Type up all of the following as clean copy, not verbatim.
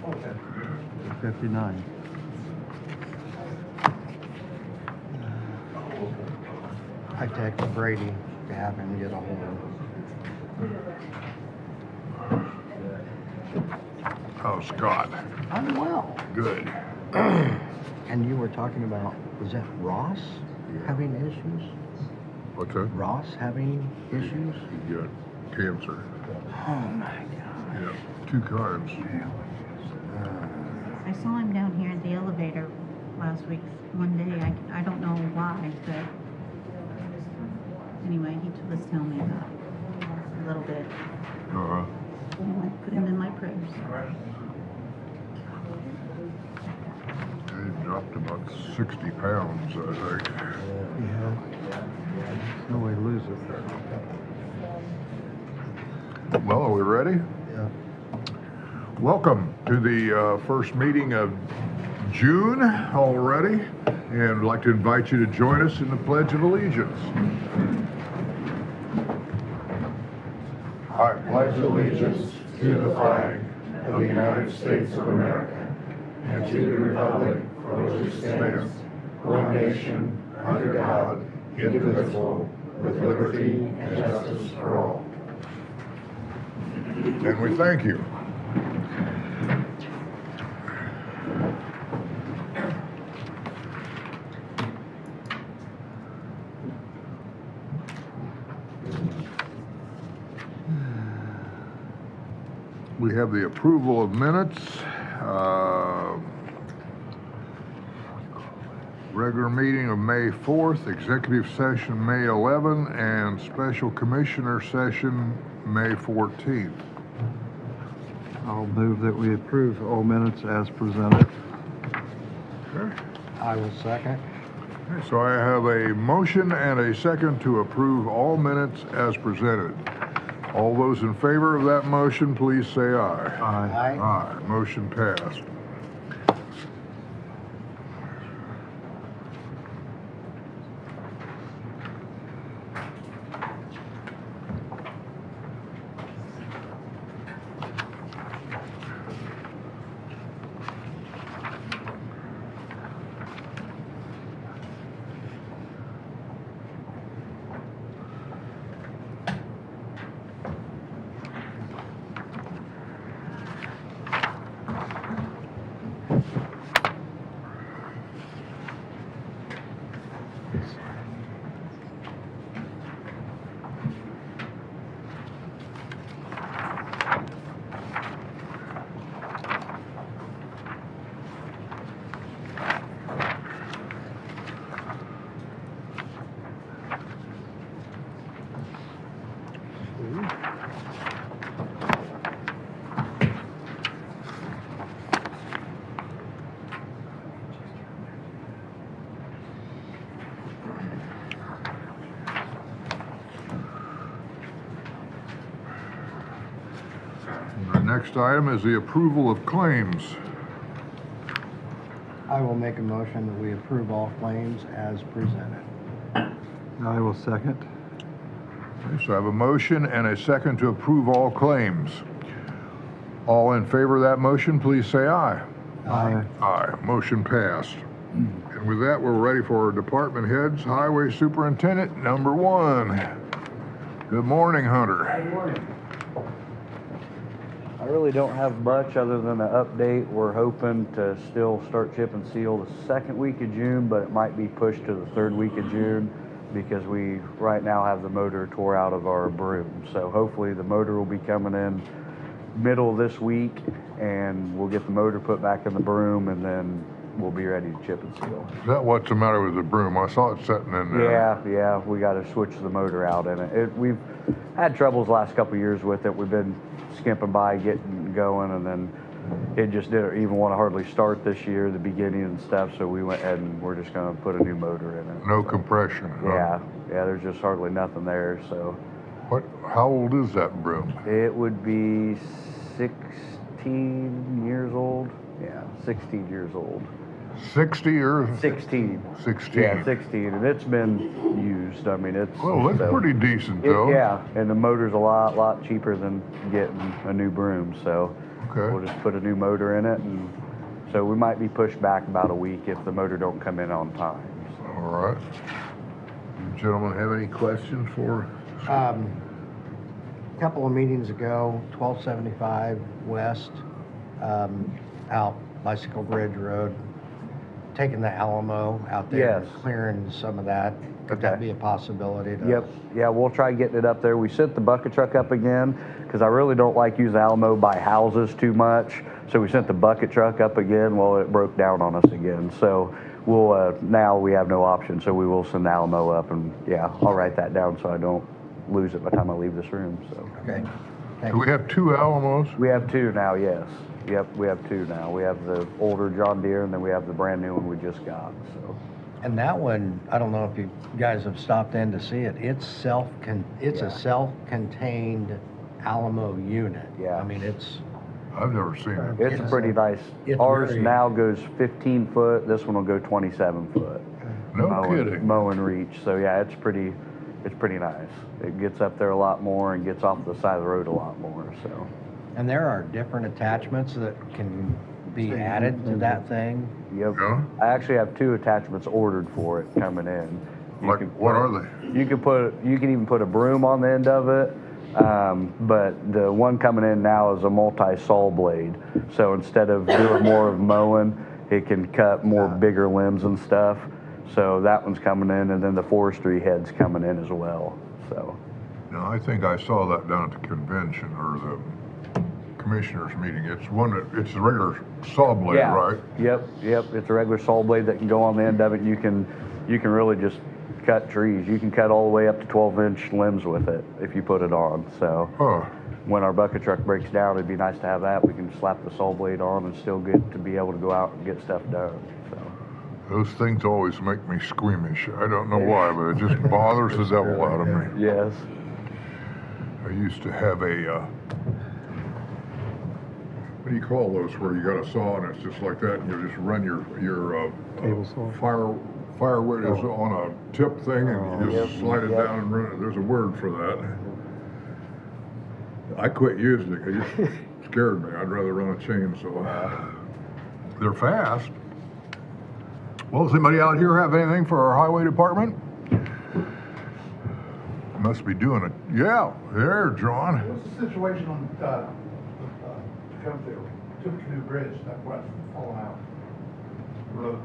59. I texted Brady to have him get a hold of. Oh, Scott. I'm well. Good. And you were talking about, was that Ross having issues? What's that? Ross having issues? He got cancer. Oh my God. Yeah, 2 times. I saw him down here at the elevator last week, one day. I don't know why, but anyway, he was telling me about a little bit. Uh-huh. Anyway, put him in my prayers. He dropped about 60 pounds, I think. Yeah. No way to lose it. Well, are we ready? Yeah. Welcome to the first meeting of June already, and I'd like to invite you to join us in the Pledge of Allegiance. I pledge allegiance to the flag of the United States of America and to the republic for which it stands, one nation, under God, indivisible, with liberty and justice for all. And we thank you. We have the approval of minutes, regular meeting of May 4th, executive session May 11, and special commissioner session May 14th. I'll move that we approve all minutes as presented. Okay. I will second. So I have a motion and a second to approve all minutes as presented. All those in favor of that motion, please say aye. Aye. Aye. Motion passed. The next item is the approval of claims. I will make a motion that we approve all claims as presented. I will second. Okay, so I have a motion and a second to approve all claims. All in favor of that motion, please say aye. Aye. Aye. Motion passed. And with that, we're ready for our department heads. Highway Superintendent, number 1. Good morning, Hunter. Good morning. I really don't have much other than an update. We're hoping to still start chip and seal the second week of June, but it might be pushed to the third week of June because we right now have the motor tore out of our broom. So hopefully the motor will be coming in middle of this week and we'll get the motor put back in the broom and then we'll be ready to chip and seal. Is that what's the matter with the broom? I saw it sitting in there. Yeah, we got to switch the motor out in it. We've had troubles the last couple of years with it. We've been skimping by, getting going, and then it just didn't even want to hardly start this year, the beginning and stuff, so we went ahead and we're just going to put a new motor in it. No compression. Huh? Yeah, there's just hardly nothing there, so. How old is that broom? It would be 16 years old. Yeah, 16 years old. 60 or? 16. 16. Yeah, 16, and it's been used. I mean, it's... Well, that's pretty decent, though. Yeah, and the motor's a lot cheaper than getting a new broom, so... Okay. We'll just put a new motor in it, and so we might be pushed back about a week if the motor don't come in on time. All right. You gentlemen have any questions for? A couple of meetings ago, 1275 West, out Bicycle Bridge Road, taking the Alamo out there and Yes. clearing some of that. Could that Okay. be a possibility? Yep, yeah, we'll try getting it up there. We sent the bucket truck up again, because I really don't like using Alamo by houses too much. So we sent the bucket truck up again, well, it broke down on us again. So we'll, now we have no option, so we will send the Alamo up, and yeah, I'll write that down so I don't lose it by the time I leave this room, so. Okay. Do we have 2 Alamos? We have 2 now, yes. Yep, we have 2 now. We have the older John Deere, and then we have the brand new one we just got, so. And that one, I don't know if you guys have stopped in to see it. It's Yeah. a self-contained Alamo unit. Yeah. I mean, it's I've never seen it. It's pretty nice. it's Ours very- now goes 15 foot, this one will go 27 foot. No Mowing- kidding. Mowing reach, so yeah, it's pretty nice. It gets up there a lot more and gets off the side of the road a lot more, so. and there are different attachments that can be added to that thing. Yep. Yeah? I actually have 2 attachments ordered for it coming in. Like, what are they? You can even put a broom on the end of it, but the one coming in now is a multi-saw blade. So instead of doing more of mowing, it can cut more bigger limbs and stuff. So that one's coming in, and then the forestry head's coming in as well, so. No, I think I saw that down at the convention or the commissioners meeting. It's it's a regular saw blade, Yeah. right? Yep, it's a regular saw blade that can go on the end of it. You can really just cut trees. You can cut all the way up to 12-inch limbs with it if you put it on, so. Huh. When our bucket truck breaks down, it'd be nice to have that. We can slap the saw blade on and still get to be able to go out and get stuff done, so. Those things always make me squeamish. I don't know why, but it just bothers the devil out of me. Yes. I used to have a, what do you call those where you got a saw and it's just like that and you just run your Table saw. firewood is on a tip thing and you just Yep, slide it yep. down and run it. There's a word for that. I quit using it because it scared me. I'd rather run a chainsaw. They're fast. Well, does anybody out here have anything for our highway department? Must be doing it. Yeah, there, John. What's the situation on, come through, Tippecanoe Bridge, that what's falling out? Road.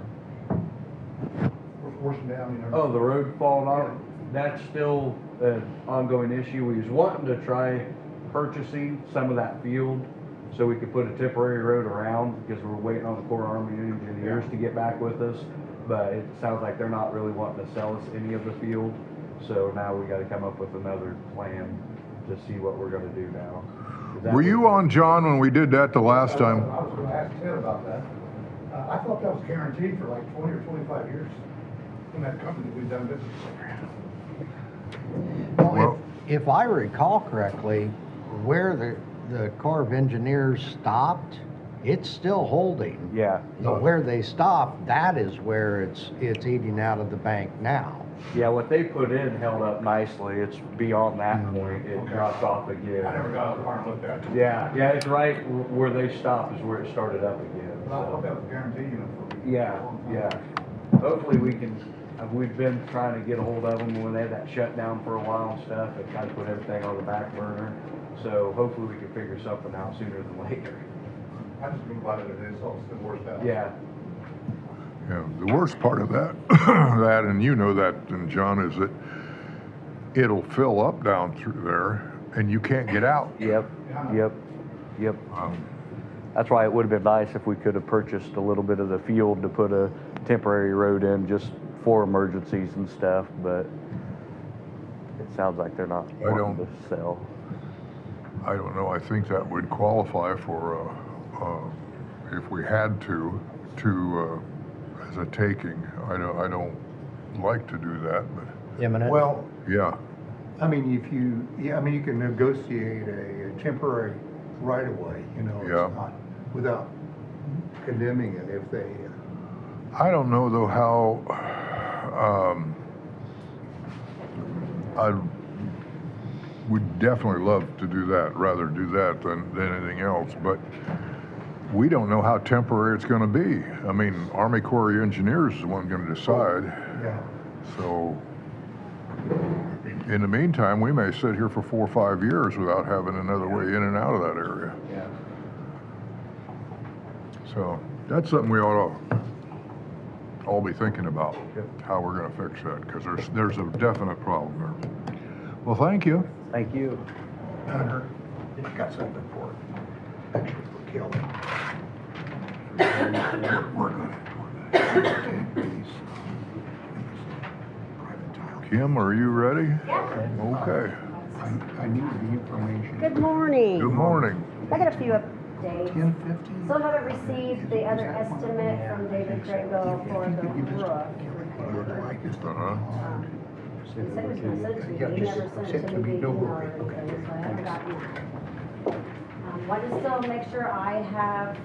We're forcing down, you know. Oh, the road falling off, that's still an ongoing issue. We was wanting to try purchasing some of that field so we could put a temporary road around, because we're waiting on the Corps of Army Engineers to get back with us. But it sounds like they're not really wanting to sell us any of the field. So now we gotta come up with another plan to see what we're gonna do now. 'Cause that Were you was- on, John, when we did that the last time? I was gonna ask Ted about that. I thought that was guaranteed for like 20 or 25 years in that company we've done business with. Well- If I recall correctly, where the Corps of Engineers stopped, it's still holding. Yeah, But where they stopped, that is where it's eating out of the bank now. yeah, what they put in held up nicely. It's beyond that point, it dropped off again. I never got out of the car and looked at it. Yeah, it's right where they stopped is where it started up again. But I so. thought that was guaranteed, you know, for. Yeah. Hopefully we can, we've been trying to get a hold of them when they had that shutdown for a while and stuff. It kind of put everything on the back burner. So hopefully we can figure something out sooner than later. I just been glad that it is, so it's the worst out. Yeah. Yeah, the worst part of that, and you know that, and John, is that it'll fill up down through there and you can't get out. Yep. That's why it would have been nice if we could have purchased a little bit of the field to put a temporary road in just for emergencies and stuff, but it sounds like they're not I wanting don't- to sell. I don't know, I think that would qualify for, if we had to, as a taking. I don't like to do that, but, Imminent? Well, yeah. I mean, you can negotiate a temporary right of way, you know, Yeah. it's not, without condemning it if they, I don't know though we'd definitely love to do that, rather do that than anything else, but we don't know how temporary it's gonna be. I mean, Army Corps of Engineers is the one gonna decide. Yeah. So, in the meantime, we may sit here for 4 or 5 years without having another way in and out of that area. Yeah. So, that's something we ought to all be thinking about, how we're gonna fix that, because there's a definite problem there. Well, thank you. Thank you. Hunter, I got something for it. Actually, for Kelly. We're gonna take these private tile. Kim, are you ready? Yeah. Okay. I need the information. Good morning. Good morning. I got a few updates. 1050? Still haven't received the other estimate from David Grego for the roof. Uh-huh. He said he was gonna send it to me, he never sent it to me via email or anything, so I haven't gotten that. Wanted to still make sure I have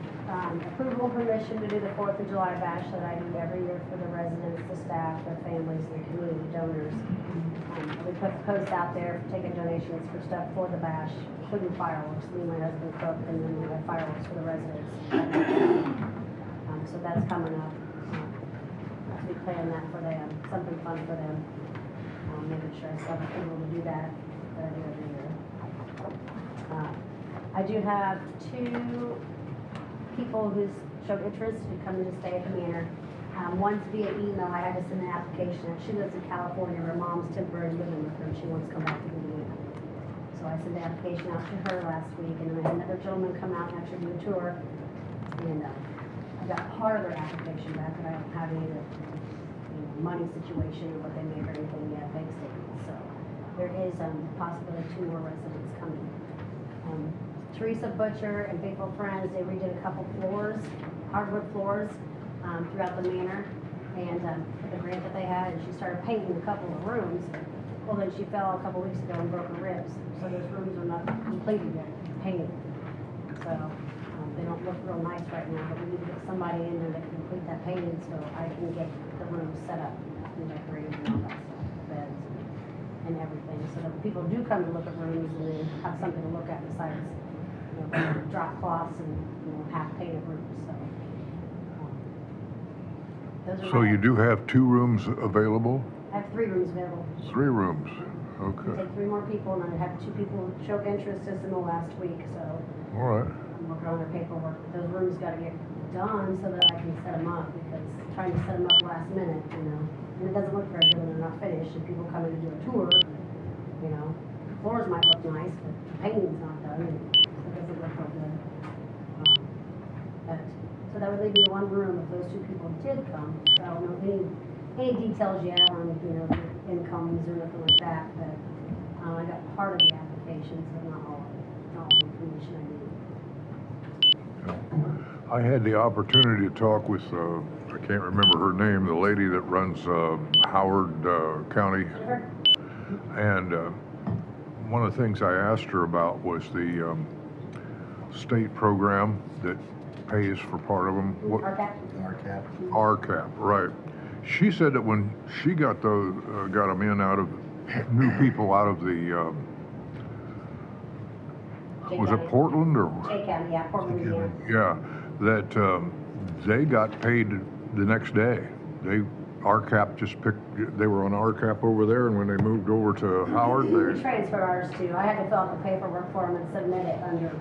approval and permission to do the 4th of July bash that I do every year for the residents, the staff, the families, and the community donors. We put the post out there, taking donations for stuff for the bash, including fireworks. Me and my husband cook, and then we have fireworks for the residents. So that's coming up. I'll be planning that for them, something fun for them. Making sure I still have approval to do that I do every year. I do have 2 people who showed interest who come in to stay at the manor. One's via email. I had to send an application. She lives in California. Her mom's temporarily living with her, and she wants to come back to Indiana. So I sent the application out to her last week, and then I had another gentleman come out and actually do a tour. And I got part of their application back, but I don't have any of the money situation or what they made or anything yet, bank statements. So there is possibility 2 more residents coming. Teresa Butcher and Faithful Friends, they redid a couple floors, hardwood floors, throughout the manor, and for the grant that they had, and she started painting a couple of rooms. Well, then she fell a couple weeks ago and broke her ribs, so those rooms are not completed yet, painted. So they don't look real nice right now, but we need to get somebody in there that can complete that painting so I can get the rooms set up and decorated and all that stuff, beds and everything, so that when people do come to look at rooms and they have something to look at besides, drop cloths and, half painted rooms, so. Those are So my- you do have 2 rooms available? I have 3 rooms available. 3 rooms, We okay. take 3 more people, and I have 2 people show interest just in the last week, so All right. I'm working on their paperwork. Those rooms gotta get done so that I can set them up, because trying to set them up last minute, and it doesn't look very good when they're not finished, and people come in to do a tour, the floors might look nice, but the painting's not done, and it doesn't look real good. So that would leave me 1 room if those 2 people did come. So I don't know any details yet on, their incomes or nothing like that, but I got part of the application, so not all the information I need. I had the opportunity to talk with, I can't remember her name, the lady that runs Howard County. Sure. And one of the things I asked her about was the state program that pays for part of them. What, RCAP? RCAP. RCAP, right. She said that when she got those, got them in out of, new people out of the, was it Portland or? J County, yeah, Portland, Indiana. Yeah, that they got paid the next day. RCAP just picked, they were on RCAP over there, and when they moved over to Howard, We they, transferred ours too. I had to fill out the paperwork for them and submit it under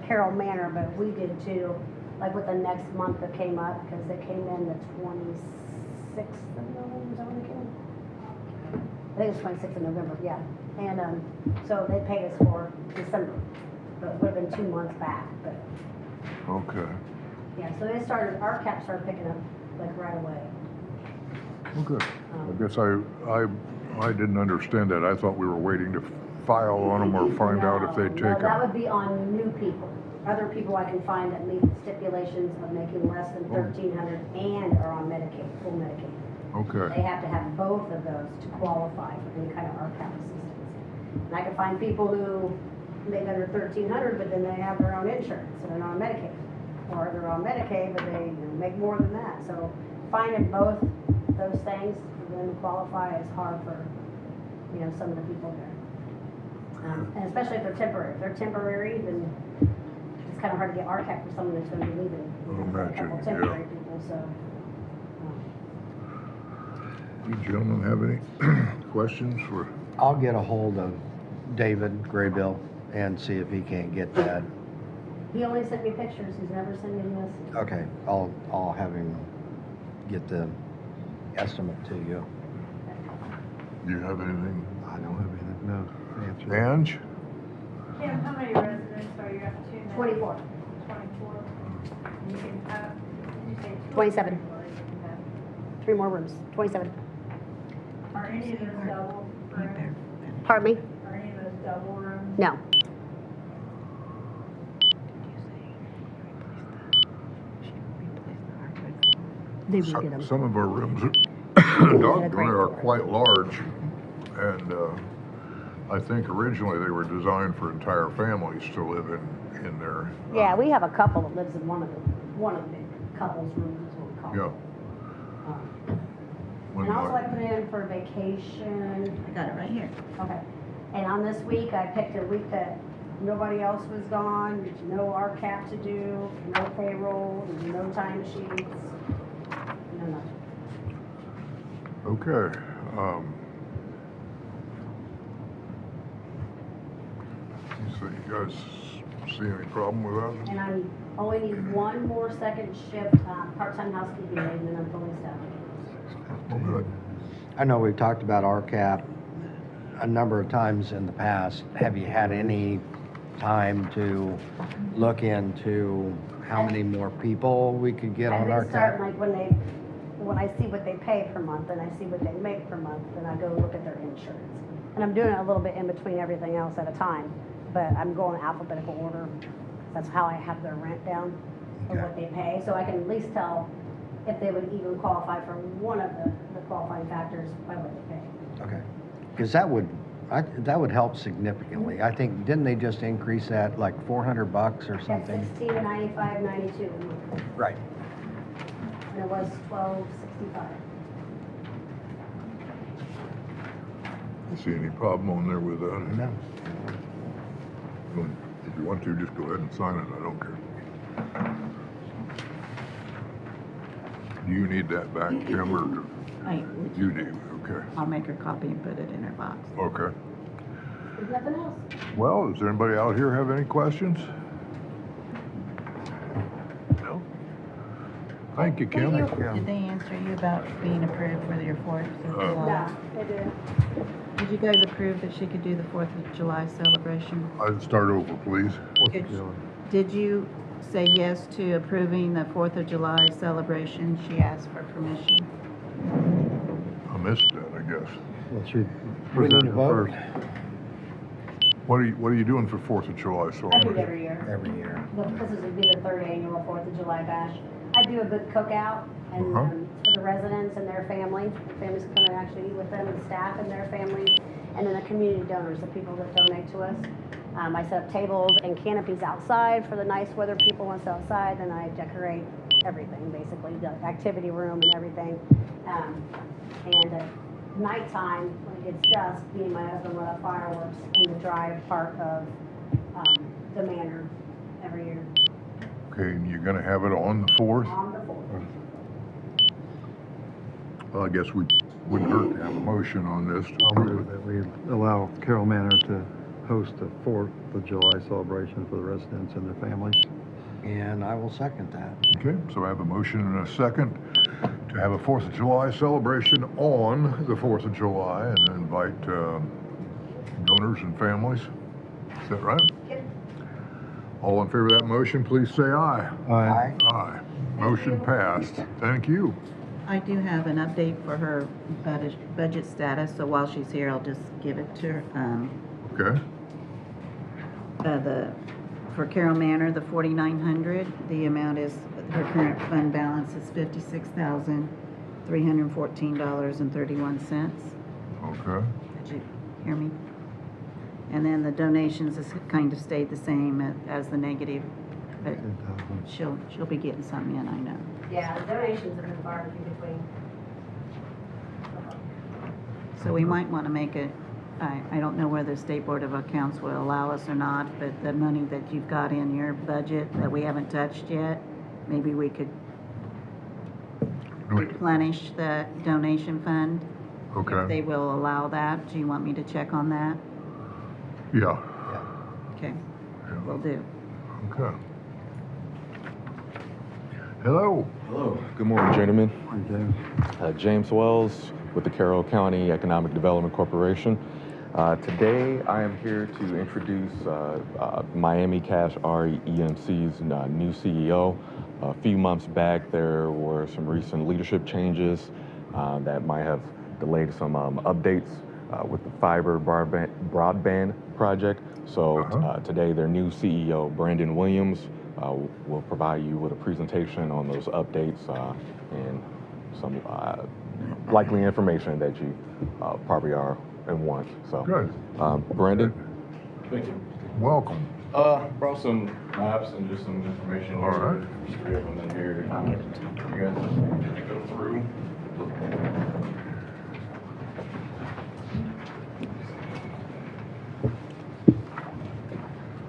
Carroll Manor, but we did too, like with the next month that came up, because they came in the 26th of November, is that when they came in? I think it was 26th of November, yeah. And so they paid us for December, but it would have been 2 months back, but okay. yeah, so they started, RCAP started picking up like right away. Okay. I guess I didn't understand that. I thought we were waiting to file on them or find out if they'd No, take that them. would be on new people. Other people I can find that meet the stipulations of making less than $1,300 and are on Medicaid, full Medicaid. They Okay, have to have both of those to qualify for any kind of RCAP assistance. And I can find people who make under $1,300, but then they have their own insurance, so they're not on Medicaid. Or they're on Medicaid, but they make more than that. So finding both those things for them to qualify is hard for, some of the people there. And especially if they're temporary. If they're temporary, then it's kind of hard to get RCAP for someone that's going to be leaving. We have a couple Imagine, temporary yeah. people, so. You gentlemen have any questions for? I'll get a hold of David Graybill and see if he can't get that. He only sent me pictures. He's never sent me this. Okay, I'll have him get the estimate to you. Do you have anything? I don't have anything, no answer. Ange? Kim, how many residents are you up to now? 24. 24. You can, did you say? 27. Or you can have- 3 more rooms, 27. Are any of those double rooms? Pardon me? Are any of those double rooms? No. They will get them. Some of our rooms, doggone, are quite large. And I think originally they were designed for entire families to live in there. Yeah, we have a couple that lives in one of the big couples rooms, is what we call Yeah. it. When And also I my- put in for vacation. I got it right here. Okay. And on this week, I picked a week that nobody else was gone, there's no RCAP to do, no payroll, there's no timesheets, no nothing. Okay. So you guys see any problem with that? And I only need one more second shift, part-time housekeeping aide, and then I'm fully staffed. Well, good. I know we've talked about RCAP a number of times in the past. Have you had any time to look into how many more people we could get on I've been starting, RCAP? like, when I see what they pay per month, and I see what they make per month, then I go look at their insurance. And I'm doing it a little bit in between everything else at a time, but I'm going alphabetical order. That's how I have their rent down, of what they pay, so I can at least tell if they would even qualify for one of the qualifying factors by what they pay. Okay, because that would help significantly. I think, didn't they just increase that like $400 or At something? $16.95.92 a month, Right. and it was $12.65. See any problem on there with that? No. If you want to, just go ahead and sign it, I don't care. Do you need that back, Kim, or you do? Okay, I'll make her copy and put it in her box. okay. There's nothing else. Well, does anybody out here have any questions? No? Thank you, Kim. Did they answer you about being approved for your 4th of July? No, they did. Did you guys approve that she could do the 4th of July celebration? I'd start over, please. Did you say yes to approving the 4th of July celebration? She asked for permission. I missed that, I guess. Well, she We need presented to vote first. What are you doing for 4th of July I do it celebration? every year. every year. This would be the 3rd annual 4th of July bash. I do a good cookout and Uh-huh. for the residents and their families. The families can come and actually eat with them, and staff and their families, and then the community donors, the people that donate to us. I set up tables and canopies outside for the nice weather people want to sit outside, then I decorate everything, basically, the activity room and everything. And at nighttime, when it gets dusk, me and my husband let off fireworks in the drive part of the manor every year Okay, and you're gonna have it on the 4th? on the 4th. Well, I guess we wouldn't hurt to have a motion on this. to I'll approve move it. that we allow Carroll Manor to host the 4th of July celebration for the residents and their families. And I will second that. Okay, so I have a motion and a second to have a 4th of July celebration on the 4th of July and invite donors and families. Is that right? Yep. All in favor of that motion, please say aye. Aye. Aye. Motion passed. Thank you. I do have an update for her budget status, so while she's here, I'll just give it to her. Okay, For Carroll Manor, the 4,900, the amount is, her current fund balance is $56,314.31. okay. Did you hear me? And then the donations has kind of stayed the same as the negative, but she'll be getting something in, I know. Yeah, the donations have been far and few between. So we might want to make a I don't know whether the State Board of Accounts will allow us or not, but the money that you've got in your budget that we haven't touched yet, maybe we could replenish the donation fund. If they Okay, will allow that. Do you want me to check on that? yeah, Okay, yeah, will do. okay. Hello. Hello. Good morning, gentlemen. James Wells with the Carroll County Economic Development Corporation. Today, I am here to introduce Miami Cash REMC's new CEO. A few months back, there were some recent leadership changes that might have delayed some updates with the fiber broadband project. So today, their new CEO, Brandon Williams, will provide you with a presentation on those updates and some likely information that you probably are and want. So, Good. Brandon? Thank you. Welcome. Brought some maps and just some information. All right. There's 3 of them in here. You guys just go through.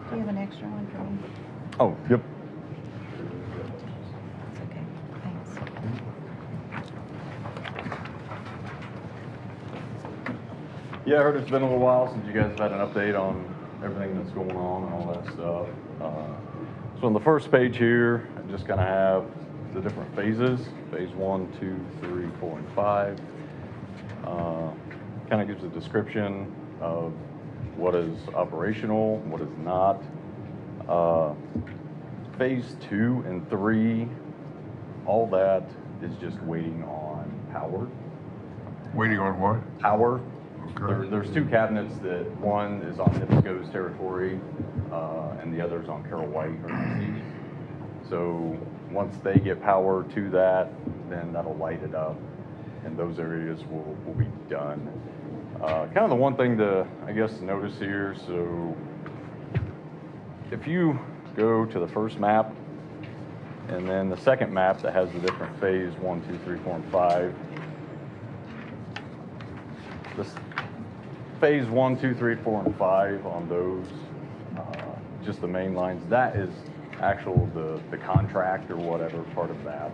Do you have an extra one for me? Oh, yep. It's okay, thanks. Yeah, I heard it's been a little while since you guys have had an update on everything that's going on and all that stuff. So on the first page here, I just kind of have the different phases, phase 1, 2, 3, 4, and 5. Kind of gives a description of what is operational, what is not. Phase 2 and 3, all that is just waiting on power. Waiting on what? Power. Okay. There's 2 cabinets that one is on NIPSCO's territory and the other is on Carroll White or NC. So once they get power to that, then that'll light it up and those areas will be done. Kind of the one thing to, I guess, notice here, so if you go to the first map and then the second map that has the different phase 1, 2, 3, 4, and 5, this phase 1, 2, 3, 4, and 5 on those, just the main lines, that is actual the contract or whatever part of that.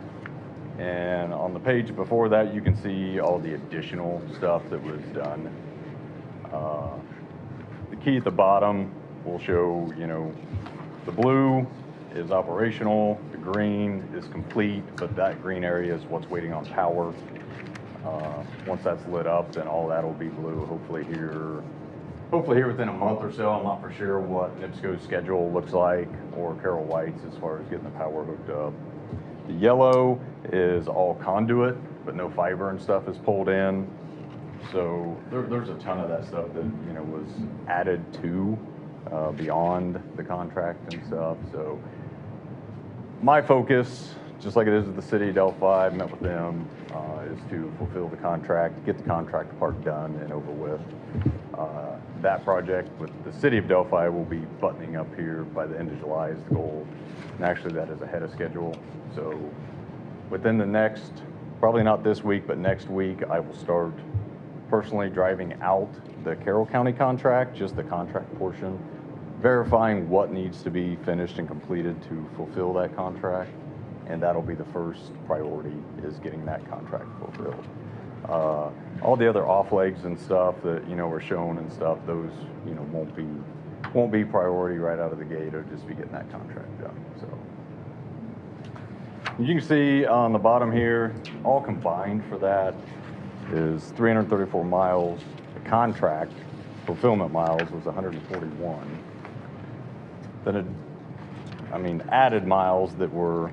And on the page before that, you can see all the additional stuff that was done. The key at the bottom will show, you know, the blue is operational, the green is complete, but that green area is what's waiting on power. Once that's lit up, then all that will be blue, hopefully here within a month or so. I'm not for sure what NIPSCO's schedule looks like or Carroll White's as far as getting the power hooked up. The yellow is all conduit, but no fiber and stuff is pulled in. So there's a ton of that stuff that, you know, was added to beyond the contract and stuff. So my focus, just like it is with the city of Delphi, I met with them, is to fulfill the contract, get the contract part done and over with. That project with the city of Delphi will be buttoning up here by the end of July is the goal. And actually that is ahead of schedule. So within the next, probably not this week, but next week, I will start personally driving out the Carroll County contract, just the contract portion, verifying what needs to be finished and completed to fulfill that contract. And that'll be the first priority, is getting that contract fulfilled. All the other off legs and stuff that, you know, are shown and stuff, those, you know, won't be priority right out of the gate. It'll just be getting that contract done. So you can see on the bottom here, all combined for that is 334 miles. The contract fulfillment miles was 141. Then added miles that were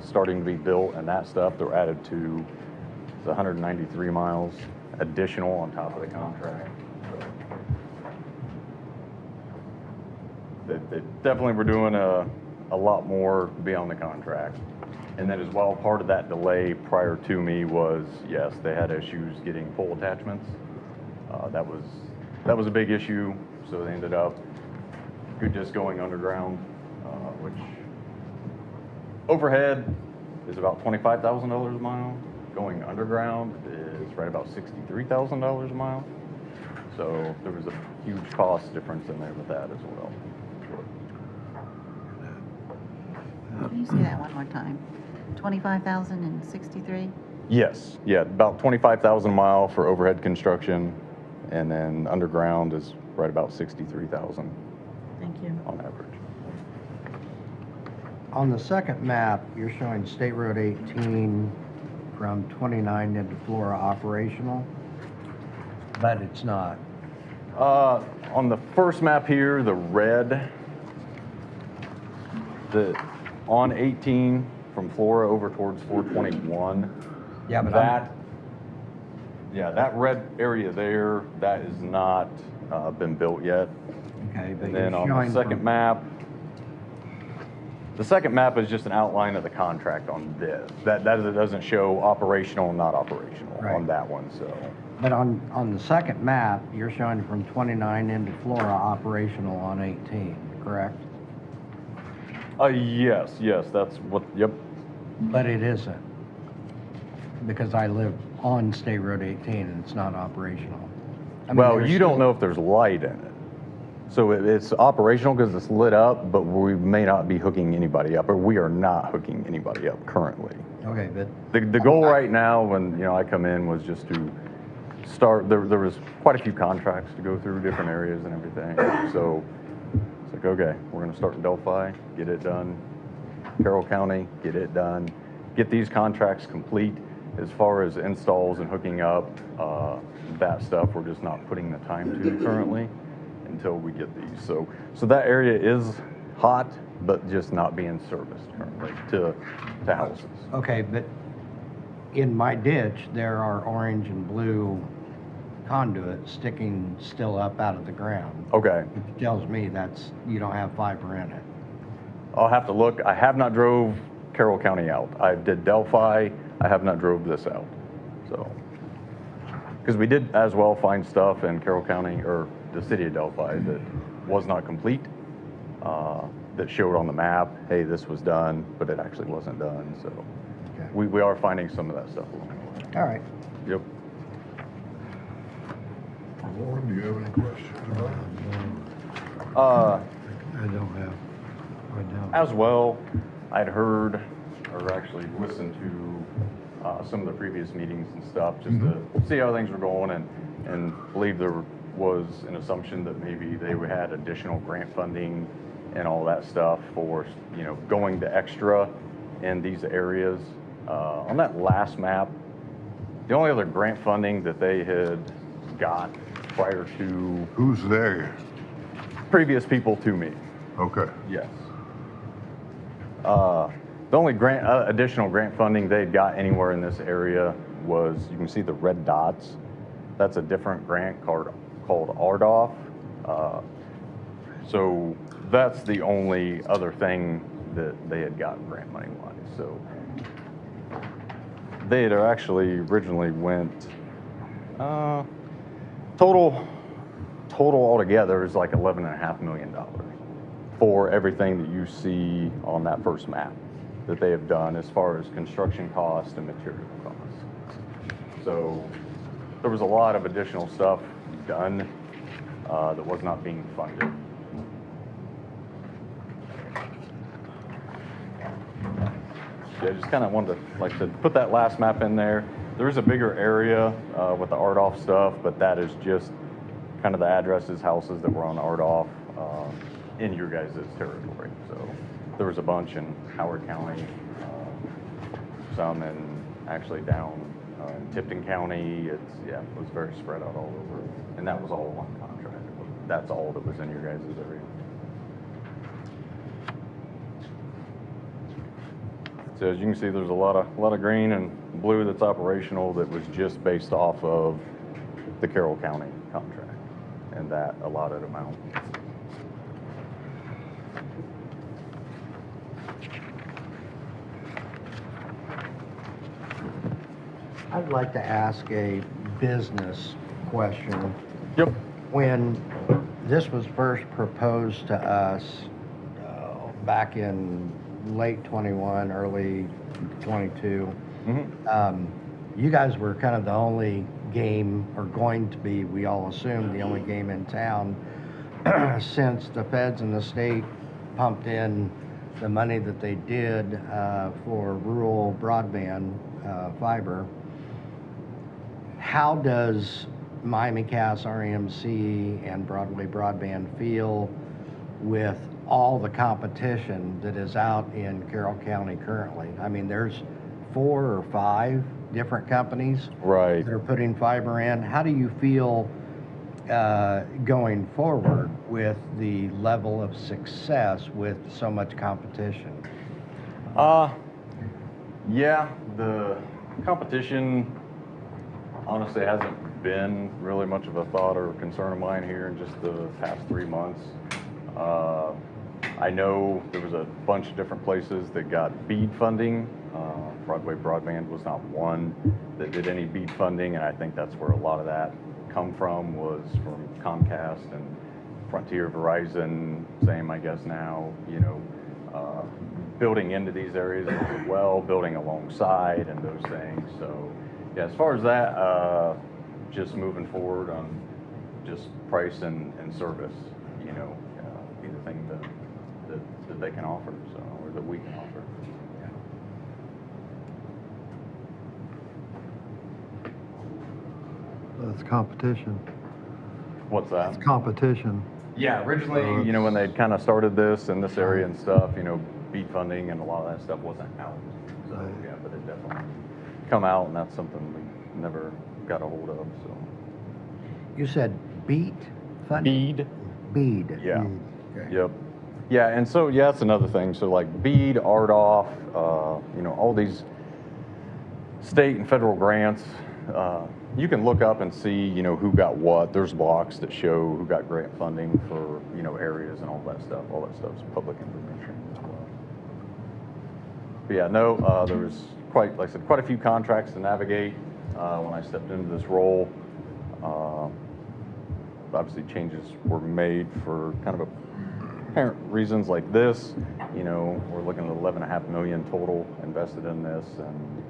starting to be built and that stuff that were added to is 193 miles additional on top of the contract. So they definitely were doing a lot more beyond the contract. And then as well, part of that delay prior to me was, yes, they had issues getting pole attachments. That was a big issue. So they ended up just going underground, which overhead is about $25,000 a mile. Going underground is right about $63,000 a mile. So there was a huge cost difference in there with that as well. Can you say that one more time? 25,063? Yes, yeah, about 25,000 a mile for overhead construction, and then underground is right about 63,000 Thank you. on average. On the second map, you're showing State Road 18 from 29 into Flora operational, but it's not. On the first map here, the red, on 18 from Flora over towards 421. Yeah, but that red area there, that is not been built yet. Okay, but And you're then on showing the second from- map, the second map is just an outline of the contract on this. That doesn't show operational, not operational Right. on that one, so. But on the second map, you're showing from 29 into Flora operational on 18, correct? Yes, that's what, yep. But it isn't, because I live on State Road 18 and it's not operational. I mean, Well, there's you don't still- know if there's light in it. So it's operational because it's lit up, but we may not be hooking anybody up, or we are not hooking anybody up currently. Okay, but The goal right now, when I come in, was just to start. There was quite a few contracts to go through, different areas and everything. So it's like, okay, we're going to start in Delphi, get it done. Carroll County, get it done. Get these contracts complete. As far as installs and hooking up, that stuff, we're just not putting the time to currently until we get these. So that area is hot, but just not being serviced currently to houses. okay, but in my ditch, there are orange and blue conduits sticking still up out of the ground. Okay, It tells me that's, you don't have fiber in it. I'll have to look. I have not drove Carroll County out. I did Delphi. I have not drove this out. So, because we did as well find stuff in Carroll County or the city of Delphi that was not complete, that showed on the map, hey, this was done, but it actually wasn't done. So Okay. we are finding some of that stuff along the way. All right. Yep. Warren, do you have any questions about it? I don't have, I don't. As well, I'd heard, or actually listened to some of the previous meetings and stuff, just to see how things were going, and believe there was an assumption that maybe they had additional grant funding and all that stuff for, going to extra in these areas. On that last map, the only other grant funding that they had got prior to Who's there? previous people to me. Okay. Yes. The only additional grant funding they'd got anywhere in this area was, you can see the red dots. That's a different grant called RDOF. So that's the only other thing that they had gotten grant money wise. So they had actually originally went, total altogether is like $11.5 million for everything that you see on that first map that they have done as far as construction cost and material costs. So there was a lot of additional stuff done that was not being funded. Yeah, just kind of wanted to, like I said, put that last map in there. There is a bigger area with the RDOF stuff, but that is just kind of the addresses, houses that were on RDOF in your guys' territory. So there was a bunch in Howard County, some in actually down in Tipton County. It was very spread out all over. And that was all one contract. That's all that was in your guys' area. So as you can see, there's a lot of green and blue that's operational that was just based off of the Carroll County contract and that allotted amount. I'd like to ask a business question. Yep. When this was first proposed to us back in late 21, early 22, you guys were kind of the only game, or going to be, we all assume, the only game in town since the feds and the state pumped in the money that they did for rural broadband fiber. How does Miami Cass, REMC, and Broadway Broadband feel with all the competition that is out in Carroll County currently? I mean, there's 4 or 5 different companies Right. that are putting fiber in. How do you feel going forward with the level of success with so much competition? Yeah, the competition honestly hasn't been really much of a thought or concern of mine here in just the past 3 months. I know there was a bunch of different places that got BEAD funding. Broadway Broadband was not one that did any BEAD funding, and I think that's where a lot of that come from, was from Comcast and Frontier, Verizon, same I guess now, building into these areas as well, building alongside and those things. So yeah, as far as that, just moving forward on just price and service, be the thing that they can offer, so, or that we can offer. That's competition. What's that? It's competition. Yeah, originally, when they'd kind of started this in this area and stuff, BEAD funding and a lot of that stuff wasn't out. So, Right. yeah, but it definitely come out, and that's something we never got a hold of, so. You said BEAD funding? BEAD? BEAD. Yeah. Okay. Yep. Yeah, and so, yeah, that's another thing. So like BEAD, RDOF, all these state and federal grants, you can look up and see, who got what. There's blocks that show who got grant funding for, areas and all that stuff. All that stuff's public information as well. But yeah, no, there was quite a few contracts to navigate when I stepped into this role. Obviously changes were made for kind of apparent reasons like this. We're looking at $11.5 million total invested in this, and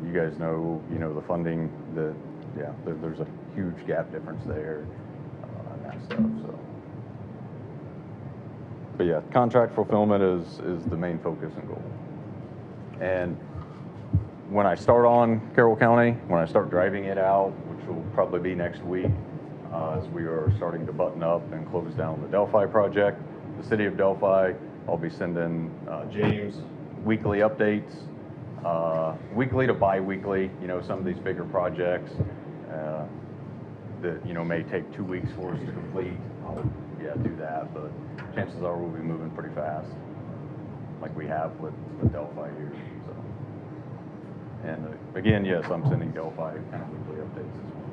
you guys know, the funding that, there's a huge gap difference there and that stuff. So, but yeah, contract fulfillment is the main focus and goal. And when I start on Carroll County, when I start driving it out, which will probably be next week, as we are starting to button up and close down the Delphi project, the city of Delphi, I'll be sending James weekly updates, weekly to bi-weekly, some of these bigger projects that, may take 2 weeks for us to complete. I'll, do that, but chances are we'll be moving pretty fast, like we have with Delphi here, so. And again, yes, I'm sending Delphi kind of weekly updates as well.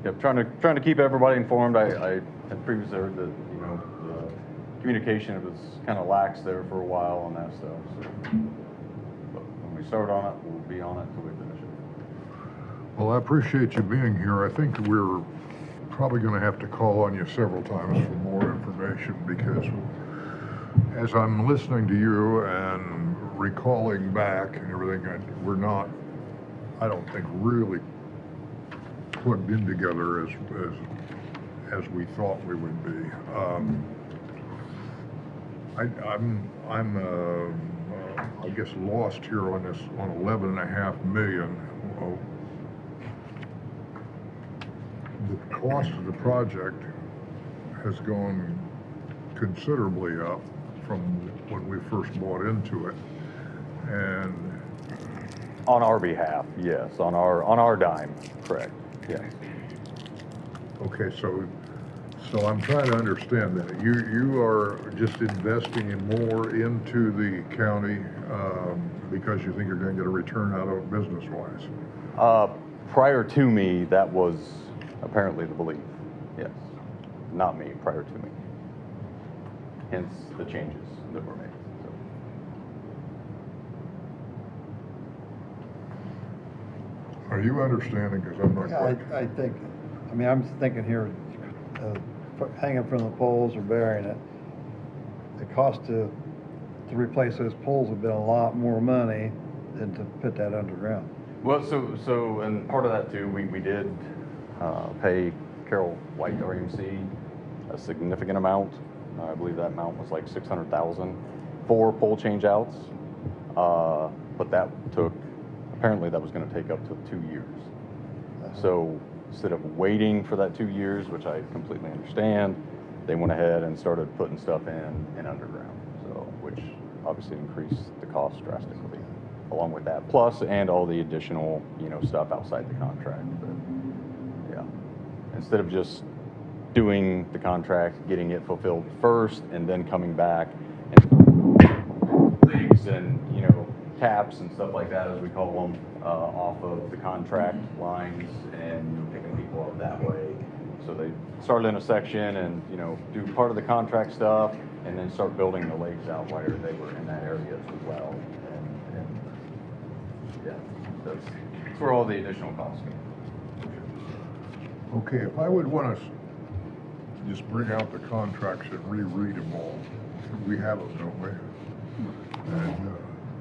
Yep, trying to keep everybody informed. I had previously heard that, the communication was kind of lax there for a while on that stuff, so. But when we start on it, we'll be on it until we finish it. Well, I appreciate you being here. I think we're probably going to have to call on you several times for more information, because as I'm listening to you and recalling back and everything, we're not, I don't think, really plugged in together as we thought we would be. I'm I guess lost here on this, on 11.5 million. The cost of the project has gone considerably up from when we first bought into it, and On our behalf, yes, on our dime, correct, yes. okay, so I'm trying to understand that you are just investing in more into the county because you think you're going to get a return out of it business-wise. Prior to me, that was apparently the belief, yes. Not me, prior to me. Hence the changes that were made. So. Are you understanding? Because I'm not Yeah, quite. I think, I'm thinking here, hanging from the poles or burying it. The cost to replace those poles would have been a lot more money than to put that underground. Well, and part of that too, we did pay Carroll White RMC a significant amount. I believe that amount was like 600,000 for pole change outs. But that apparently that was going to take up to 2 years. So instead of waiting for that 2 years, which I completely understand, they went ahead and started putting stuff in underground. So, which obviously increased the cost drastically along with that. Plus, and all the additional, stuff outside the contract. But yeah, instead of just doing the contract, getting it fulfilled first, and then coming back and leaks and, taps and stuff like that, as we call them, off of the contract lines and picking people up that way. So they start in a section and, do part of the contract stuff and then start building the lakes out while they were in that area as well. And yeah, that's where all the additional costs come. Okay, if I would want to just bring out the contracts and reread them all, we have them, don't we?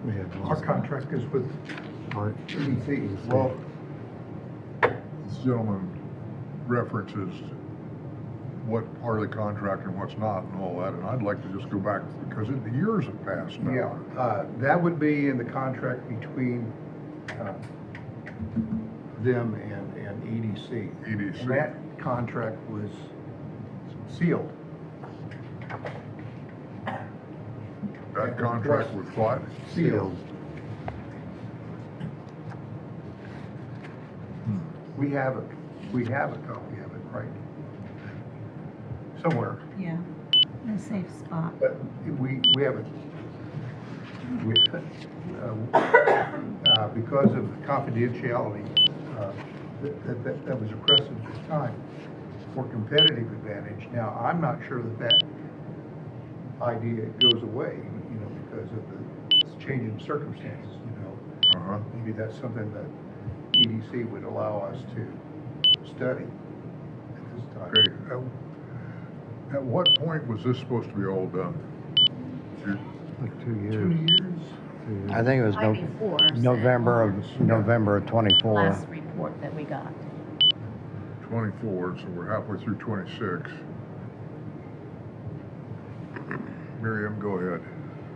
And, Our contract is with EDC. well, this gentleman references what part of the contract and what's not and all that, and I'd like to just go back, because the years have passed now. Yeah, that would be in the contract between them and EDC. EDC. And that contract was sealed. That contract was what? Sealed. We have a copy of it, right? Somewhere. Yeah, in a safe spot. But we have it. Because of the confidentiality, that was oppressive at the time for competitive advantage. Now, I'm not sure that idea goes away, because of the changing circumstances, Uh-huh. Maybe that's something that EDC would allow us to study at this time. Okay, at what point was this supposed to be all done? Like 2 years. 2 years? I think it was Before, so November of 24. last report that we got. 24, so we're halfway through 26. Miriam, go ahead.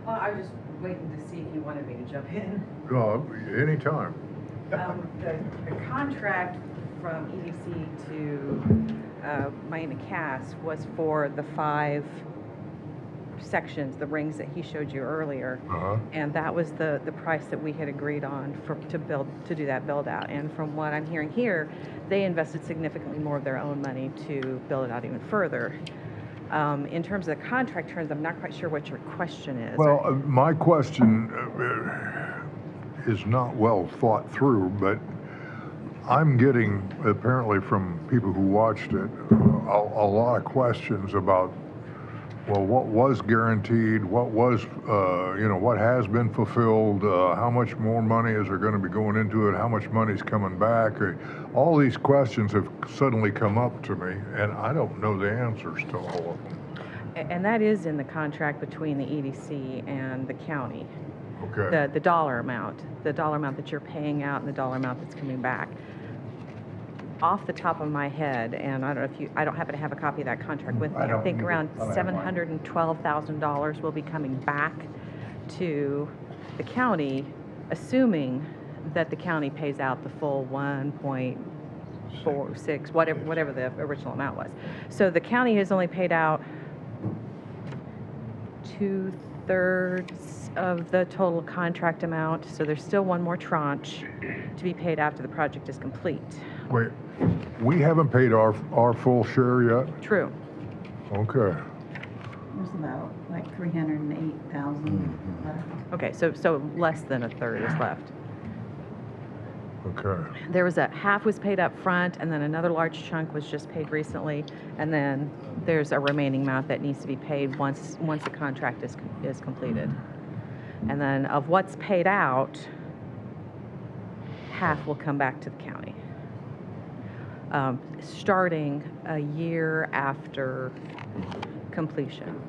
Well, I was just waiting to see if you wanted me to jump in. Anytime. The contract from EDC to Miami Cass was for the 5 sections, the rings that he showed you earlier. Uh-huh. And that was the price that we had agreed on to do that build out. And from what I'm hearing here, they invested significantly more of their own money to build it out even further. In terms of the contract terms, I'm not quite sure what your question is. Well, my question is not well thought through, but I'm getting, apparently from people who watched it, a lot of questions about, well, what was guaranteed, what was, what has been fulfilled, how much more money is there going to be going into it, how much money's coming back. All these questions have suddenly come up to me, and I don't know the answers to all of them. And that is in the contract between the EDC and the county. Okay. The dollar amount that you're paying out and the dollar amount that's coming back. Off the top of my head, and I don't know I don't happen to have a copy of that contract with me. I think around $712,000 will be coming back to the county, assuming that the county pays out the full 1.46, whatever the original amount was. So the county has only paid out 2/3 of the total contract amount, so there's still one more tranche to be paid after the project is complete. Wait, we haven't paid our full share yet? True. Okay. There's about like 308,000 left. Okay, so less than 1/3 is left. Okay. There was half was paid up front, and then another large chunk was just paid recently, and then there's a remaining amount that needs to be paid once the contract is completed. And then of what's paid out, half will come back to the county, starting a year after completion.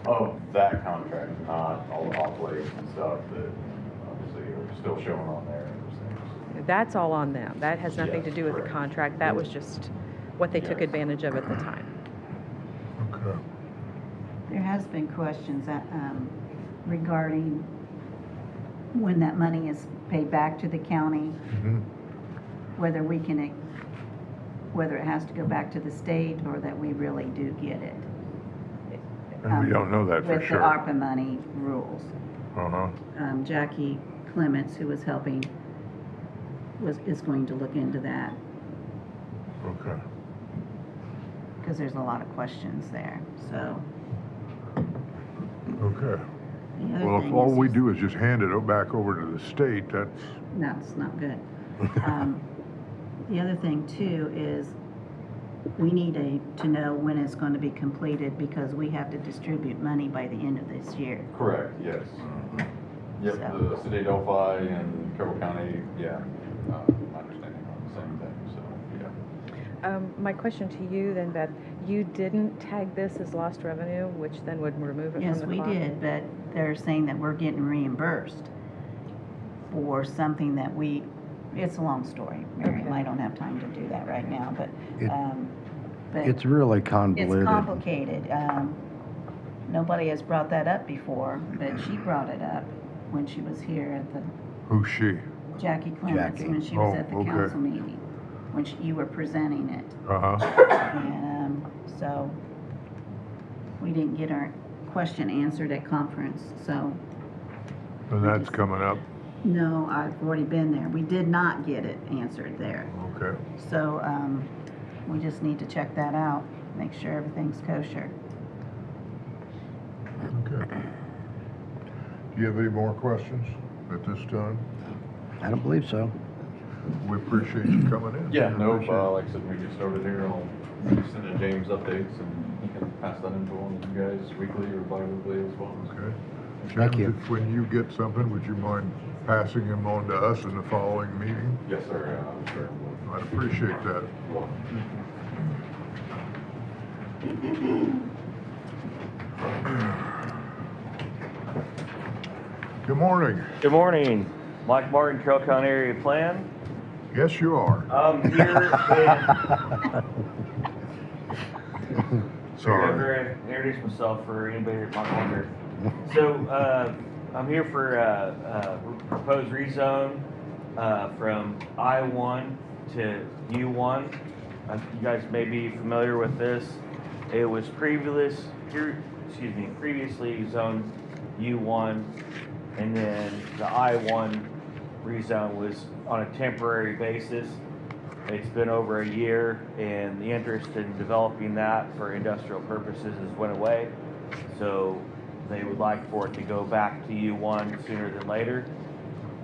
Of that contract, not all the off-lakes and stuff that obviously are still showing on there and those things. That's all on them. That has nothing to Yes, do with the correct. contract. That was just what they took Yes. advantage of at the time. Okay. There has been questions regarding when that money is paid back to the county, Mhm. whether we can, whether it has to go back to the state or that we really do get it. And we don't know that for With the sure. ARPA money rules. Uh-huh. Jackie Clements, who was helping, is going to look into that, Okay. because there's a lot of questions there, so. Okay. The other Well, if thing all is we just- do is just hand it back over to the state, that's, No, it's not good. The other thing too is we need to know when it's going to be completed because we have to distribute money by the end of this year. Correct, yes. Yep, So- the city of Delphi and Carroll County, yeah, my understanding on the same thing, so, yeah. My question to you then, Beth, you didn't tag this as lost revenue, which then would remove it from Yes, the we fund? did, but they're saying that we're getting reimbursed for something that it's a long story, Miriam. Okay. I don't have time to do that right now, but, It- but It's really it's convoluted. complicated. Nobody has brought that up before, but she brought it up when she was here at the who's she? Jackie Clements, Jackie. when she was Oh, at the okay. council meeting, when you were presenting it. Uh-huh. And so we didn't get our question answered at conference, so And that's coming up. no, I've already been there. We did not get it answered there. Okay. So we just need to check that out, make sure everything's kosher. Okay. Do you have any more questions at this time? I don't believe so. We appreciate you coming in. Yeah, no, Appreciate it. like I said, we get started here, I'll send to James updates and he can pass that info on to you guys weekly or bi-weekly as well. Okay. Thank James, you. if when you get something, would you mind passing him on to us in the following meeting? Yes, sir, I'm sure. I'd appreciate that. Good morning. Good morning. Mike Martin, Carroll County Area Plan. Yes, you are. I'm here Sorry. to introduce myself for anybody that might wonder. So I'm here for proposed rezone from I-1 to U1. You guys may be familiar with this. It was previously zoned U1, and then the I-1 rezone was on a temporary basis. It's been over a year, and the interest in developing that for industrial purposes has went away. So they would like for it to go back to U1 sooner than later,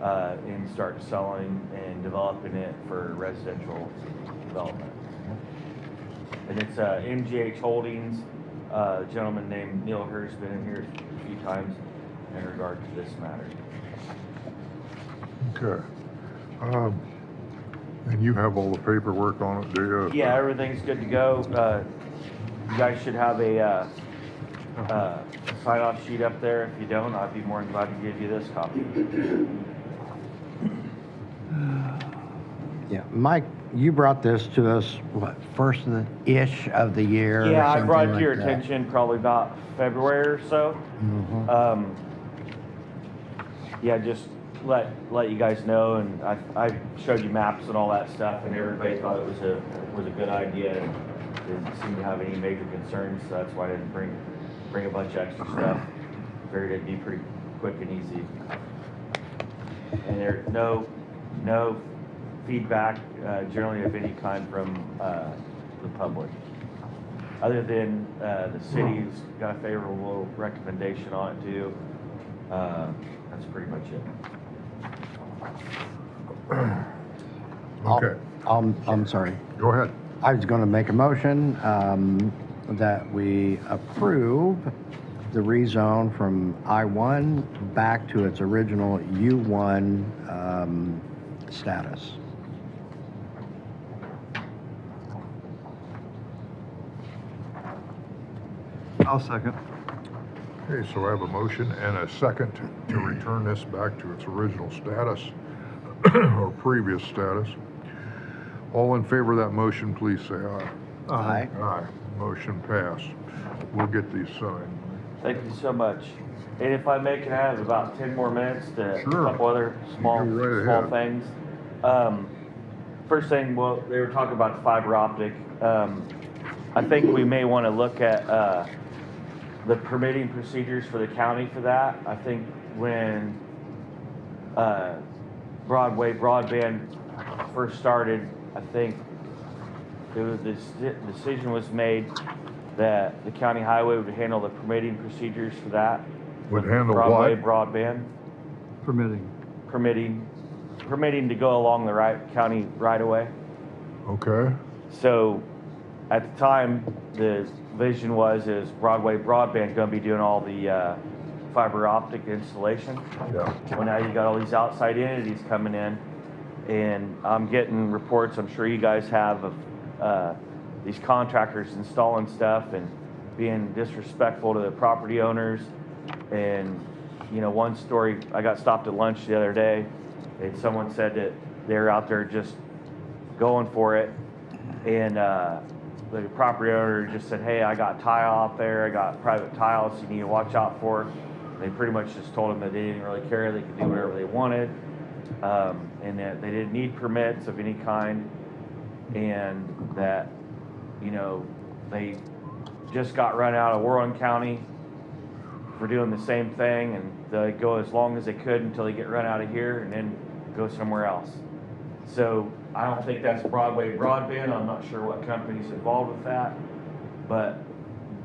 and start selling and developing it for residential development. And it's MGH Holdings, a gentleman named Neil Hurst been in here a few times in regard to this matter. Okay. And you have all the paperwork on it, do you? Yeah, everything's good to go. You guys should have a sign-off sheet up there. If you don't, I'd be more than glad to give you this copy. Yeah, Mike, you brought this to us, what, first-ish of the year? or Yeah, I something brought it to like your that? attention probably about February or so. Mhm. Yeah, just let you guys know, and I showed you maps and all that stuff, and everybody thought it was a good idea, and didn't seem to have any major concerns, so that's why I didn't bring a bunch of extra stuff. Figured it'd be pretty quick and easy. And there's no feedback generally of any kind from the public. Other than the city's got a favorable recommendation on it too. That's pretty much it. Okay, I'm sorry. go ahead. I was going to make a motion that we approve the rezone from I-1 back to its original U1 status. I'll second. Okay, so I have a motion and a second to return this back to its original status or previous status. All in favor of that motion, please say aye. Aye. Aye. Motion passed. We'll get these signed. Thank you so much. And if I may, can I have about 10 more minutes to Sure. a couple other small, You go right small ahead. things? First thing, well, they were talking about fiber optic. I think we may want to look at the permitting procedures for the county for that. I think when Broadway broadband first started, I think this decision was made that the county highway would handle the permitting procedures for that. Would handle Broadway what? broadband, permitting to go along the county right of way. Okay. So at the time, the vision is Broadway broadband going to be doing all the fiber optic installation. Yeah. Well, now you got all these outside entities coming in, and I'm getting reports, I'm sure you guys have, of these contractors installing stuff and being disrespectful to the property owners. And, you know, one story, I got stopped at lunch the other day, and someone said that they're out there just going for it. And the property owner just said, hey, I got tile out there, I got private tiles you need to watch out for. They pretty much just told them that they didn't really care, they could do whatever they wanted, and that they didn't need permits of any kind, and that, you know, they just got run out of Warren County for doing the same thing, and they go as long as they could until they get run out of here and then go somewhere else. So I don't think that's Broadway broadband. I'm not sure what company's involved with that, but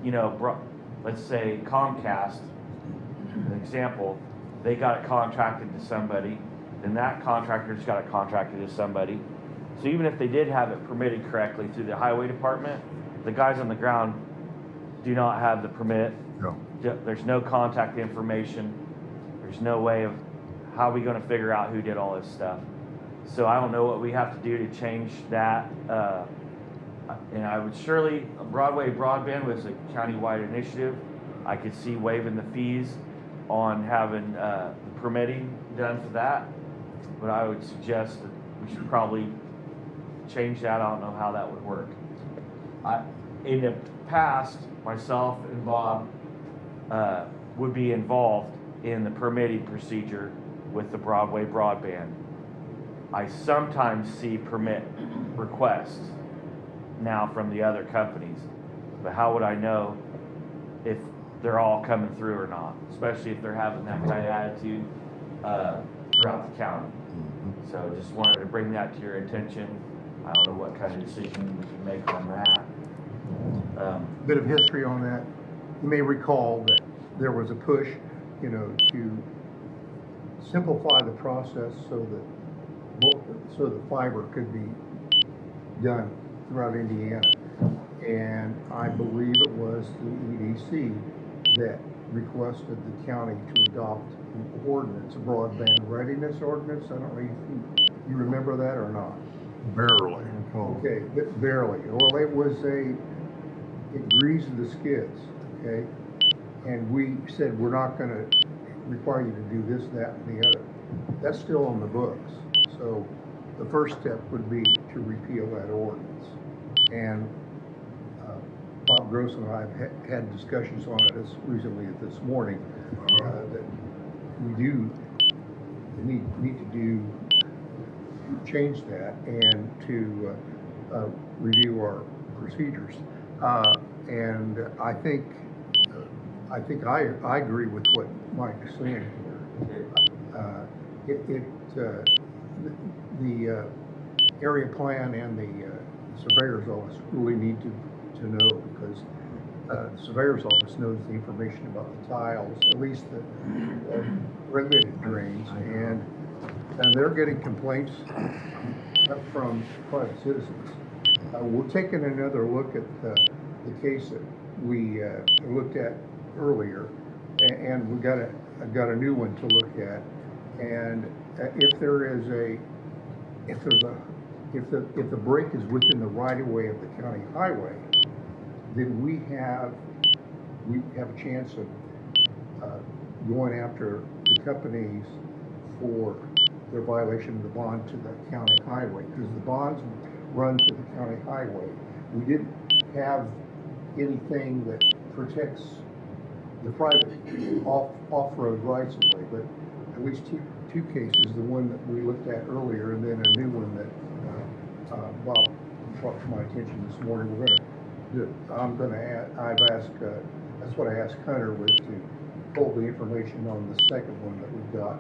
you know, let's say Comcast, an example, they got it contracted to somebody, then that contractor's got it contracted to somebody. So even if they did have it permitted correctly through the highway department, the guys on the ground do not have the permit. No. There's no contact information. There's no way of how are we going to figure out who did all this stuff. So I don't know what we have to do to change that. And I would surely, Broadway broadband was a countywide initiative. I could see waiving the fees on having the permitting done for that. But I would suggest that we should probably change that. I don't know how that would work. In the past, myself and Bob would be involved in the permitting procedure with the Broadway broadband. I sometimes see permit requests now from the other companies, but how would I know if they're all coming through or not, especially if they're having that kind of attitude throughout the county? So just wanted to bring that to your attention. I don't know what kind of decision we can make on that. Bit of history on that. You may recall that there was a push, you know, to simplify the process so the fiber could be done throughout Indiana. And I believe it was the EDC that requested the county to adopt an ordinance, a broadband readiness ordinance. I don't know if you remember that or not. Barely. Okay, barely. Well, it greased the skids, okay? And we said, we're not gonna require you to do this, that, and the other. That's still on the books. So the first step would be to repeal that ordinance. And Bob Gross and I have had discussions on it as recently as this morning, that we do need to change that and to review our procedures. And I think I agree with what Mike's saying here. The area plan and the surveyor's office really need to know, because the surveyor's office knows the information about the tiles, at least the regulated drains, and they're getting complaints from private citizens. We're taking another look at the case that we looked at earlier, and we got a new one to look at. And if the break is within the right of way of the county highway, then we have a chance of going after the companies for their violation of the bond to the county highway, because the bonds run to the county highway. We didn't have anything that protects the private off-road rights of way, but at least two cases, the one that we looked at earlier, and then a new one that Bob brought to my attention this morning. I've asked, that's what I asked Hunter, was to pull the information on the second one that we've got,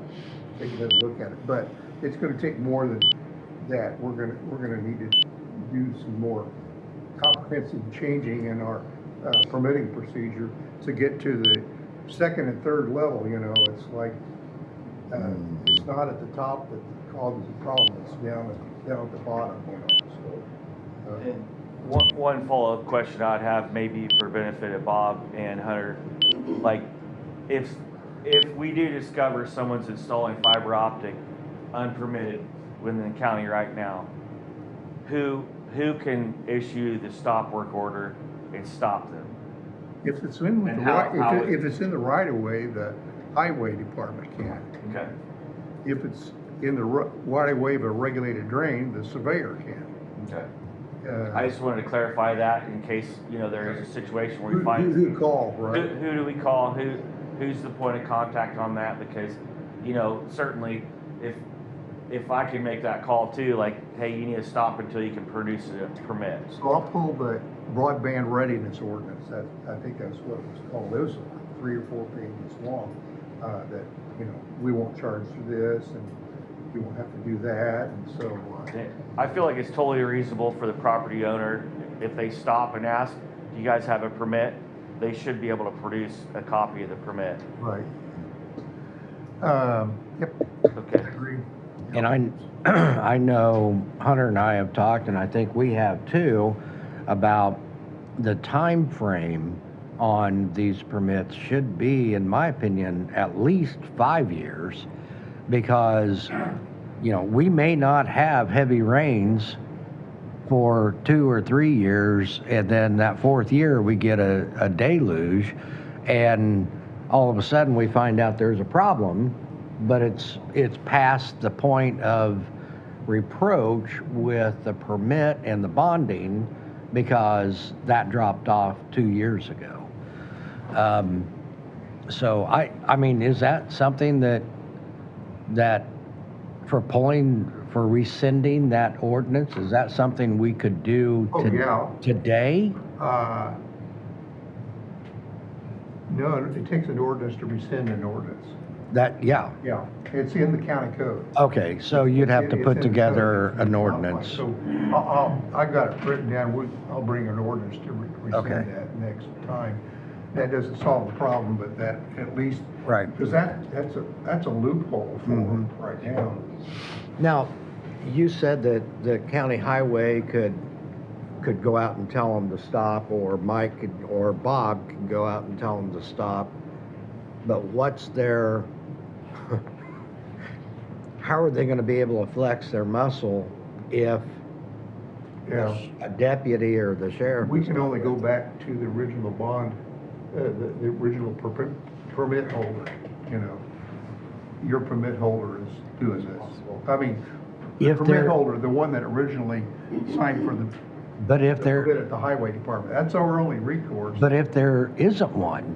take another look at it. But it's gonna take more than that. We're gonna need to do some more comprehensive changing in our permitting procedure to get to the second and third level. You know, it's like, it's not at the top that causes the problem, it's down at the bottom, you know, so. One follow-up question I'd have, maybe for benefit of Bob and Hunter, like, if we do discover someone's installing fiber optic unpermitted within the county right now, who can issue the stop work order and stop them? If it's in the if it's in the right of way, the highway department can. Okay. If it's in the right of way of a regulated drain, the surveyor can. Okay. I just wanted to clarify that in case, you know, there is a situation where we find. Who call, right? Who do we call? Who's the point of contact on that? Because, you know, certainly if I can make that call too, like, hey, you need to stop until you can produce a permit. So I'll pull the broadband readiness ordinance. I think that's what it was called. It was 3 or 4 pages long. That, you know, we won't charge for this, and we won't have to do that, and so. I feel like it's totally reasonable for the property owner, if they stop and ask, do you guys have a permit? They should be able to produce a copy of the permit. Right. Yep. Okay. I agree. And I know Hunter and I have talked, and I think we have too, about the time frame on these permits should be, in my opinion, at least 5 years, because, you know, we may not have heavy rains for 2 or 3 years, and then that 4th year we get a deluge, and all of a sudden we find out there's a problem, but it's past the point of reproach with the permit and the bonding, because that dropped off 2 years ago. So I mean, is that something that for rescinding that ordinance, is that something we could do today? No, it takes an ordinance to rescind an ordinance. Yeah. Yeah, it's in the county code. Okay, so you'd have to put together an ordinance. So I got it written down. I'll bring an ordinance to rescind that next time. That doesn't solve the problem, but that at least, right, because that's a loophole for right now. Now, you said that the county highway could go out and tell them to stop, or Mike or Bob could go out and tell them to stop. But what's their, how are they going to be able to flex their muscle if a deputy or the sheriff? We can only go back to the original bond, the original permit holder, you know. Your permit holder is doing this. I mean, the permit holder, the one that originally signed for the permit at the highway department. That's our only recourse. But if there isn't one,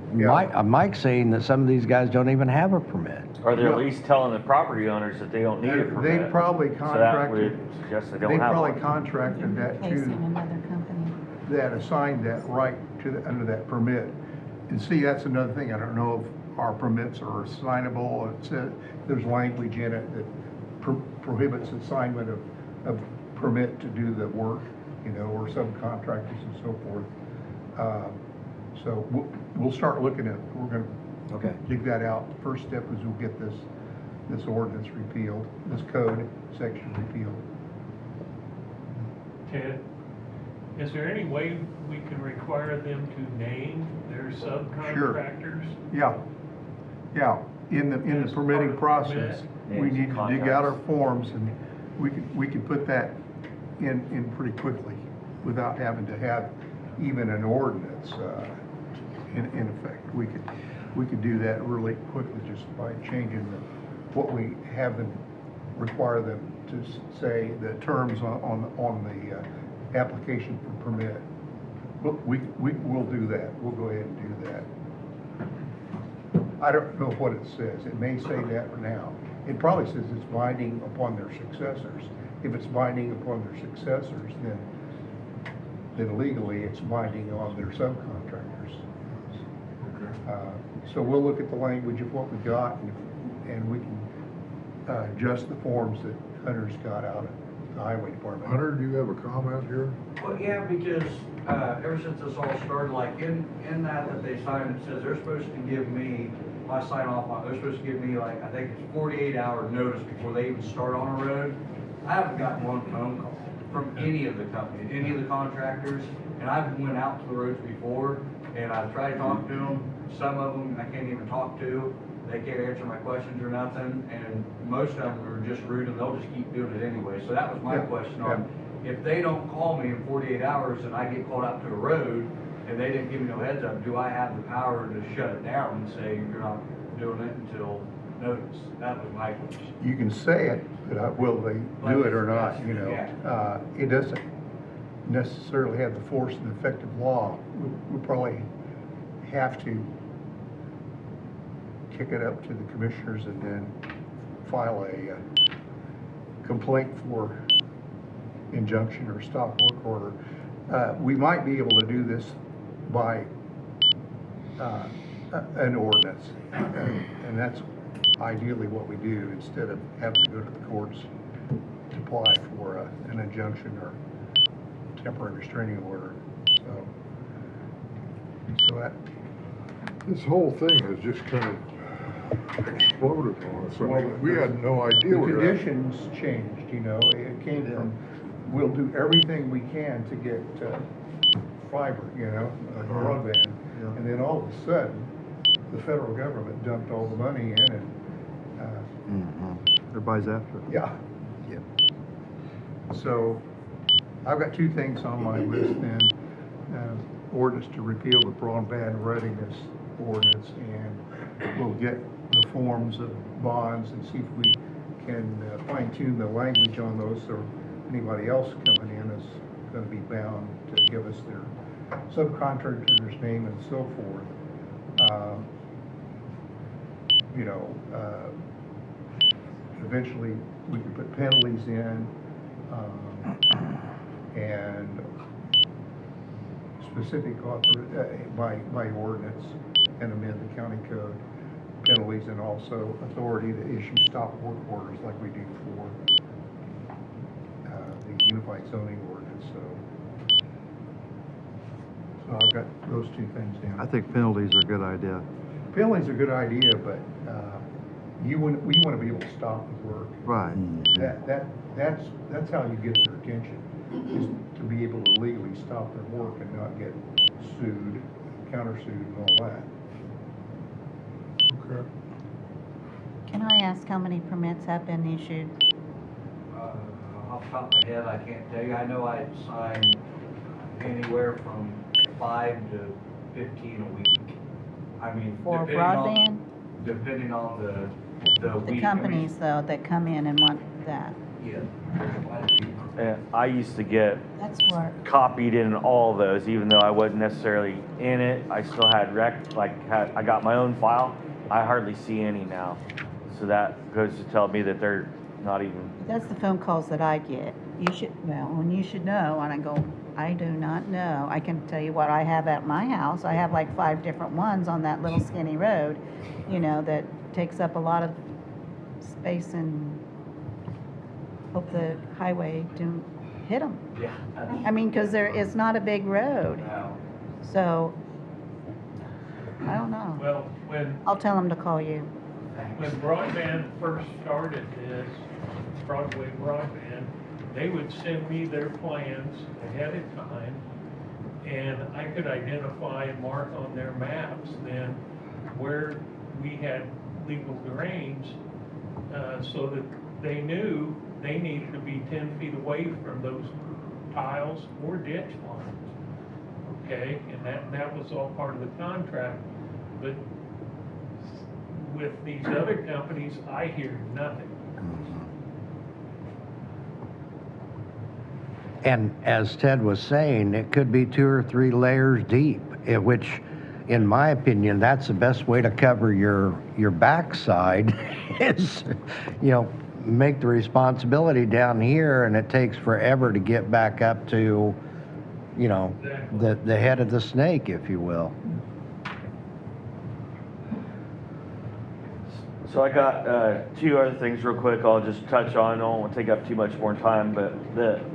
Mike's saying that some of these guys don't even have a permit. Or they're at least telling the property owners that they don't need a permit. They probably contracted. So that would suggest they don't have one. Contracted that to another company. that assigned that right to under that permit. And see, that's another thing. I don't know if our permits are assignable. It says there's language in it that prohibits assignment of permit to do the work, you know, or subcontractors and so forth. So we'll start looking at. We're going to dig that out. The first step is we'll get this ordinance repealed, this code section repealed. Ted, is there any way we can require them to name their subcontractors? Sure. Yeah. In the permitting process, we need to dig out our forms, and we can put that in pretty quickly without having to have even an ordinance in effect. We could. we could do that really quickly just by changing what we have them, require them to say, the terms on the application for permit. But we'll do that. We'll go ahead and do that. I don't know what it says. It may say that now. It probably says it's binding upon their successors. If it's binding upon their successors, then legally it's binding on their subcontractors. So we'll look at the language of what we got, and we can adjust the forms that Hunter's got out at the highway department. Hunter, do you have a comment here? Well, yeah, because ever since this all started, like in that they signed, it says they're supposed to give me, I sign off on, they're supposed to give me like, I think it's 48-hour notice before they even start on a road. I haven't gotten one phone call from any of the companies, any of the contractors, and I've went out to the roads before, and I've tried to talk to them. Some of them I can't even talk to. They can't answer my questions or nothing, and most of them are just rude, and they'll just keep doing it anyway. So that was my question on, if they don't call me in 48 hours and I get called out to a road, and they didn't give me no heads up, do I have the power to shut it down and say, you're not doing it until notice? That was my question. You can say it, but will they do it or not, you know? Yeah. It doesn't necessarily have the force and effect of law. We'll probably have to kick it up to the commissioners and then file a complaint for injunction or stop work order. We might be able to do this by an ordinance, and that's ideally what we do instead of having to go to the courts to apply for an injunction or temporary restraining order. So that This whole thing has just kind of exploded on us. I mean, we had no idea the where conditions changed, you know. It came from, we'll do everything we can to get fiber, you know, broadband. And then all of a sudden, the federal government dumped all the money in and Everybody's after it. yeah. So I've got two things on my list then. Ordinance to repeal the broadband readiness ordinance, and we'll get the forms of bonds and see if we can fine tune the language on those, so anybody else coming in is going to be bound to give us their subcontractor's name and so forth. You know, eventually we could put penalties in, and specific by ordinance, and amend the county code penalties, and also authority to issue stop work orders like we do for the unified zoning ordinance. So I've got those two things down. I think penalties are a good idea. Penalties are a good idea, but we want to be able to stop the work. Right. That's how you get their attention, is to be able to legally stop their work and not get sued, countersued, and all that. Okay. Can I ask how many permits have been issued? Off the top of my head, I can't tell you. I know I signed anywhere from 5 to 15 a week. I mean, For broadband? Depending on the week. The companies, though, that come in and want that. Yeah, there's quite a few. And I used to get That's what, copied in all those, even though I wasn't necessarily in it. I still had I got my own file. I hardly see any now. So that goes to tell me that they're not even. that's the phone calls that I get. You should, well, and you should know, and I go, I do not know. I can tell you what I have at my house. I have like 5 different ones on that little skinny road, you know, that takes up a lot of space, and hope the highway don't hit them. Yeah. I mean, because it's not a big road. No. So, I don't know. Well, I'll tell them to call you. when broadband first started this, Broadway Broadband, they would send me their plans ahead of time, and I could identify and mark on their maps then where we had legal drains, so that they knew they needed to be 10 feet away from those tiles or ditch lines. Okay, and that was all part of the contract. But with these other companies, I hear nothing. And as Ted was saying, it could be 2 or 3 layers deep, which, in my opinion, that's the best way to cover your backside is, make the responsibility down here, and it takes forever to get back up to, the head of the snake, if you will. So I got 2 other things real quick I'll just touch on. I don't want to take up too much more time, but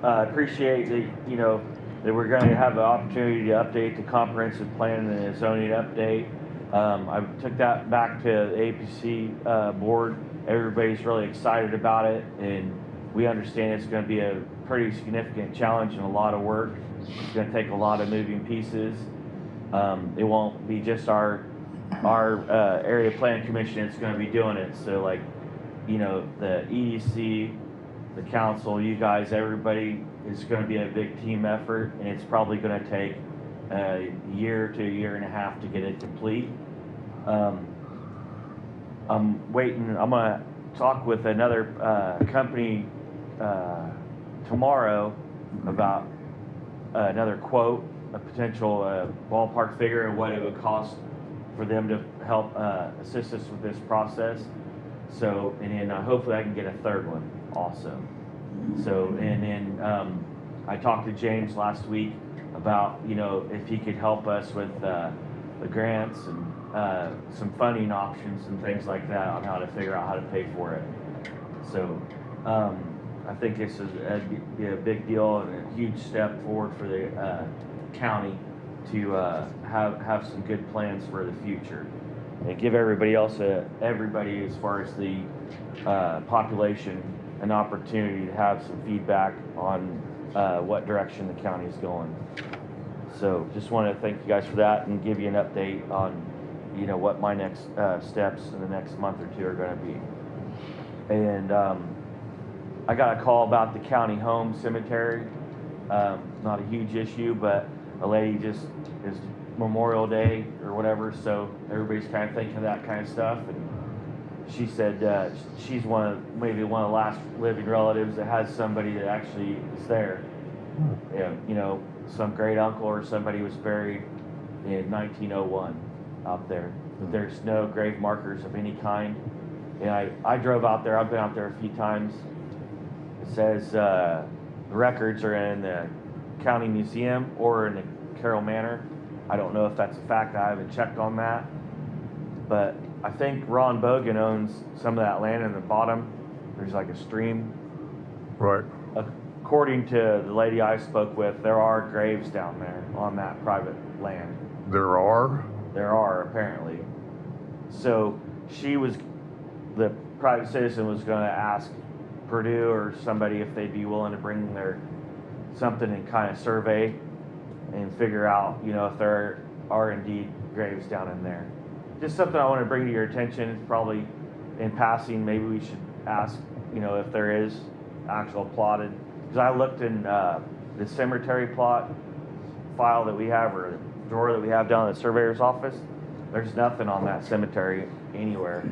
I appreciate that, that we're going to have the opportunity to update the comprehensive plan and the zoning update. I took that back to the APC board. Everybody's really excited about it, and we understand it's going to be a pretty significant challenge and a lot of work. It's going to take a lot of moving pieces. It won't be just our area plan commission is going to be doing it. So like, the EDC, the council, you guys, everybody is going to be a big team effort, and it's probably going to take a year to a year and a half to get it complete. I'm waiting. I'm going to talk with another company tomorrow about another quote, a potential ballpark figure, and what it would cost for them to help assist us with this process. So, and then hopefully I can get a third one also. So, and then I talked to James last week about, if he could help us with the grants and some funding options and things like that on how to figure out how to pay for it. So, I think this is be a big deal and a huge step forward for the county to have some good plans for the future and give everybody else, everybody as far as the population, an opportunity to have some feedback on what direction the county is going. So just want to thank you guys for that and give you an update on, what my next steps in the next month or 2 are going to be. And I got a call about the county home cemetery. Not a huge issue, but a lady just is Memorial Day or whatever, so everybody's kind of thinking of that kind of stuff. And she said she's maybe one of the last living relatives that has somebody that actually is there. Yeah, some great uncle or somebody was buried in 1901 out there. But there's no grave markers of any kind. And I drove out there. I've been out there a few times. It says the records are in the county museum or in the Carroll Manor. I don't know if that's a fact. I haven't checked on that. But I think Ron Bogan owns some of that land in the bottom. There's like a stream. Right. According to the lady I spoke with, there are graves down there on that private land. There are? There are, apparently. So the private citizen was going to ask Purdue or somebody if they'd be willing to bring something and kind of survey and figure out, if there are indeed graves down in there. Just something I want to bring to your attention. It's probably in passing. Maybe we should ask, if there is actual plotted. Because I looked in the cemetery plot file that we have, or the drawer that we have down at the surveyor's office. There's nothing on that cemetery anywhere.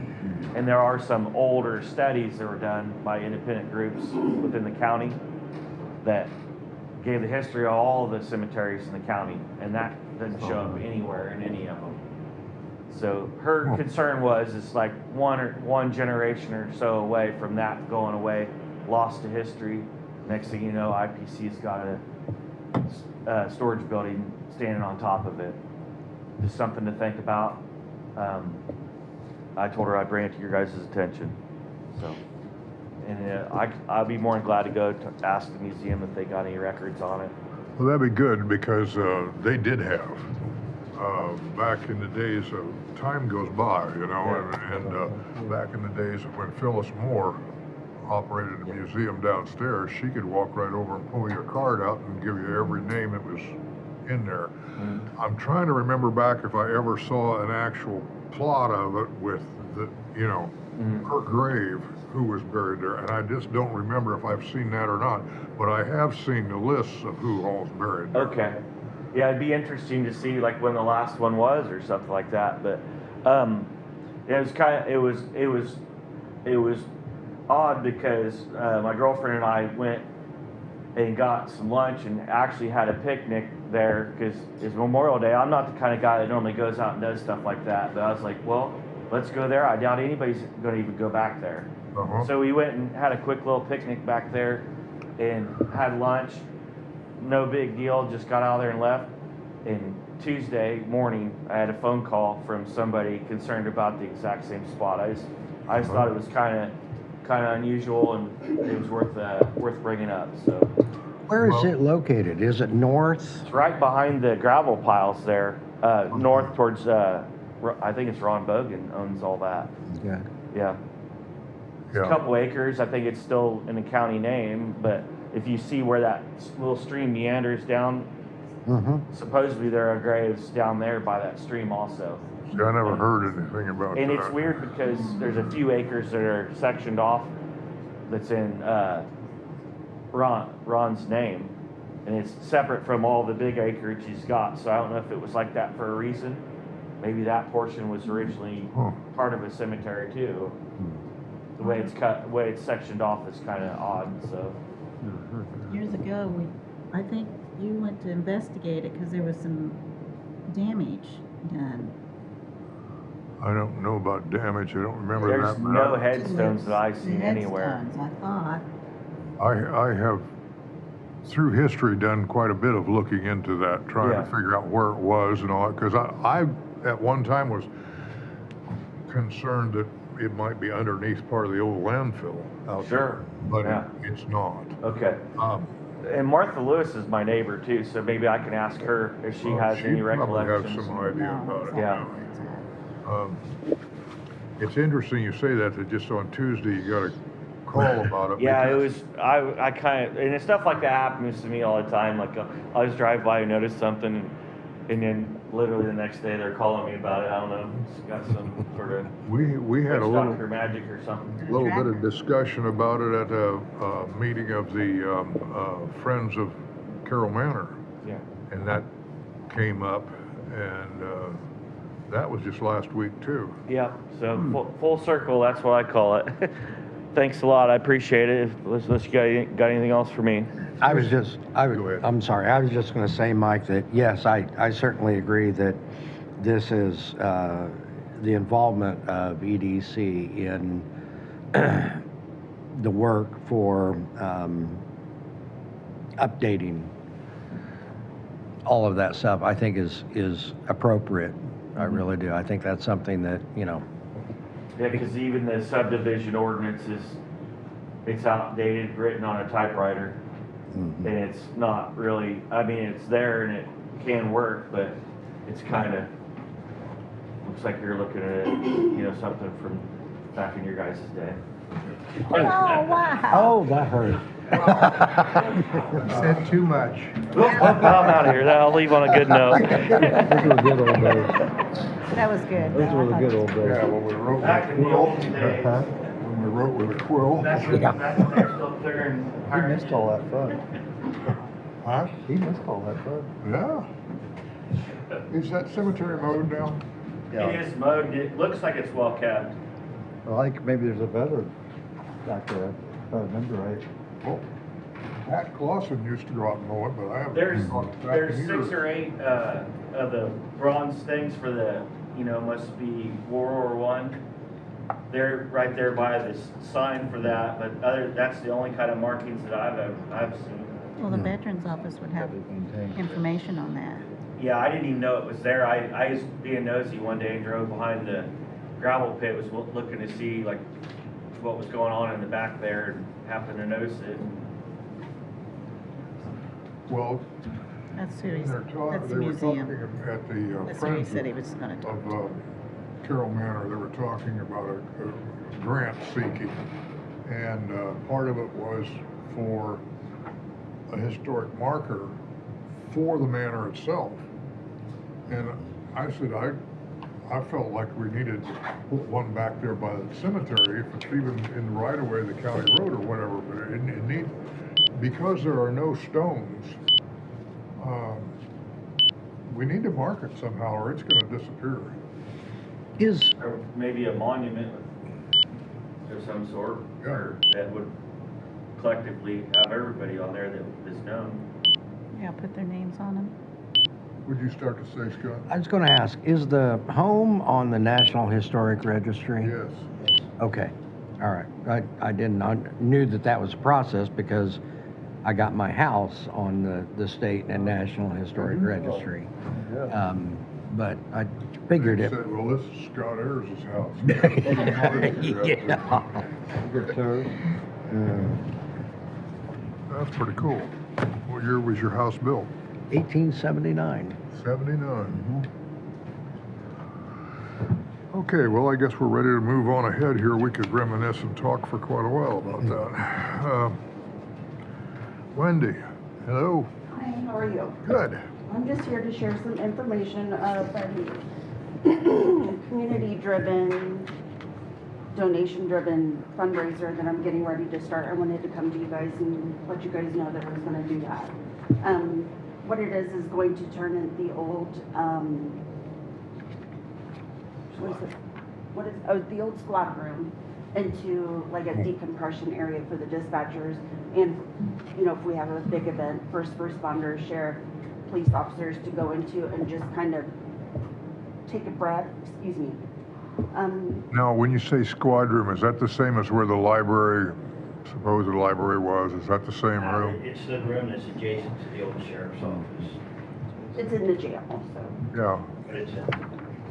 And there are some older studies that were done by independent groups within the county that gave the history of all the cemeteries in the county, and that doesn't show up anywhere in any of them. So her concern was it's like one generation or so away from that going away, lost to history. Next thing you know, IPC's got a storage building standing on top of it. Just something to think about. I told her I'd bring it to your guys' attention. So, and I'd be more than glad to go to ask the museum if they got any records on it. Well, that'd be good because they did have. Back in the days of time goes by, and back in the days when Phyllis Moore operated a museum downstairs, she could walk right over and pull your card out and give you every name that was in there. Mm-hmm. I'm trying to remember back if I ever saw an actual plot of it with the, her grave, who was buried there, and I just don't remember if I've seen that or not, but I have seen the lists of who all's buried there. Okay. Yeah, it'd be interesting to see like when the last one was or something like that, but It was kind of, it was odd because my girlfriend and I went and got some lunch and actually had a picnic there because it's Memorial Day. I'm not the kind of guy that normally goes out and does stuff like that, but I was like, well, let's go there. I doubt anybody's going to even go back there. So we went and had a quick little picnic back there and had lunch. No big deal, just got out there and left. And Tuesday morning, I had a phone call from somebody concerned about the exact same spot. I just thought it was kind of unusual, and it was worth bringing up. So, Where is it located? Is it north? it's right behind the gravel piles there, north towards. I think it's Ron Bogan owns all that. Yeah. Yeah. It's a couple acres. I think it's still in the county name, but if you see where that little stream meanders down, supposedly there are graves down there by that stream also. See, I never heard anything about that. And it's weird because there's a few acres that are sectioned off that's in Ron's name, and it's separate from all the big acreage he's got. So I don't know if it was like that for a reason. Maybe that portion was originally part of a cemetery too. The way it's cut, the way it's sectioned off is kind of odd. So Years ago, I think you went to investigate it because there was some damage done. I don't know about damage. I don't remember there's that. no headstones that I've seen anywhere. Headstones, I thought. I have, through history, done quite a bit of looking into that, trying to figure out where it was and all that, because I at one time was concerned that it might be underneath part of the old landfill out there, but it's not. Okay. And Martha Lewis is my neighbor too, so maybe I can ask her if she has any recollections. She probably has some idea about it. Yeah. It's interesting you say that just on Tuesday you got a call about it. Yeah, it was, I kind of, and stuff like that happens to me all the time. Like I'll just drive by and notice something, and then literally the next day they're calling me about it. I don't know, it's got some sort of we had a little doctor magic or something. Little bit of discussion about it at a meeting of the Friends of Carroll Manor. Yeah. And that came up, and that was just last week too. Yeah, so full circle, that's what I call it. Thanks a lot, I appreciate it. Unless you got anything else for me? I'm sorry, I was just going to say, Mike, that yes, I certainly agree that this is the involvement of EDC in the work for updating all of that stuff, I think is appropriate. I really do. I think that's something that, Yeah, because even the subdivision ordinance it's outdated, written on a typewriter. And it's not really, I mean, it's there and it can work, but it's kind of, looks like you're looking at, something from back in your guys' day. Oh, wow. Oh, that hurt. Said too much. I'm out of here. I'll leave on a good note. Those were good old days. That was good. Those were the good old days. Yeah, when we wrote Back with in a the quill. old days. When we wrote with a quill. That's when they're still clearing. He missed all that fun. Huh? He missed all that fun. Yeah. Is that cemetery mowed down? It is mowed. It looks like it's well kept. Well, I think maybe there's a better back there, if I remember right. Well, Pat Clausen used to go out and mow it, but I haven't. There's talked to Pat in 6 years. or 8 of the bronze things for the, must be World War I. They're right there by the sign for that, but that's the only kind of markings that I've seen. Well, the Veterans Office would have information on that. Yeah, I didn't even know it was there. I was being nosy one day and drove behind the gravel pit, was looking to see like what was going on in the back there, and happened to notice it. Well, That's who he's, they that's the were talking museum. at the That's who he Friends said he was gonna talk of Carroll Manor. They were talking about a grant seeking, and part of it was for a historic marker for the manor itself. And I said I felt like we needed to put one back there by the cemetery, if it's even in the right of way of the county road or whatever, but it needs, because there are no stones, we need to mark it somehow or it's gonna disappear. Is, Or maybe a monument of some sort, or that would collectively have everybody on there that is known. Yeah, put their names on them. Would you start to say, Scott? I was gonna ask, is the home on the National Historic Registry? Yes. Okay, all right. I knew that was a process because I got my house on the state and National Historic Registry. But I figured They it. said, well, this is Scott Ayers' house. Yeah. Good tours. That's pretty cool. What year was your house built? 1879. 79. Okay, well, I guess we're ready to move on ahead here. We could reminisce and talk for quite a while about that. Wendy, hello. Hi, how are you? Good. I'm just here to share some information of a community-driven, donation-driven fundraiser that I'm getting ready to start. I wanted to come to you guys and let you guys know that I was going to do that. What it is going to turn in the old, the old squad room into like a decompression area for the dispatchers. And, you know, if we have a big event, first responders, sheriff, police officers to go into and just kind of take a breath, excuse me. Now, when you say squad room, is that the same as where the library, supposed library was? Is that the same room? It's the room that's adjacent to the old sheriff's office. It's in the jail, so. Yeah. But it's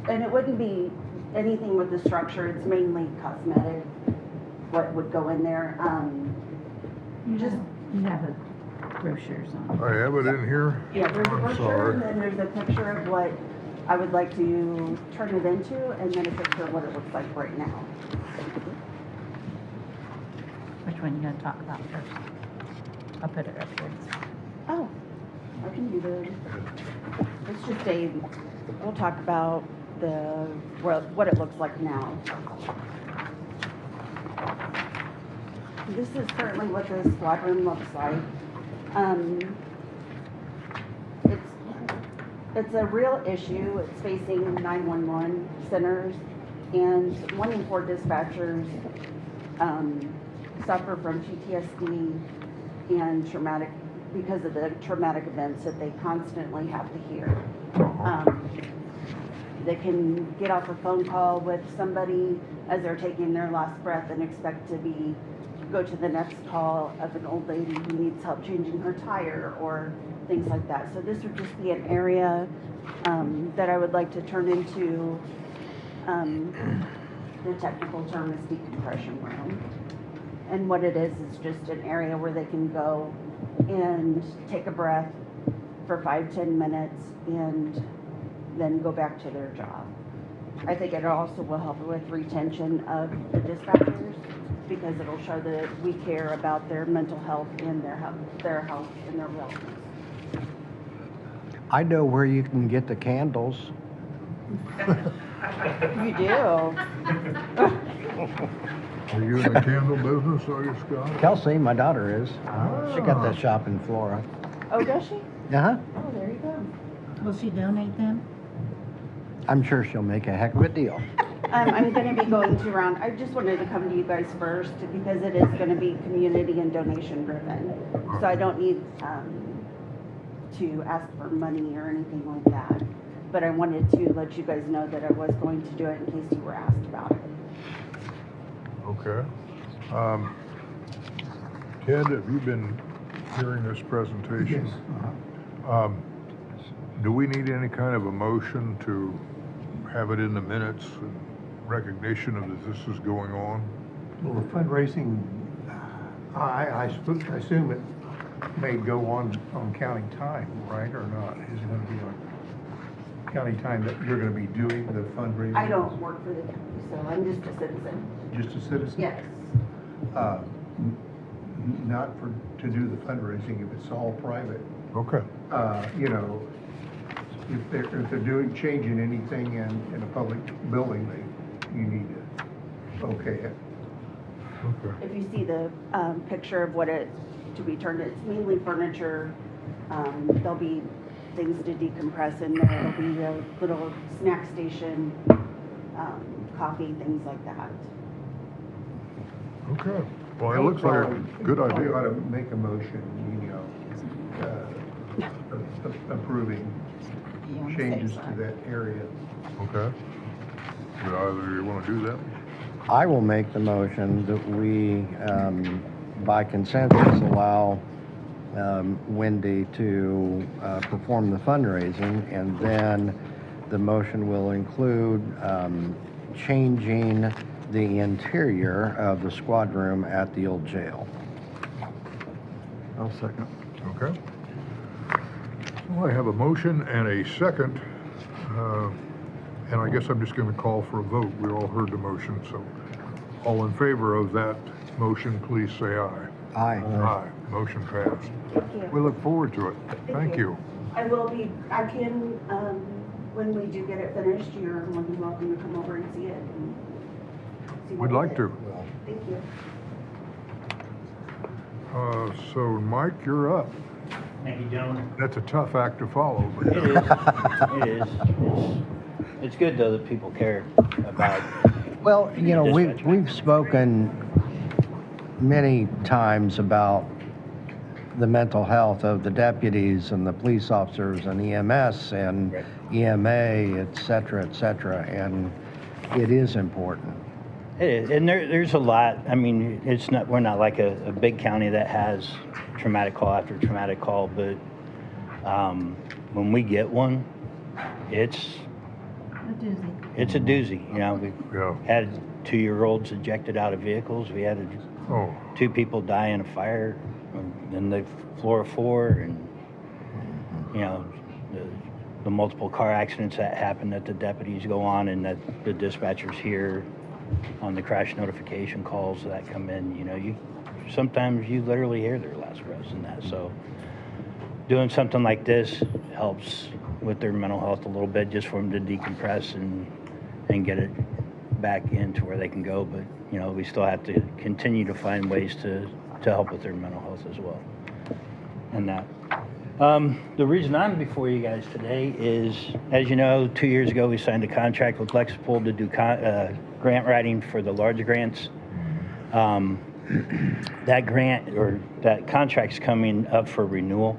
And it wouldn't be anything with the structure, it's mainly cosmetic, what would go in there. You have the brochures on. I have it in here. Yeah, there's a I'm brochure, sorry. and then there's a picture of what I would like to turn it into, and then a picture of what it looks like right now. Which one you gonna talk about first? I'll put it up here. Oh, I can do the, it's just we'll talk about what it looks like now. This is currently what the squad room looks like. It's a real issue. It's facing 911 centers, and 1 in 4 dispatchers suffer from PTSD and because of the traumatic events that they constantly have to hear. They can get off a phone call with somebody as they're taking their last breath and expect to go to the next call of an old lady who needs help changing her tire or things like that. So this would just be an area that I would like to turn into, the technical term is decompression room. And what it is just an area where they can go and take a breath for 5-10 minutes and then go back to their job. I think it also will help with retention of the dispatchers because it'll show that we care about their mental health and their health and their wellness. I know where you can get the candles. You do? Are you in the candle business, are you, Scott? Kelsey, my daughter is. She got that shop in Flora. Oh, does she? Uh-huh. Oh, there you go. Will she donate them? I'm sure she'll make a heck of a deal. I'm going to be going around. I just wanted to come to you guys first because it is going to be community and donation driven. So I don't need to ask for money or anything like that. But I wanted to let you guys know that I was going to do it in case you were asked about it. Okay. Ted, have you been hearing this presentation? Yes. Do we need any kind of a motion to have it in the minutes and recognition of that this is going on? Well, the fundraising, I assume it may go on county time, right, or not? Is it gonna be on county time that you're gonna be doing the fundraising? I don't work for the county, so I'm just a citizen. Just a citizen? Yes. Not to do the fundraising if it's all private. Okay. You know, if they're changing anything in a public building, you need to okay it. Okay. If you see the picture of what it to be turned, it's mainly furniture. There'll be things to decompress in there. There'll be a little snack station, coffee, things like that. Okay, well, it looks like a good We ought idea. to make a motion, approving You wanna say changes to something? that area. Okay. Would either you want to do that? I will make the motion that we, by consensus, allow Wendy to perform the fundraising, and then the motion will include changing the interior of the squad room at the old jail. I'll second. Okay. Well, I have a motion and a second, and I guess I'm just going to call for a vote. We all heard the motion, so all in favor of that motion, please say aye. Aye. Aye. Motion passed. Thank you. We look forward to it. Thank you. I can, when we do get it finished, you're more than welcome to come over and see it. And see what We'd we like did. to. Thank you. So, Mike, you're up. Thank you, gentlemen. That's a tough act to follow, but It is. It is. It's good though that people care about. Well, you know, Dispatch. we've spoken many times about the mental health of the deputies and the police officers and EMS and Right. EMA, et cetera, and it is important. It is, and there's a lot. I mean, we're not like a big county that has traumatic call after traumatic call, but when we get one, it's A doozy. a doozy. You know, we've yeah. had 2-year-olds ejected out of vehicles. We had Oh, 2 people die in a fire in the floor 4, and you know the multiple car accidents that happen that the deputies go on and that the dispatchers hear on the crash notification calls that come in. You know, sometimes you literally hear their last breaths in that. So doing something like this helps with their mental health a little bit, just for them to decompress and get it back into where they can go. But you know, we still have to continue to find ways to help with their mental health as well. And that. The reason I'm before you guys today is, as you know, 2 years ago we signed a contract with Lexipol to do grant writing for the large grants. That grant or that contract's coming up for renewal.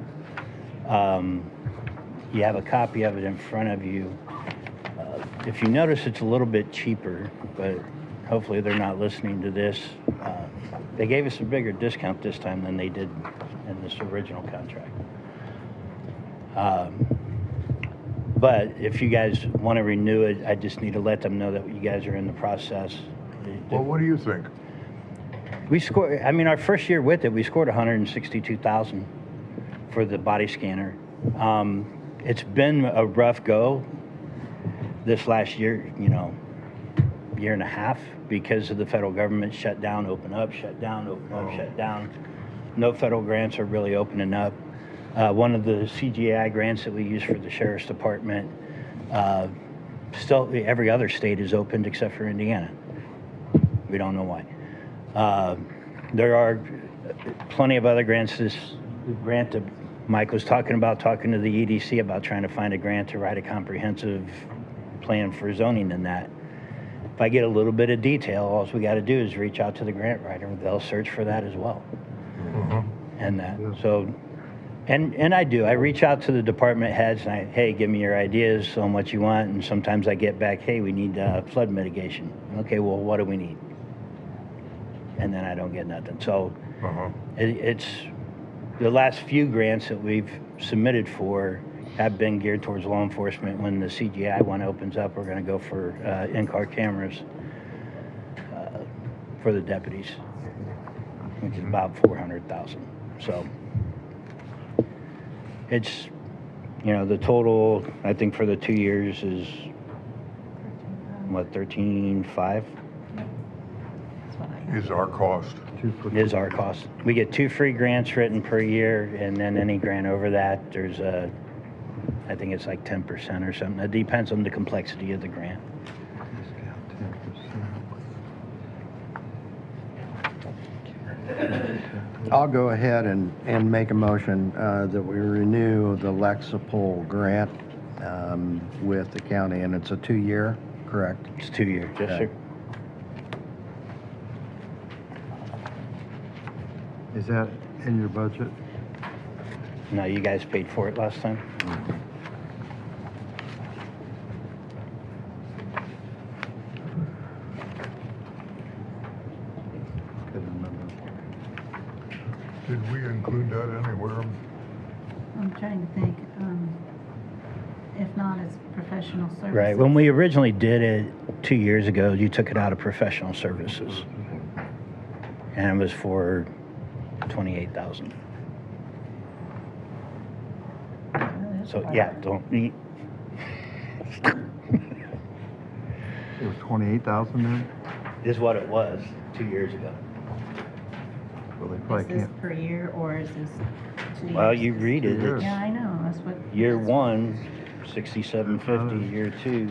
You have a copy of it in front of you. If you notice, it's a little bit cheaper, but hopefully they're not listening to this. They gave us a bigger discount this time than they did in this original contract. But if you guys want to renew it, I just need to let them know that you guys are in the process. well, what do you think? We scored, I mean, our first year with it, we scored 162,000 for the body scanner. It's been a rough go this last year, you know, year and a half, because of the federal government shut down, open up, shut down, open up, shut down. No federal grants are really opening up. One of the CGI grants that we use for the Sheriff's Department, still every other state is opened except for Indiana. We don't know why. There are plenty of other grants. This grant that Mike was talking about, talking to the EDC about trying to find a grant to write a comprehensive plan for zoning and that. If I get a little bit of detail, all we got to do is reach out to the grant writer. They'll search for that as well. And that. So, and I do. I reach out to the department heads and hey, give me your ideas on what you want. And sometimes I get back, hey, we need flood mitigation. Okay, well, what do we need? And then I don't get nothing. So it's the last few grants that we've submitted for have been geared towards law enforcement. When the CGI one opens up, we're going to go for in-car cameras for the deputies, which is about 400,000. So it's, you know, the total, I think for the 2 years is what, 13.5? Is our cost. Is our cost. We get 2 free grants written per year, and then any grant over that, there's a, I think it's like 10% or something. It depends on the complexity of the grant. I'll go ahead and make a motion that we renew the Lexipol grant with the county, and it's a 2-year, correct? It's 2 years, yes, Okay. sir. Is that in your budget? No, you guys paid for it last time? Couldn't remember. Did we include that anywhere? I'm trying to think, if not, it's professional services. Right, when we originally did it 2 years ago, you took it out of professional services. And it was for 28,000. So, yeah, don't, It was 28,000 then? is what it was 2 years ago. Well, they Is probably this can't. per year or is this 2 years? Well, you read it, it's Yeah, I know, that's what. year one, 6750, year two,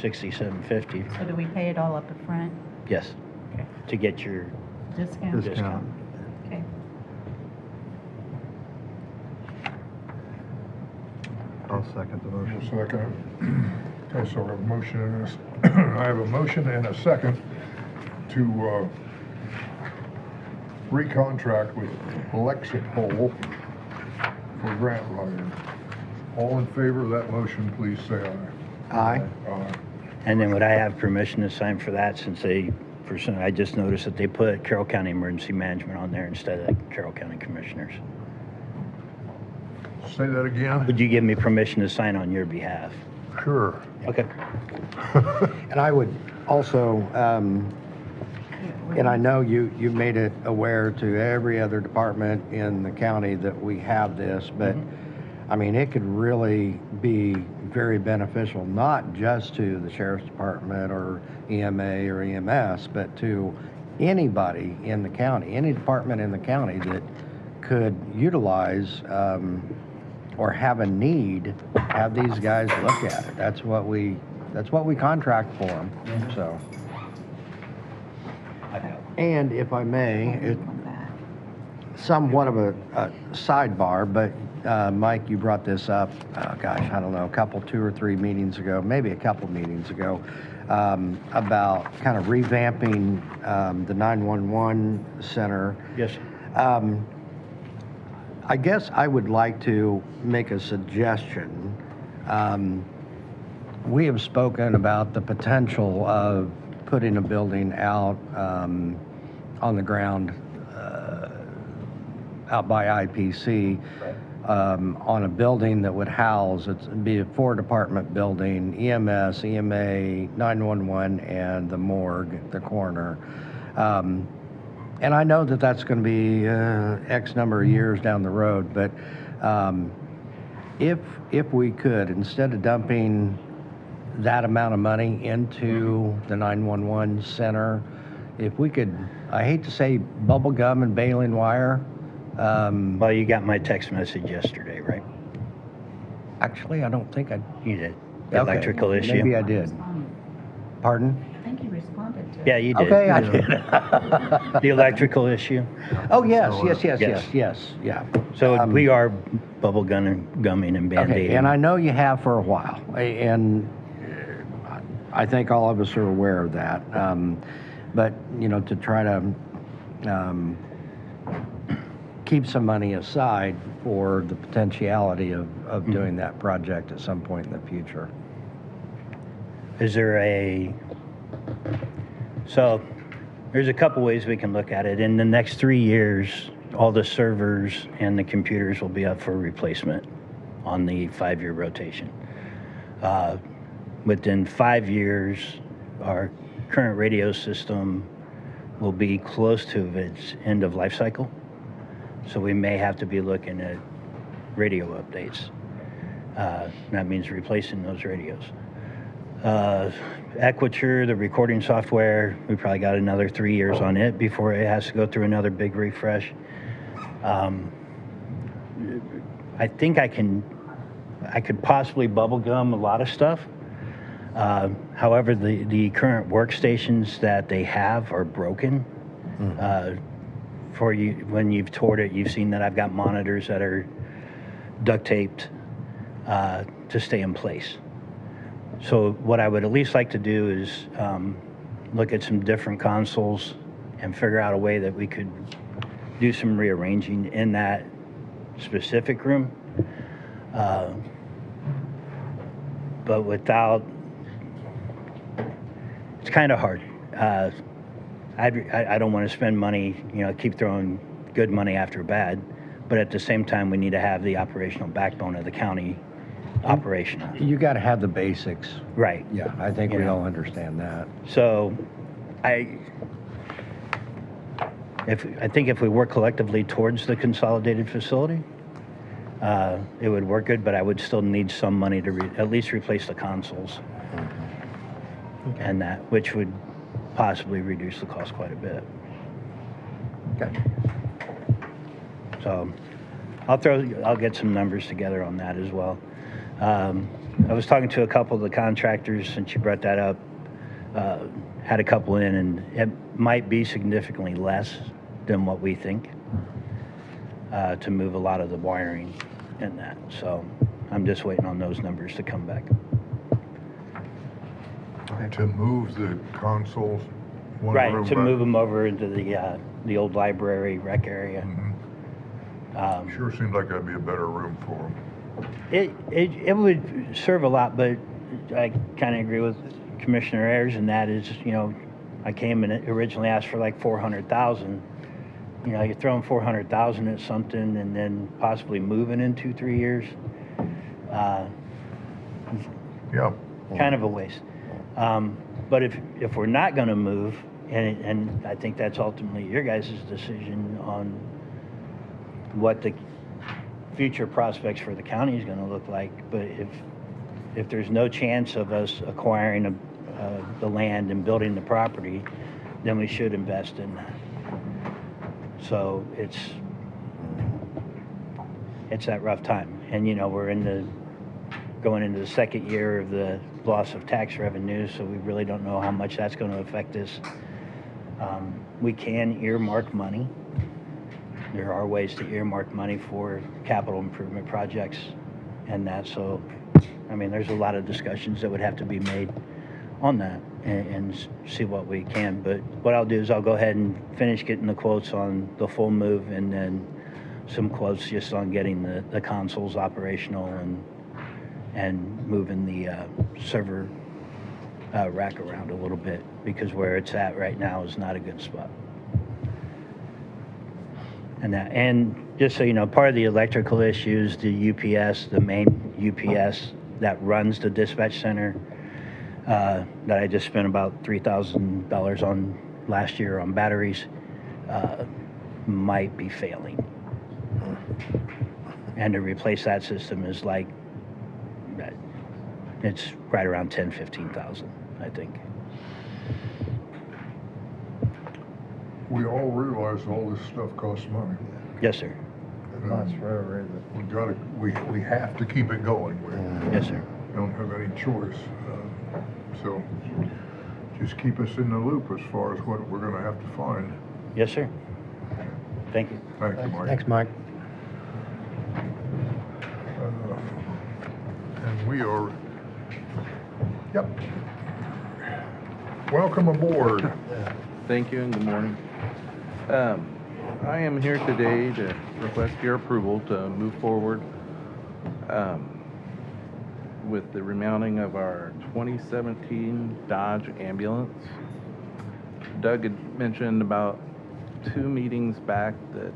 6750. So do we pay it all up front? Yes, Okay. to get your Discount? discount. Okay. I'll second the motion. Second. Okay, so we have a motion and I have a motion and a second to recontract with Lexipol for grant writing. All in favor of that motion, please say aye. Aye. Aye. And then would I have permission to sign for that since I just noticed that they put Carroll County Emergency Management on there instead of Carroll County Commissioners. Say that again? Would you give me permission to sign on your behalf? Sure. Okay. And I would also, and I know you made it aware to every other department in the county that we have this, but I mean, it could really be very beneficial, not just to the sheriff's department or EMA or EMS, but to anybody in the county, any department in the county that could utilize or have a need, have these guys look at it. That's what we contract for them, so. And if I may, it's somewhat of a sidebar, but Mike, you brought this up, gosh, I don't know, two or three meetings ago, maybe a couple meetings ago, about kind of revamping the 911 center. Yes. I guess I would like to make a suggestion. We have spoken about the potential of putting a building out on the ground out by IPC on a building that would house, it'd be a 4-department building, EMS, EMA, 911, and the morgue, the coroner. And I know that that's going to be X number of years down the road, but if we could, instead of dumping that amount of money into the 911 center, if we could, I hate to say bubble gum and baling wire. Well, you got my text message yesterday, right? Actually, I don't think I. You did. The electrical issue? Maybe I did. Pardon? I think you responded to it. Yeah, you did. Okay, I did. The electrical issue? Oh, yes, yeah. So we are bubble gumming and Band-Aiding. Okay, and I know you have for a while, and I think all of us are aware of that. But, to try to keep some money aside for the potentiality of doing that project at some point in the future. Is there so there's a couple ways we can look at it. In the next 3 years, all the servers and the computers will be up for replacement on the 5-year rotation. Within 5 years, our current radio system will be close to its end of life cycle. So we may have to be looking at radio updates. That means replacing those radios. Equiture, the recording software, we probably got another 3 years on it before it has to go through another big refresh. I think I could possibly bubble gum a lot of stuff. However, the current workstations that they have are broken. For you, when you've toured it, you've seen that I've got monitors that are duct taped to stay in place. So what I would at least like to do is look at some different consoles and figure out a way that we could do some rearranging in that specific room. But without, it's kind of hard. I don't want to spend money, keep throwing good money after bad, but at the same time, we need to have the operational backbone of the county operational. You got to have the basics. Right. Yeah, I think we all understand that. So I think if we work collectively towards the consolidated facility, it would work good, but I would still need some money to at least replace the consoles. Okay. And that, which would possibly reduce the cost quite a bit. Okay. So I'll get some numbers together on that as well. I was talking to a couple of the contractors since you brought that up. Had a couple in, and it might be significantly less than what we think to move a lot of the wiring in that. So I'm just waiting on those numbers to come back. To move the consoles one Right, room to back? move them over into the old library rec area. Sure seems like that'd be a better room for them. It would serve a lot, but I kind of agree with Commissioner Ayers, and that is, I came and originally asked for like 400,000. You're throwing 400,000 at something and then possibly moving in 2-3 years. Yeah. Kind of a waste. But if we're not going to move, and I think that's ultimately your guys' decision on what the future prospects for the county is going to look like, but if there's no chance of us acquiring the land and building the property, then we should invest in that. So it's that rough time, and we're going into the second year of the loss of tax revenue, so we really don't know how much that's going to affect us. We can earmark money. There are ways to earmark money for capital improvement projects and that. So, there's a lot of discussions that would have to be made on that and see what we can. But what I'll do is I'll go ahead and finish getting the quotes on the full move, and then some quotes just on getting the consoles operational and moving the server rack around a little bit, because where it's at right now is not a good spot. And just so you know, part of the electrical issues, the UPS, the main UPS that runs the dispatch center, that I just spent about $3,000 on last year on batteries, might be failing. And to replace that system is like, it's right around 10,000-15,000, I think. We all realize all this stuff costs money. Yes, sir. Not forever, is it? We have to keep it going. Yes, sir. Don't have any choice. So just keep us in the loop as far as what we're gonna have to find. Yes, sir. Thank you. Thank you, Mike. Thanks, Mike. And we are, yep. Welcome aboard. Thank you and good morning. I am here today to request your approval to move forward with the remounting of our 2017 Dodge ambulance. Doug had mentioned about 2 meetings back that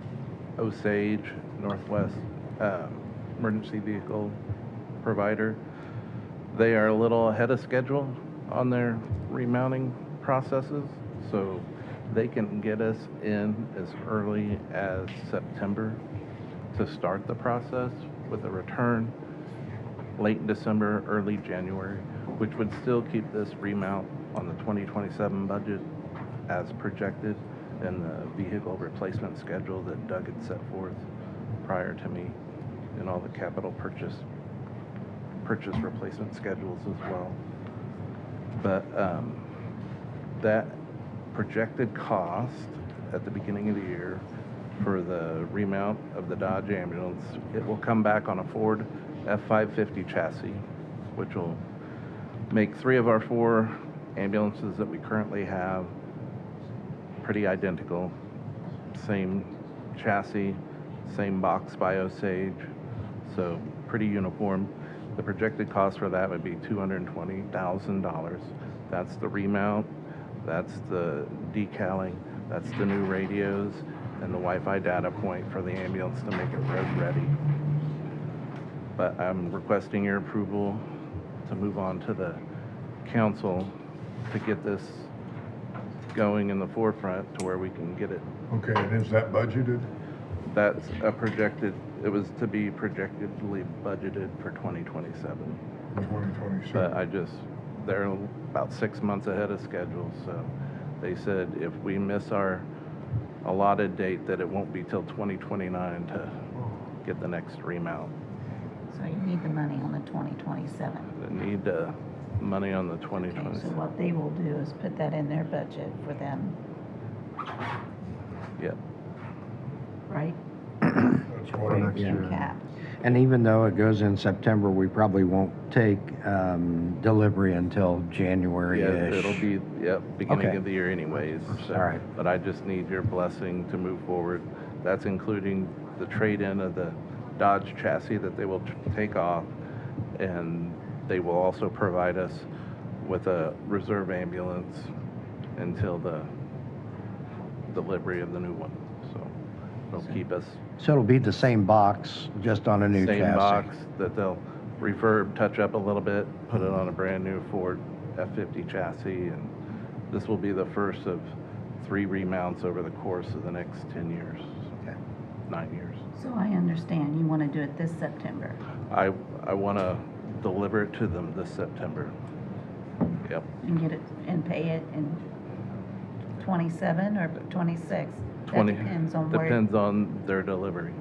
Osage, Northwest Emergency Vehicle Provider, they are a little ahead of schedule on their remounting processes, so they can get us in as early as September to start the process, with a return late in December, early January, which would still keep this remount on the 2027 budget as projected in the vehicle replacement schedule that Doug had set forth prior to me, and all the capital purchase replacement schedules as well. But that projected cost at the beginning of the year for the remount of the Dodge ambulance, it will come back on a Ford F-550 chassis, which will make 3 of our 4 ambulances that we currently have pretty identical. Same chassis, same box by Osage, so pretty uniform. The projected cost for that would be $220,000. That's the remount, that's the decaling, that's the new radios, and the Wi-Fi data point for the ambulance to make it road ready. But I'm requesting your approval to move on to the council to get this going in the forefront to where we can get it. Okay, and is that budgeted? That's a projected, it was to be projectedly budgeted for 2027. 2027. But they're about 6 months ahead of schedule, so they said if we miss our allotted date, that it won't be till 2029 to get the next remount. So you need the money on the 2027. They need money on the Okay, 2027. so what they will do is put that in their budget for them, Yep. right? That's what next Cum cap. And even though it goes in September, we probably won't take delivery until Yeah, January-ish. it'll be, beginning Okay. of the year anyways. So, All right. But I just need your blessing to move forward. That's including the trade-in of the Dodge chassis that they will take off, and they will also provide us with a reserve ambulance until the delivery of the new one. So they'll keep us So it'll be the same box, just on a new chassis. same box that they'll refurb, touch up a little bit, put it on a brand new Ford F-50 chassis, and this will be the first of 3 remounts over the course of the next 10 years, Okay. 9 years. So I understand you want to do it this September. I want to deliver it to them this September. Yep. And get it, and pay it in 27 or 26? That 20 depends on where. depends on their delivery.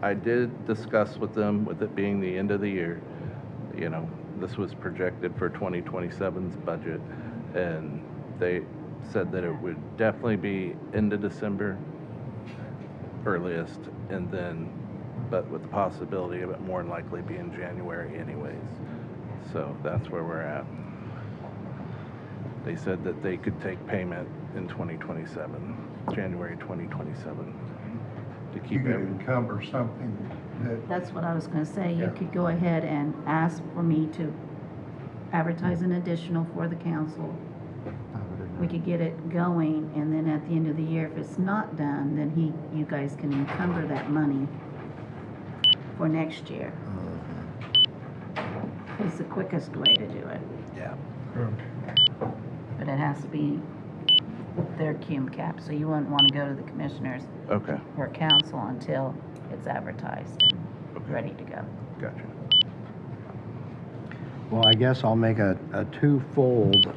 I did discuss with them, with it being the end of the year, you know, this was projected for 2027's budget, and they said that it would definitely be end of December earliest, and then, but with the possibility of it more than likely being January anyways. So that's where we're at. They said that they could take payment in 2027, January 2027, to You keep could everything. encumber something that, That's what I was going to say. You Yeah. could go ahead and ask for me to advertise an additional for the council. We could get it going, and then at the end of the year, if it's not done, then you guys can encumber that money for next year. It's the quickest way to do it, Yeah. but it has to be their cum cap, so you wouldn't want to go to the commissioners Okay, or council until it's advertised and ready to go. gotcha. Well, I guess I'll make a twofold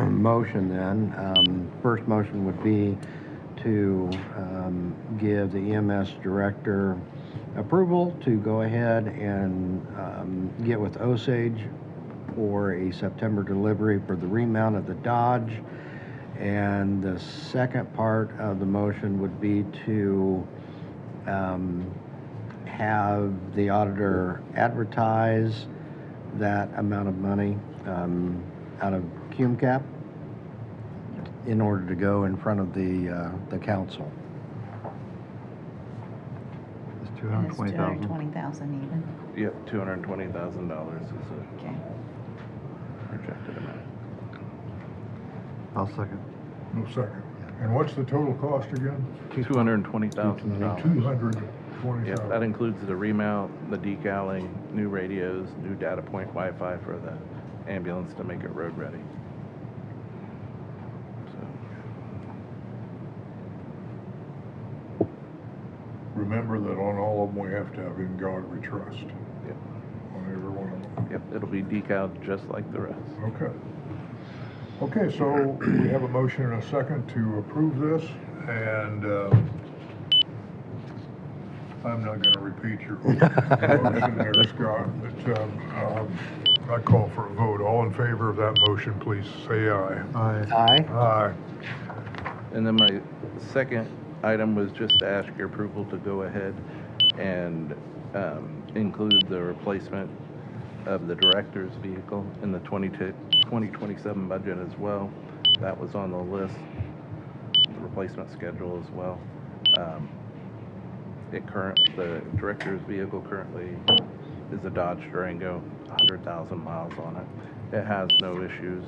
motion then. First motion would be to give the EMS director approval to go ahead and get with Osage for a September delivery for the remount of the Dodge. And the second part of the motion would be to have the auditor advertise that amount of money out of cum cap in order to go in front of the council. It's It's 220,000. 220,000 even. Yep, $220,000 is Okay. the projected amount. I'll second. No second. And what's the total cost again? $220,000. 220,000. Yep, that includes the remount, the decaling, new radios, new data point Wi-Fi for the ambulance to make it road ready. So, Remember that on all of them, we have to have "In God We Trust." yep, On every one of them. yep, it'll be decaled just like the rest. Okay. Okay, so we have a motion and a second to approve this, and I'm not going to repeat your motion there, Scott, but I call for a vote. All in favor of that motion, please say aye. Aye. Aye. And then my second item was just to ask your approval to go ahead and include the replacement of the director's vehicle in the 2027 budget as well. That was on the list, the replacement schedule as well. The director's vehicle currently is a Dodge Durango, 100,000 miles on it. It has no issues,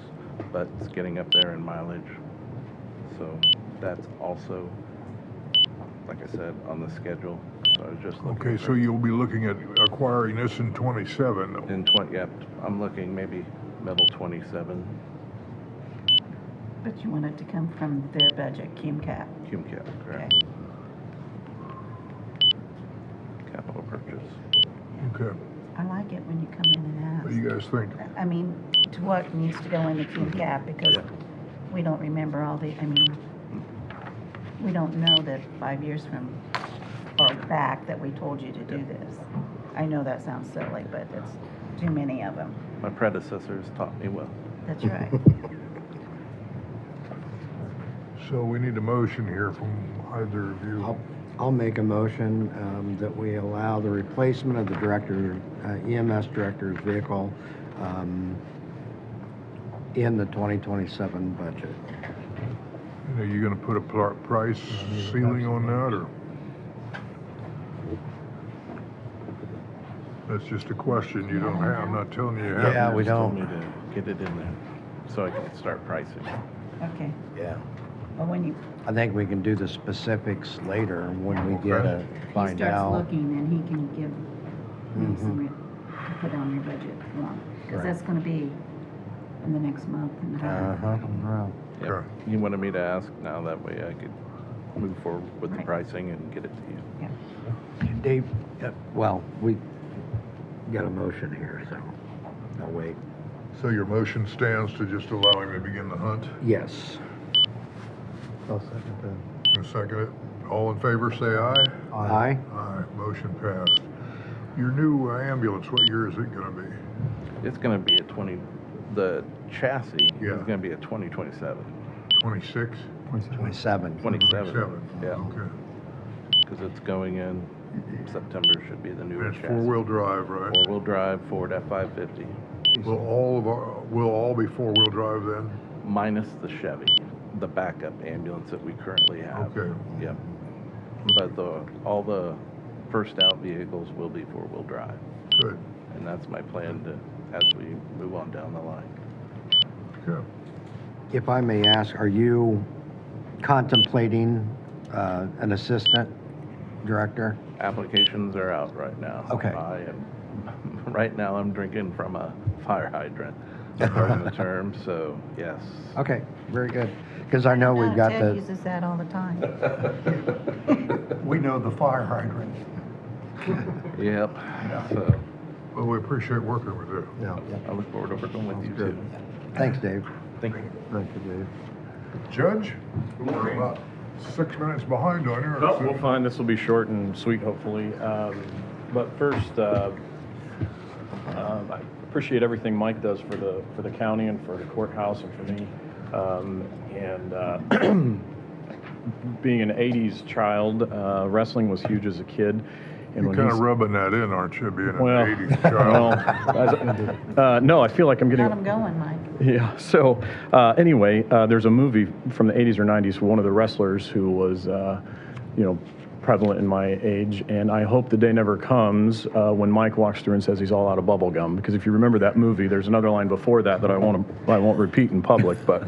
but it's getting up there in mileage. So that's also, like I said, on the schedule. So I was just looking Okay, so you'll be looking at acquiring this in 27. in yep, I'm looking maybe middle 27 But you want it to come from their budget, COMM cap. CUME cap, correct? Okay. Capital purchase. Okay. I like it when you come in and What do you guys think? I mean, to what needs to go in the COMM cap, because we don't remember all the, I mean, we don't know that 5 years from, or back, that we told you to do this. I know that sounds silly, but it's too many of them. My predecessors taught me well. That's right. So we need a motion here from either of you. I'll make a motion that we allow the replacement of the EMS director's vehicle in the 2027 budget. Are you gonna put a price ceiling on that, or? That's just a question you don't have, I'm not telling you you have. Yeah, we Just told don't. me to get it in there so I can start pricing. Okay. Yeah. Well, when you, I think we can do the specifics later when we get Okay. he find starts out. looking, then he can give me some, to put on your budget form. Because Right. that's gonna be in the next month and a half. Uh-huh. Yep. Okay. You wanted me to ask now, that way I could move forward with the Right. pricing and get it to you. Yeah. Dave, well, we got a motion here, so I'll wait. So your motion stands to just allow him to begin the hunt? Yes. I'll second that. You second it? All in favor, say aye. Aye. Aye, motion passed. Your new ambulance, what year is it gonna be? It's gonna be the chassis Yeah. is gonna be a 2027. 26? 27. 27, yeah, Okay. because it's going in September should be the new And it's chassis. four-wheel drive, right? Four-wheel drive Ford F-550, Will all be four-wheel drive then? minus the Chevy, the backup ambulance that we currently have. Okay. Yep. But all the first out vehicles will be four-wheel drive, Good. and that's my plan as we move on down the line. Good. If I may ask, are you contemplating an assistant director? Applications are out right now. Okay. Right now I'm drinking from a fire hydrant, pardon the term, so yes. Okay, very good. Because I know we've got Ted the, uses that all the time. We know the fire hydrant. Yep, so Well, we appreciate working with you. yeah. I look forward to working with you too. Thanks, Dave. Thank you. Thank you, Dave. Judge? We're about 6 minutes behind on yours. Oh, we'll find this will be short and sweet, hopefully. But first, I appreciate everything Mike does for the county and for the courthouse and for me. Being an '80s child, wrestling was huge as a kid. And You're when kind of he's- rubbing that in, aren't you, being an well, 80s child? well, no, I feel like I'm getting. Got him going, Mike. Yeah. So anyway, there's a movie from the 80s or 90s where one of the wrestlers who was, prevalent in my age, and I hope the day never comes when Mike walks through and says he's all out of bubble gum. Because if you remember that movie, there's another line before that I won't repeat in public. But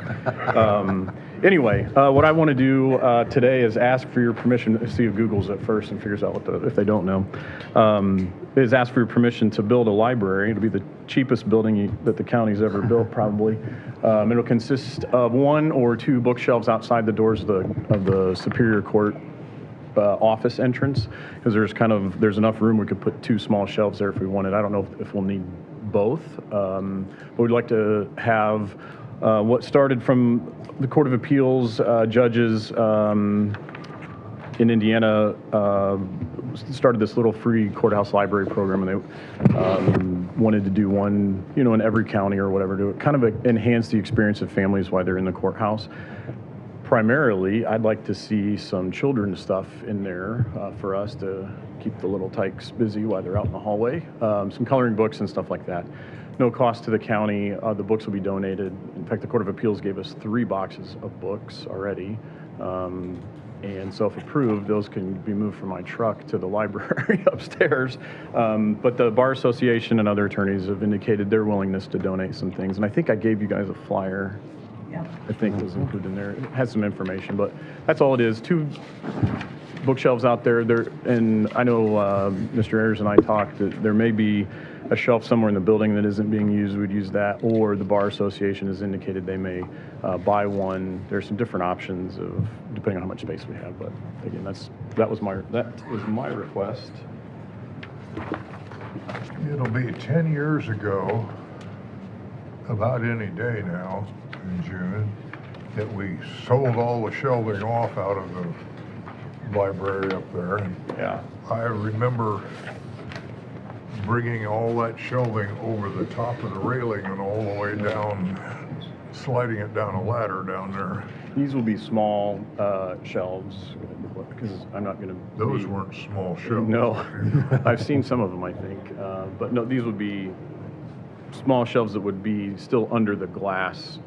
anyway, what I want to do today is ask for your permission. See if Google's it first and figures out if they don't know. Is ask for your permission to build a library. It'll be the cheapest building that the county's ever built, probably. It'll consist of 1 or 2 bookshelves outside the doors of the Superior Court office entrance, because there's enough room we could put 2 small shelves there if we wanted. I don't know if we'll need both, but we'd like to have what started from the Court of Appeals judges in Indiana started this little free courthouse library program, and they wanted to do one, in every county or whatever, to kind of enhance the experience of families while they're in the courthouse. primarily, I'd like to see some children's stuff in there for us to keep the little tykes busy while they're out in the hallway. Some coloring books and stuff like that. No cost to the county. The books will be donated. In fact, the Court of Appeals gave us 3 boxes of books already. And so if approved, those can be moved from my truck to the library upstairs. But the Bar Association and other attorneys have indicated their willingness to donate some things. And I think I gave you guys a flyer. Yeah. I think it was included in there. It has some information, but that's all it is. 2 bookshelves out there. And I know Mr. Ayers and I talked that there may be a shelf somewhere in the building that isn't being used. We'd use that, or the Bar Association has indicated they may buy one. There's some different options of depending on how much space we have. But again, that was my request. It'll be 10 years ago, about any day now, in June, that we sold all the shelving off out of the library up there. Yeah. I remember bringing all that shelving over the top of the railing and all the way down, sliding it down a ladder down there. These will be small shelves because I'm not going to. Those weren't small shelves. No, I've seen some of them, I think, but no, these would be small shelves that would be still under the glass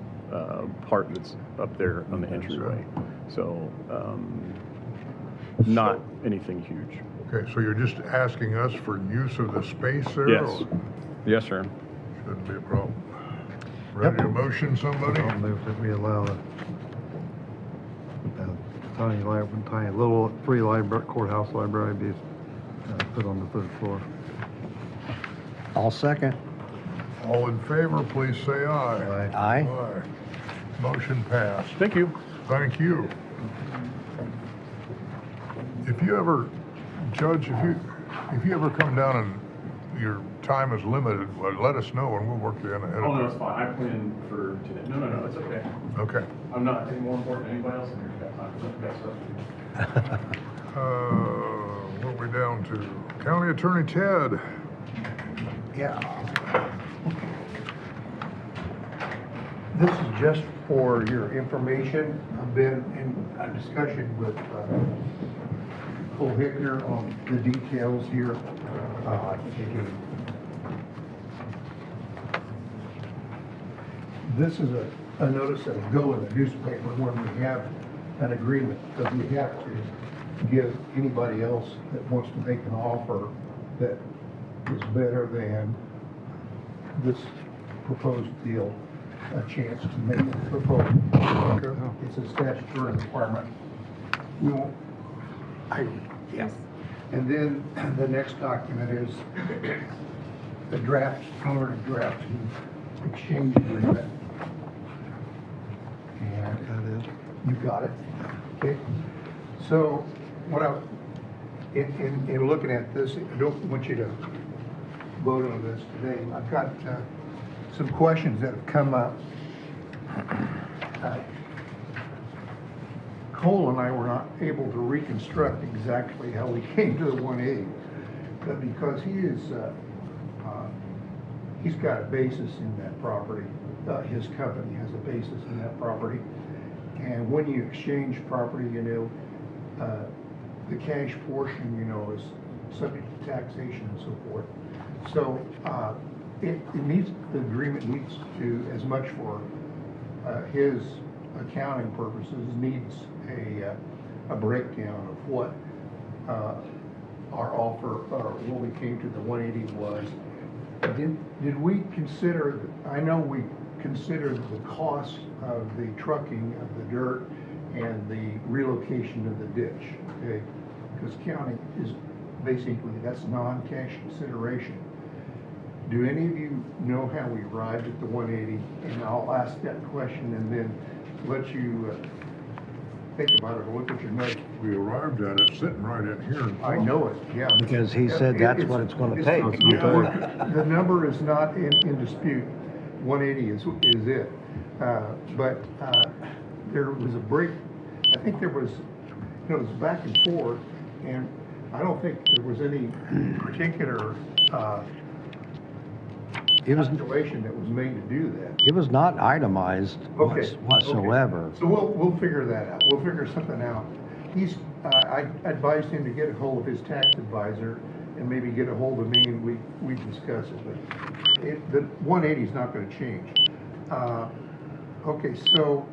part that's up there on the entryway. So not anything huge. Okay, so you're just asking us for use of the space there? Yes. Or? Yes, sir. Shouldn't be a problem. Ready to motion, somebody? I'll move that we allow a tiny little free library, courthouse library be put on the 3rd floor. I'll second. All in favor, please say aye. Aye. Aye. Motion passed. Thank you. Thank you. If you ever, Judge, if you ever come down and your time is limited, well, let us know and we'll work you in ahead of Oh, no, time. it's fine. I planned for today. No, it's okay. Okay. I'm not any more important than anybody else in here. Got time. What are we down to? County Attorney Ted. Yeah. This is just for your information. I've been in a discussion with Cole Hickner on the details here. This is a notice that'll go in the newspaper when we have an agreement, because we have to give anybody else that wants to make an offer that is better than this proposed deal a chance to make a proposal. It's a statutory requirement. We won't, yes. And then the next document is the draft, colored draft exchange agreement. And you got it. Okay. So what in looking at this, I don't want you to vote on this today. I've got some questions that have come up. Cole and I were not able to reconstruct exactly how we came to the 180, but because he's got a basis in that property. His company has a basis in that property, and when you exchange property, the cash portion, is subject to taxation and so forth. So the agreement needs to, as much for his accounting purposes, needs a breakdown of what our offer, or what we came to the 180 was. Did we consider, I know we considered the cost of the trucking of the dirt and the relocation of the ditch, okay? Because county is basically, that's non-cash consideration. Do any of you know how we arrived at the 180? And I'll ask that question and then let you think about it or look at your notes. We arrived at it sitting right in here. I know it, yeah. Because he said that's what it's going to take. The number is not in dispute. 180 is it. But there was a break. I think there was, it was back and forth, and I don't think there was any particular It was- calculation that was made to do that. It was not itemized Okay. whatsoever. Okay. So we'll figure that out. We'll figure something out. I advised him to get a hold of his tax advisor and maybe get a hold of me and we discuss it. But the 180 is not gonna change. Okay, so,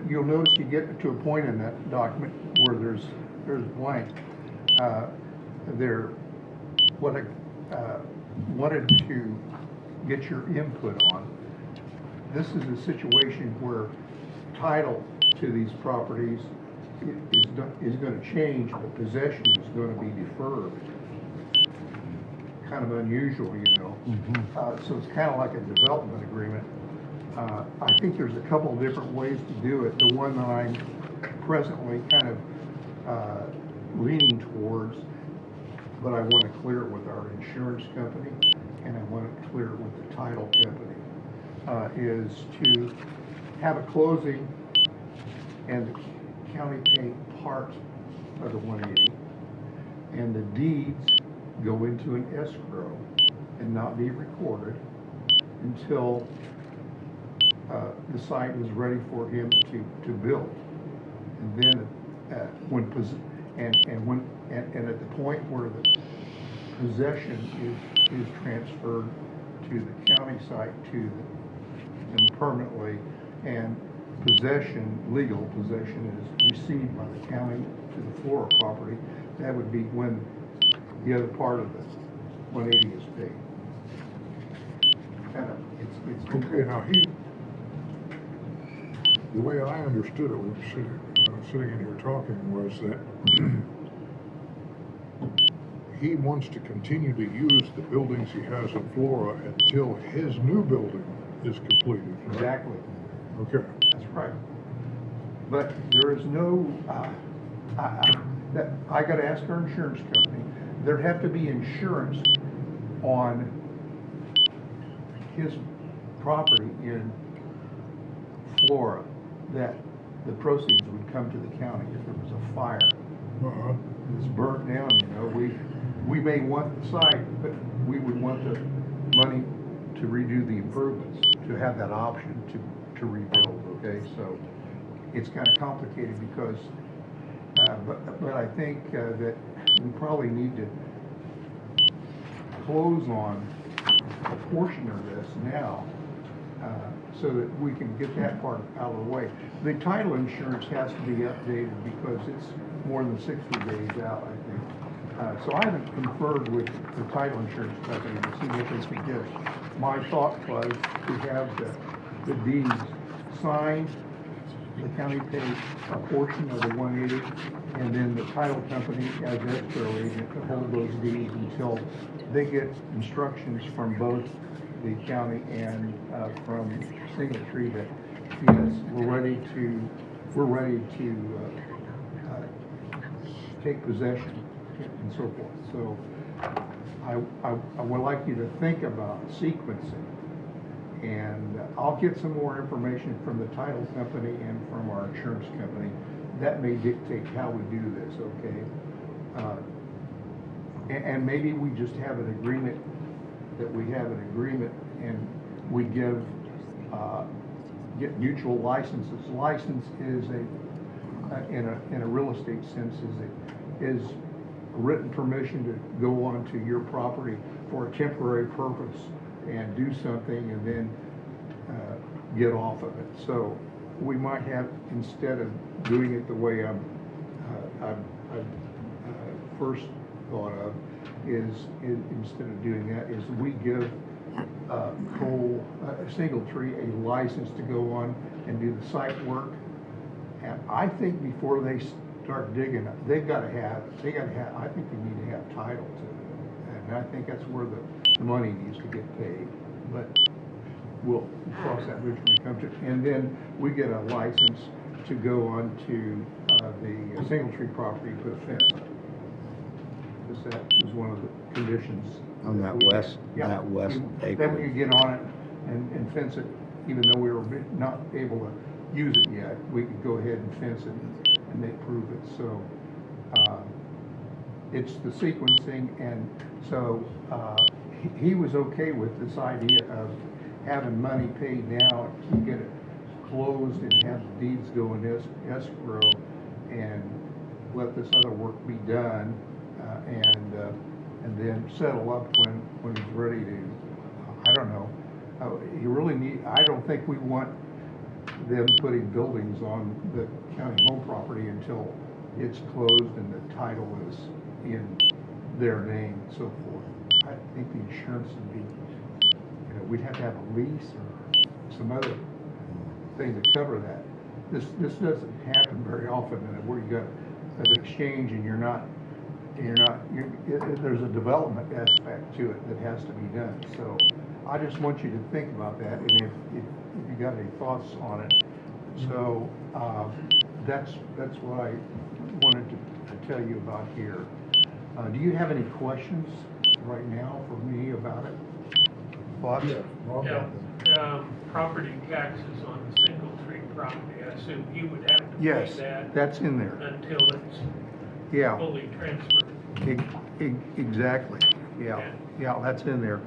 you'll notice you get to a point in that document where there's blank. What I wanted to get your input on. This is a situation where title to these properties is going to change, but possession is going to be deferred. Kind of unusual, you know. So it's kind of like a development agreement. I think there's a couple of different ways to do it. The one that I'm presently kind of leaning towards, but I want to clear it with our insurance company, and I want to clear it with the title company, is to have a closing and the county pay part of the 180, and the deeds go into an escrow and not be recorded until the site is ready for him to build. And then and at the point where the possession is transferred to the county site to them permanently, and legal possession is received by the county to the Flora property, that would be when the other part of the 180 is paid. It's Okay, now the way I understood it, we were sitting in here talking, was that he wants to continue to use the buildings he has in Flora until his new building is completed. Right? Exactly. Okay. That's right. But there is no, I gotta ask our insurance company, there'd have to be insurance on his property in Flora, that the proceeds would come to the county if there was a fire. It's burnt down, you know, we may want the site, but we would want the money to redo the improvements, to have that option to rebuild, okay? So it's kind of complicated because, but I think that we probably need to close on a portion of this now, so that we can get that part out of the way. The title insurance has to be updated because it's more than 60 days out, I think. So I haven't conferred with the title insurance company to see what they suggest. My thought was to have the deeds signed, the county pays a portion of the 180, and then the title company as escrow agent to hold those deeds until they get instructions from both the county and from Singletree that yes, we're ready to take possession and so forth. So I would like you to think about sequencing, and I'll get some more information from the title company and from our insurance company. That may dictate how we do this, okay? And maybe we just have an agreement and we get mutual licenses. License is in a real estate sense is written permission to go onto your property for a temporary purpose and do something and then get off of it. So we might have, instead of doing it the way I first thought of, is instead of doing that, is we give Singletree a license to go on and do the site work. And I think before they start digging, I think they need to have title to it. And I think that's where the money needs to get paid. But we'll cross that bridge when we come to it. And then we get a license to go on to the Singletree property and put a fence up. Because that was one of the conditions. On that west acre. Then we could get on it and fence it, even though we were not able to use it yet. We could go ahead and fence it and they prove it. So it's the sequencing, and so, he was okay with this idea of having money paid now to get it closed and have the deeds go in escrow and let this other work be done, and then settle up when he's ready to, I don't know. I don't think we want them putting buildings on the county home property until it's closed and the title is in their name and so forth. I think the insurance would be, we'd have to have a lease or some other thing to cover that. This doesn't happen very often, where you got an exchange and there's a development aspect to it that has to be done. So I just want you to think about that, and if you got any thoughts on it. So that's what I wanted to tell you about here. Do you have any questions right now for me about it? Bob? Yeah, property taxes on the single tree property, I assume you would have to pay Yes, that that's in there. until it's Yeah. fully transferred. Exactly, yeah, that's in there,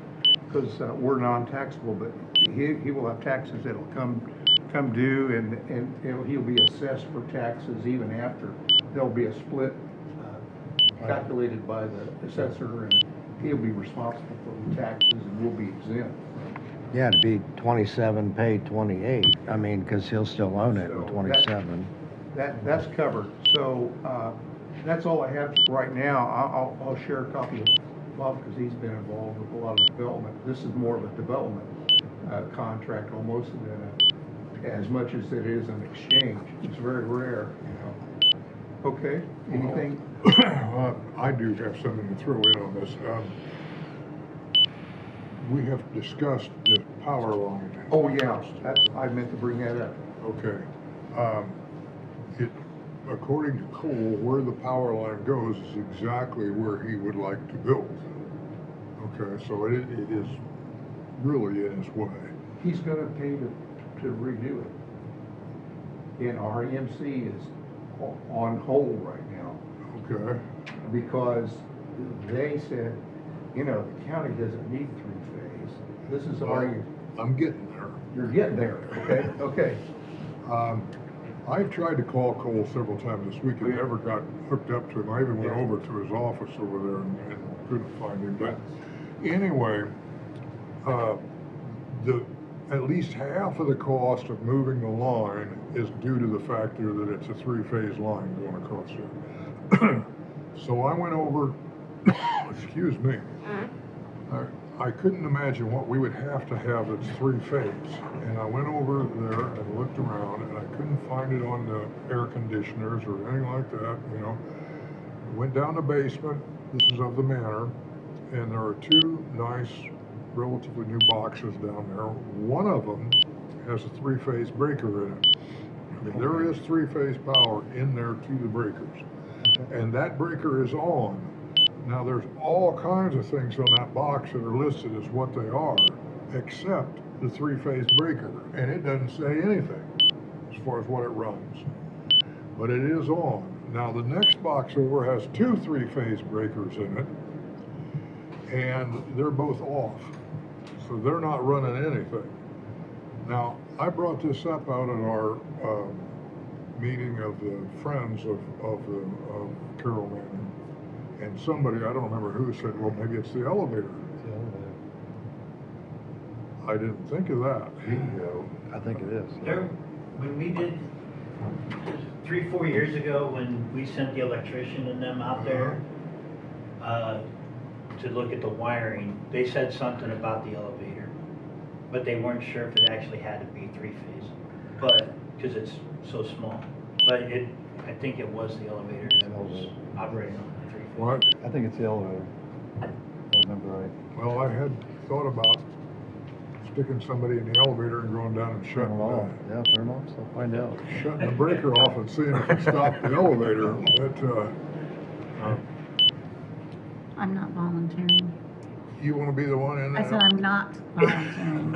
because we're non-taxable, but he will have taxes that'll come due, and he'll be assessed for taxes even after. There'll be a split calculated by the assessor, and he'll be responsible for the taxes, and we'll be exempt. Yeah, to be 27, pay 28, I mean, because he'll still own it in 27. That's covered. So that's all I have right now. I'll share a copy of Bob, because he's been involved with a lot of development. This is more of a development contract almost than as much as it is an exchange. It's very rare. Okay, anything? I do have something to throw in on this. We have discussed the power line. Oh, yeah, I meant to bring that up. Okay. According to Cole, where the power line goes is exactly where he would like to build. Okay, so it is really in his way. He's gonna pay to redo it. And our EMC is on hold right now. Okay. Because they said, the county doesn't need three-phase. This is I'm getting there. You're getting there, okay. I've tried to call Cole several times this week and never got hooked up to him. I even went over to his office over there and couldn't find him. But anyway, at least half of the cost of moving the line is due to the factor that it's a three-phase line going across there. So I went over, excuse me, I couldn't imagine what we would have to have that's three-phase. And I went over there and looked around, and I couldn't find it on the air conditioners or anything like that, Went down the basement, this is of the manor, and there are two nice, relatively new boxes down there. One of them has a three-phase breaker in it. I mean, there is three-phase power in there to the breakers. And that breaker is on. Now, there's all kinds of things on that box that are listed as what they are, except the three-phase breaker, and it doesn't say anything as far as what it runs. But it is on. Now, the next box over has two three-phase breakers in it, and they're both off. So they're not running anything. Now, I brought this up out at our meeting of the Friends of Carroll Manor. And somebody, I don't remember who, said, well, maybe it's the elevator. I didn't think of that. I think it is. When we did, 3-4 years ago, when we sent the electrician and them out there to look at the wiring, they said something about the elevator, but they weren't sure if it actually had to be three-phase, but because it's so small. But I think it was the elevator that was operating on the three-phase. What? I think it's the elevator, if I remember right. Well, I had thought about sticking somebody in the elevator and going down and shutting Turn them off, so find out. Shutting the breaker off and seeing if it stopped the elevator. But, I'm not volunteering. you want to be the one in there? I said I'm not volunteering.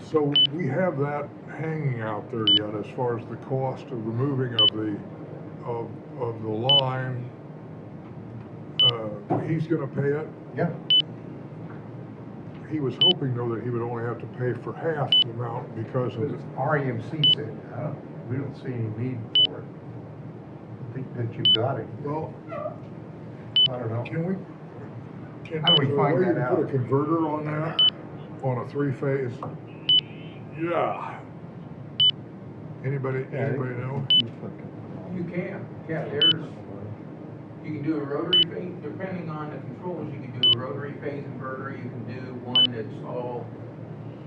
So we have that hanging out there yet as far as the cost of the moving of the line. He's gonna pay it. Yeah. He was hoping though that he would only have to pay for half the amount because of the. REMC said, we don't see any need for it. I think that you've got it. Well, I don't know. can we? How do we is there a find way that to out? Put a converter on that, on a 3-phase? Yeah. Anybody know? You can, yeah, you can do a rotary phase, depending on the controls, you can do a rotary phase inverter, you can do one that's all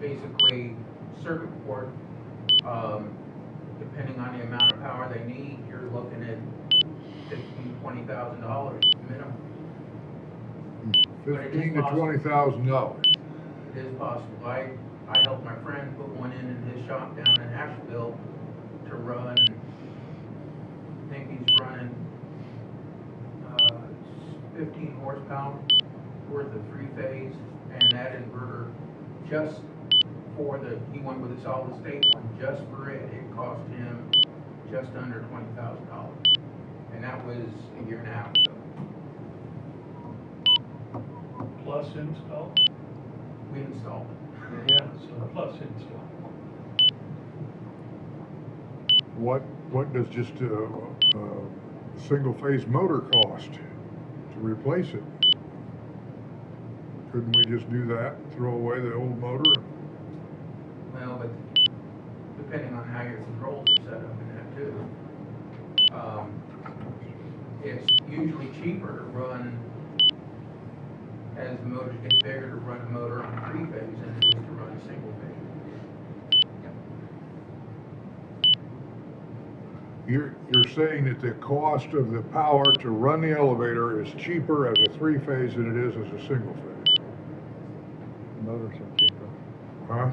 basically circuit board. Depending on the amount of power they need, you're looking at $15,000-$20,000 minimum. $15,000 to $20,000. It is possible. I helped my friend put one in his shop down in Asheville to run, I think he's running 15 horsepower worth of 3-phase, and that inverter just for he went with a solid state one, just for it cost him just under $20,000. And that was a year and a half ago. Plus install? We installed it. Yeah, so plus install. What does just a single-phase motor cost to replace it? Couldn't we just do that, throw away the old motor? Well, but depending on how your controls are set up in that too. It's usually cheaper to run, as the motors get bigger, to run a motor on 3-phase than it is to run a single phase. You're saying that the cost of the power to run the elevator is cheaper as a 3-phase than it is as a single phase? Motors are cheaper. Huh?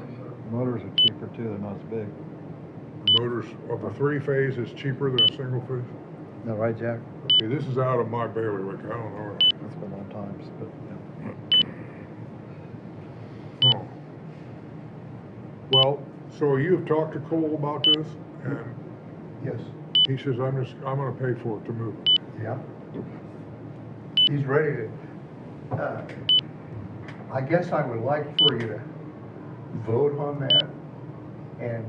Motors are cheaper too, they're not as big. The motors of a 3-phase is cheaper than a single phase? Is that right, Jack? Okay, this is out of my bailiwick, I don't know. It's been a long time, but Oh. Well, so you've talked to Cole about this, and Yes. he says, I'm gonna pay for it to move it. Yeah. He's ready to, I guess I would like for you to vote on that, and,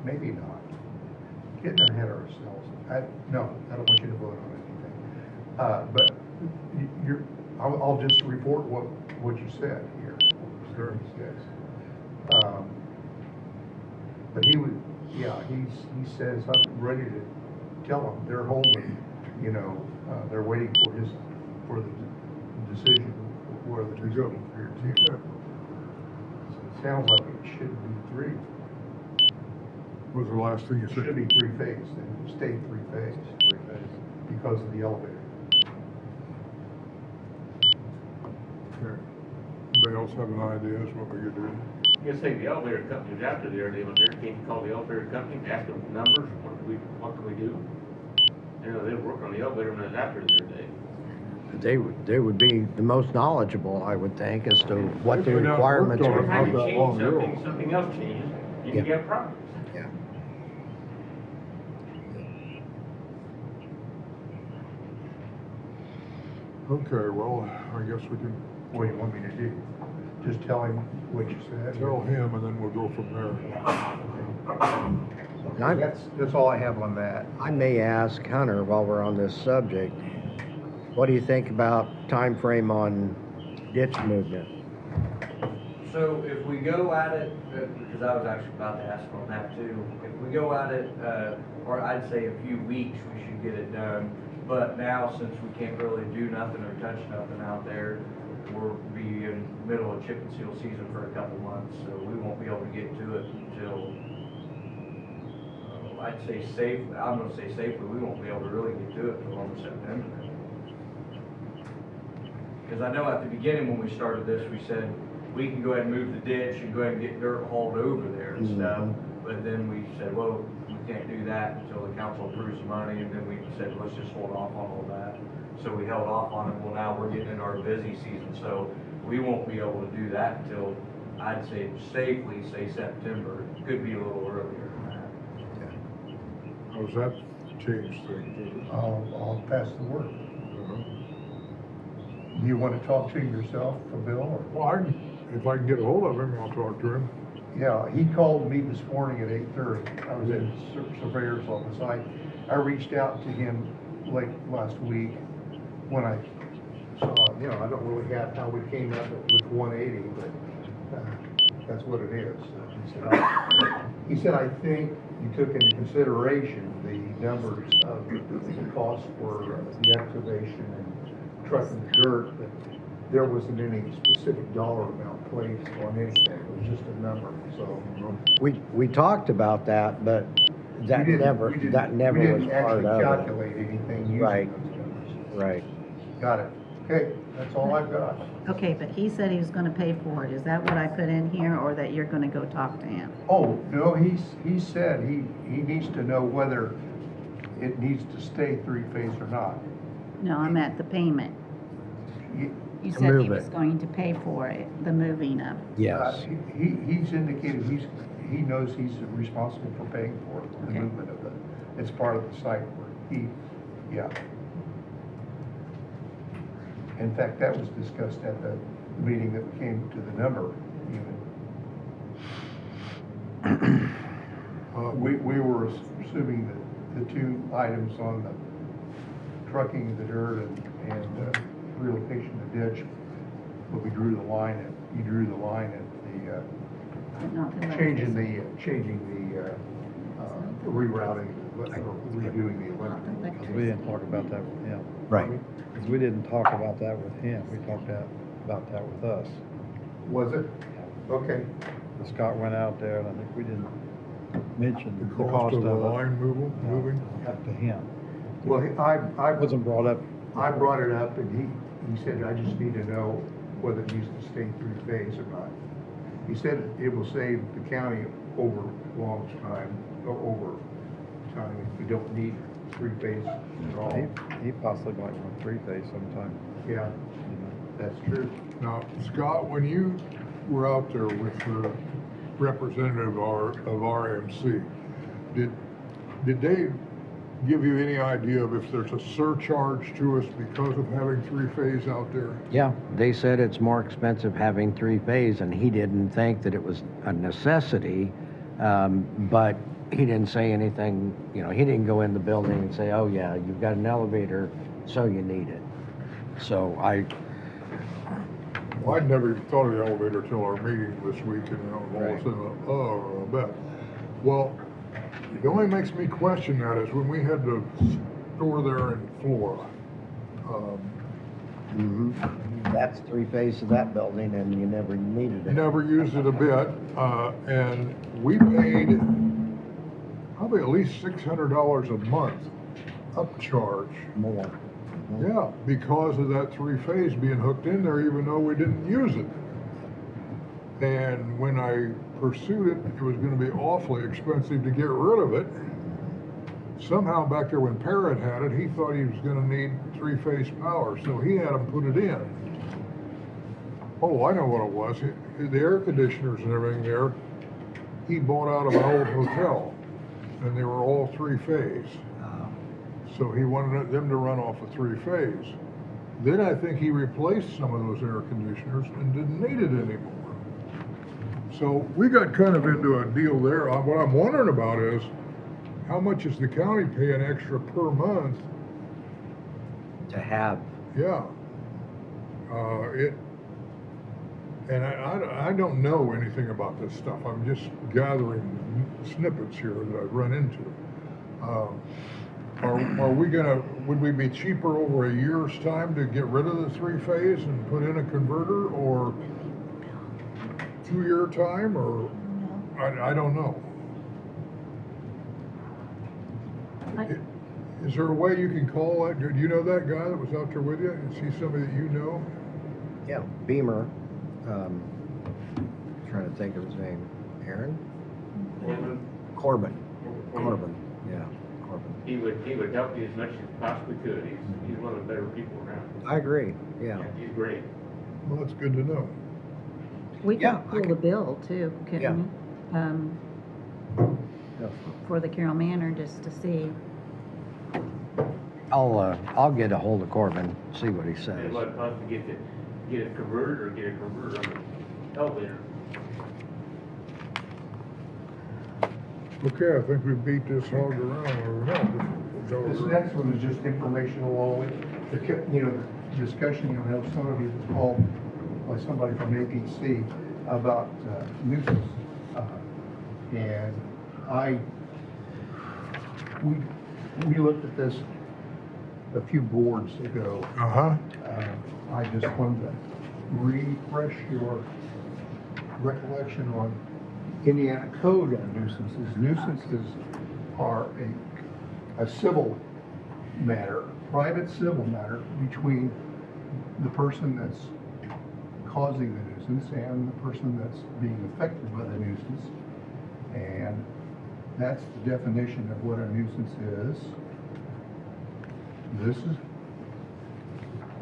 maybe not. Getting ahead of ourselves. No, I don't want you to vote on anything. But I'll just report what you said here. Sure. But he would, yeah, he says, I'm ready to tell them, they're holding, they're waiting for the decision, where the decision for your team. So it sounds like it should be 3. What was the last thing you It said? should be 3-phase, then stay 3-phase. 3-phase. Because of the elevator. Okay. Anybody else have an idea as what we could do? You say the elevator company's after the they was there, can't you call the elevator company and ask them numbers, what can we do? They were working on the elevator when it was after their day. They would be the most knowledgeable, I would think, as to what the They've been out and requirements worked on are. it not that long ago. Something else changes, you can get problems. Yeah. Okay, well, I guess we can What do you want me to do? Just tell him what you said? tell him and then we'll go from there. That's all I have on that. I may ask Hunter, while we're on this subject, what do you think about time frame on ditch movement? So if we go at it, because I was actually about to ask on that too, if we go at it, or I'd say a few weeks, we should get it done. But now, since we can't really do nothing or touch nothing out there, we'll be in the middle of chip and seal season for a couple months, so we won't be able to get to it until, I'd say safely, I'm gonna say safely, we won't be able to really get to it until almost September. Because I know at the beginning when we started this, we said, we can go ahead and move the ditch and go ahead and get dirt hauled over there and stuff. But then we said, well, we can't do that until the council approves the money, and then we said, let's just hold off on all that. So we held off on it. Well, now we're getting into our busy season, so we won't be able to do that until, I'd say safely say September, could be a little earlier than that. How's that change things? I'll pass the word. You want to talk to him yourself, Bill? Or? Well, if I can get a hold of him, I'll talk to him. Yeah, he called me this morning at 8:30. I was in surveyor's office. I reached out to him late last week when I saw, I don't really have how we came up with 180, but that's what it is. He said, I think you took into consideration the numbers of the cost for the excavation and trucking the dirt, but there wasn't any specific dollar amount placed on anything. It was just a number, so. We talked about that, but that never was part of it. We didn't actually calculate anything using Right. those numbers. Right. Got it. Okay, that's all I've got. Okay, but he said he was gonna pay for it. Is that what I put in here, or that you're gonna go talk to him? Oh, no, he said he needs to know whether it needs to stay three-phase or not. No, I'm at the payment. You To said he move was it. going to pay for it, the moving of. Yes. He's indicated he knows he's responsible for paying for it, the Okay. movement of it. It's part of the site work. Yeah. In fact, that was discussed at the meeting that came to the number even. We were assuming that the two items on the trucking of the dirt and relocation of the ditch, but you drew the line at changing the rerouting, or redoing the Olympic. Because we didn't talk about that with him. Right. Because we didn't talk about that with him, we talked about that with us. Was it? Okay. Scott went out there, and I think we didn't mention The the cost of the it. line moving? Up to him. Well, I Wasn't brought up. I brought it up, and he said, I just need to know whether it needs to stay three-phase or not. He said it will save the county over time if we don't need three-phase at all. He possibly might want three-phase sometime. Yeah, that's true. Now, Scott, when you were out there with the representative of RMC, did they give you any idea of if there's a surcharge to us because of having three-phase out there? Yeah, they said it's more expensive having three-phase, and he didn't think that it was a necessity, but he didn't say anything, he didn't go in the building and say, oh yeah, you've got an elevator, so you need it. So Well, I'd never even thought of the elevator till our meeting this week, and all of a sudden, I bet. Well, it only makes me question that is when we had the store there in Flora. That's three-phase of that building, and you never needed it. Never used it a bit, and we paid probably at least $600 a month upcharge. More. Yeah, because of that three-phase being hooked in there, even though we didn't use it. And when I pursued it, it was going to be awfully expensive to get rid of it. Somehow back there when Parrott had it, he thought he was going to need three-phase power, so he had them put it in. Oh, I know what it was. The air conditioners and everything there, he bought out of an old hotel, and they were all three-phase. So he wanted them to run off of three-phase. Then I think he replaced some of those air conditioners and didn't need it anymore. So we got kind of into a deal there. What I'm wondering about is, how much is the county paying extra per month? To have. Yeah. And I don't know anything about this stuff. I'm just gathering snippets here that I've run into. Would we be cheaper over a year's time to get rid of the three-phase and put in a converter, or 2-year time, or I don't know. Is there a way you can call that? Do you know that guy that was out there with you? Is he somebody that you know? Yeah, Beamer. Trying to think of his name. Aaron? Corbin. Yeah, Corbin. He would help you as much as he possibly could. He's one of the better people around. I agree, yeah. He's great. Well, that's good to know. We Yeah, can pull the bill too, Yeah. couldn't we? For the Carroll Manor, just to see. I'll get a hold of Corbin, see what he And says. what it costs to get it converted or get it converted on the elevator. Okay, I think we beat this hog around, or no? This next one is just informational only. The discussion, have some of you called by somebody from APC about nuisance. And we looked at this a few boards ago. I just wanted to refresh your recollection on Indiana code on nuisances. Nuisances are a civil matter, private civil matter between the person that's causing the nuisance and the person that's being affected by the nuisance. And that's the definition of what a nuisance is. This is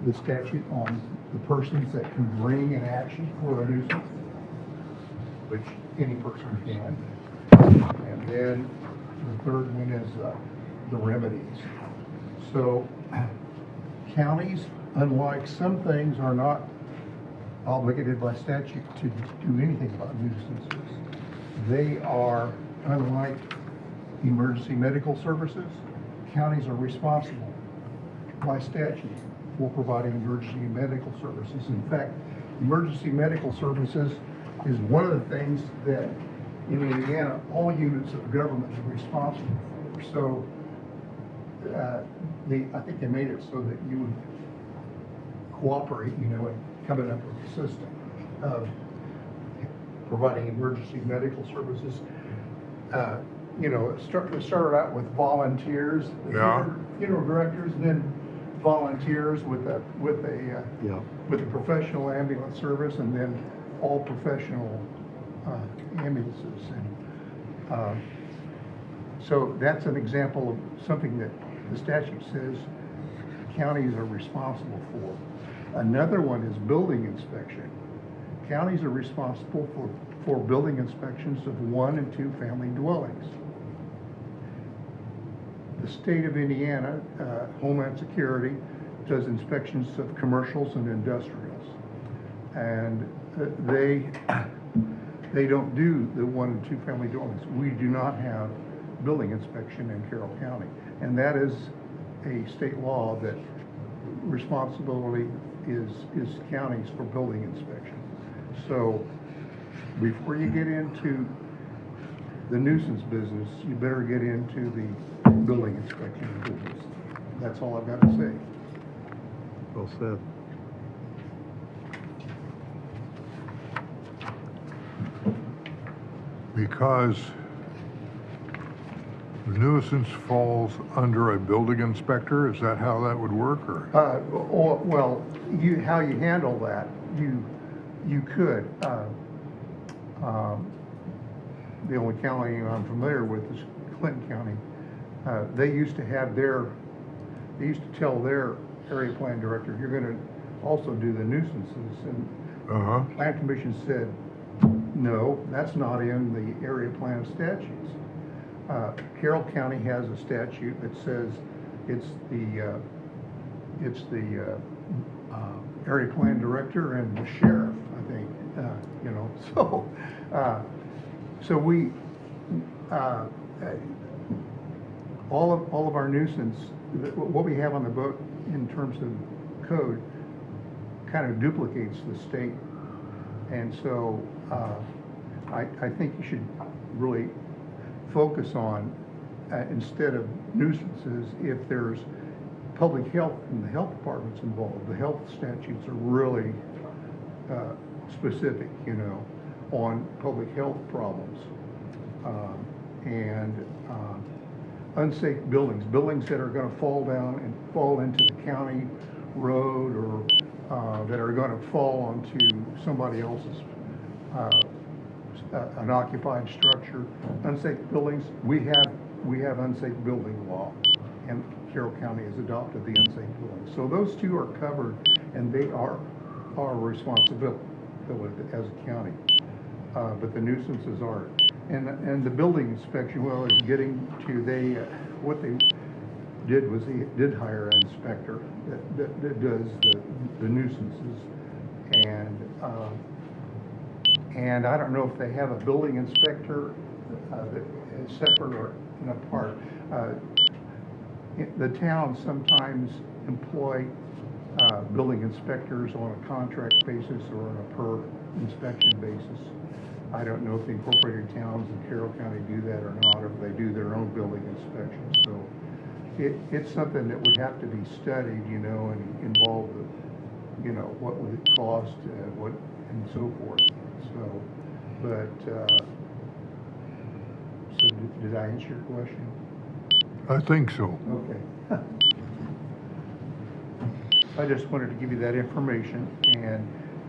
the statute on the persons that can bring an action for a nuisance, which any person can. And then the third one is the remedies. So counties, unlike some things, are not obligated by statute to do anything about nuisances. They are, unlike emergency medical services, counties are responsible by statute for providing emergency medical services. In fact, emergency medical services is one of the things that in Indiana, all units of government are responsible for. So I think they made it so that you would cooperate, in coming up with a system of providing emergency medical services. It started out with volunteers, funeral directors, and then volunteers with a professional ambulance service, and then all professional ambulances. And so that's an example of something that the statute says counties are responsible for. Another one is building inspection. Counties are responsible for building inspections of 1 and 2 family dwellings. The state of Indiana, Homeland Security, does inspections of commercials and industrials. And they don't do the 1 and 2 family dwellings. We do not have building inspection in Carroll County. And that is a state law that responsibility is counties for building inspection. So before you get into the nuisance business, you better get into the building inspection business. That's all I've got to say. Well said. Because the nuisance falls under a building inspector, is that how that would work, or? Well, how you handle that, you could. The only county I'm familiar with is Clinton County. They used to tell their area plan director, you're going to also do the nuisances. And Plan Commission said, no, that's not in the area plan statutes. Carroll County has a statute that says it's the area plan director and the sheriff, I think, so we, all of our nuisance, what we have on the book in terms of code kind of duplicates the state. And so I think you should really focus on, instead of nuisances, if there's public health and the health department's involved, the health statutes are really specific, on public health problems. And unsafe buildings that are going to fall down and fall into the county road, or that are going to fall onto somebody else's an occupied structure. Unsafe buildings, we have unsafe building law, and Carroll County has adopted the unsafe buildings. So those two are covered, and they are our responsibility. though as a county, but the nuisances aren't. And the building inspection, well, is getting to, what they did was they did hire an inspector that does the nuisances. And I don't know if they have a building inspector that is separate or apart. The towns sometimes employ building inspectors on a contract basis or on a per inspection basis. I don't know if the incorporated towns in Carroll County do that or not, or if they do their own building inspections. So it's something that would have to be studied, you know, and involve the, you know, what would it cost, what, and so forth. So, but, so did I answer your question? I think so. Okay. I just wanted to give you that information, and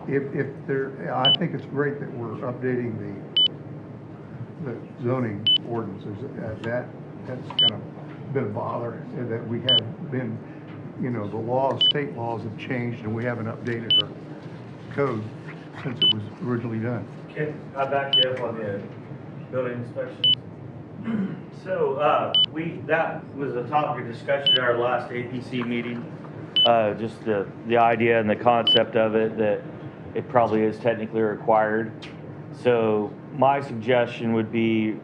if there, I think it's great that we're updating the zoning ordinances. That's kind of been a bother, that we have been, you know, the laws, state laws have changed, and we haven't updated our code since it was originally done. Can I back you up on the building inspections? So, that was a topic of discussion at our last APC meeting. Just the idea and the concept of it, that it probably is technically required. So my suggestion would be,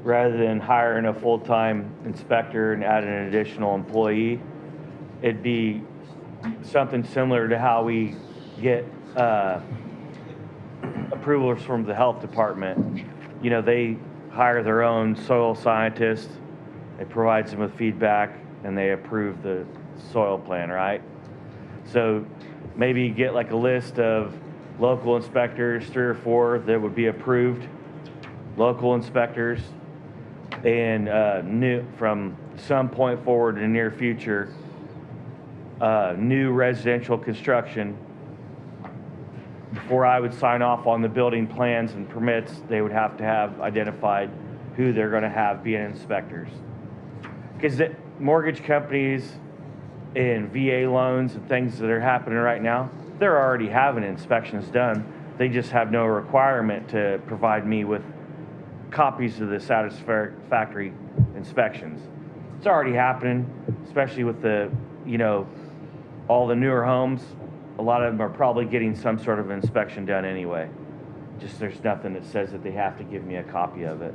rather than hiring a full-time inspector and add an additional employee, it'd be something similar to how we get approvals from the health department. You know, they hire their own soil scientist, it provides them with feedback, and they approve the soil plan, right? So maybe get like a list of local inspectors, 3 or 4 that would be approved, local inspectors, and new from some point forward in the near future, new residential construction. Before I would sign off on the building plans and permits, they would have to have identified who they're going to have being inspectors. Because mortgage companies and VA loans and things that are happening right now, they're already having inspections done. They just have no requirement to provide me with copies of the satisfactory inspections. It's already happening, especially with the, you know, all the newer homes. A lot of them are probably getting some sort of inspection done anyway. Just there's nothing that says that they have to give me a copy of it.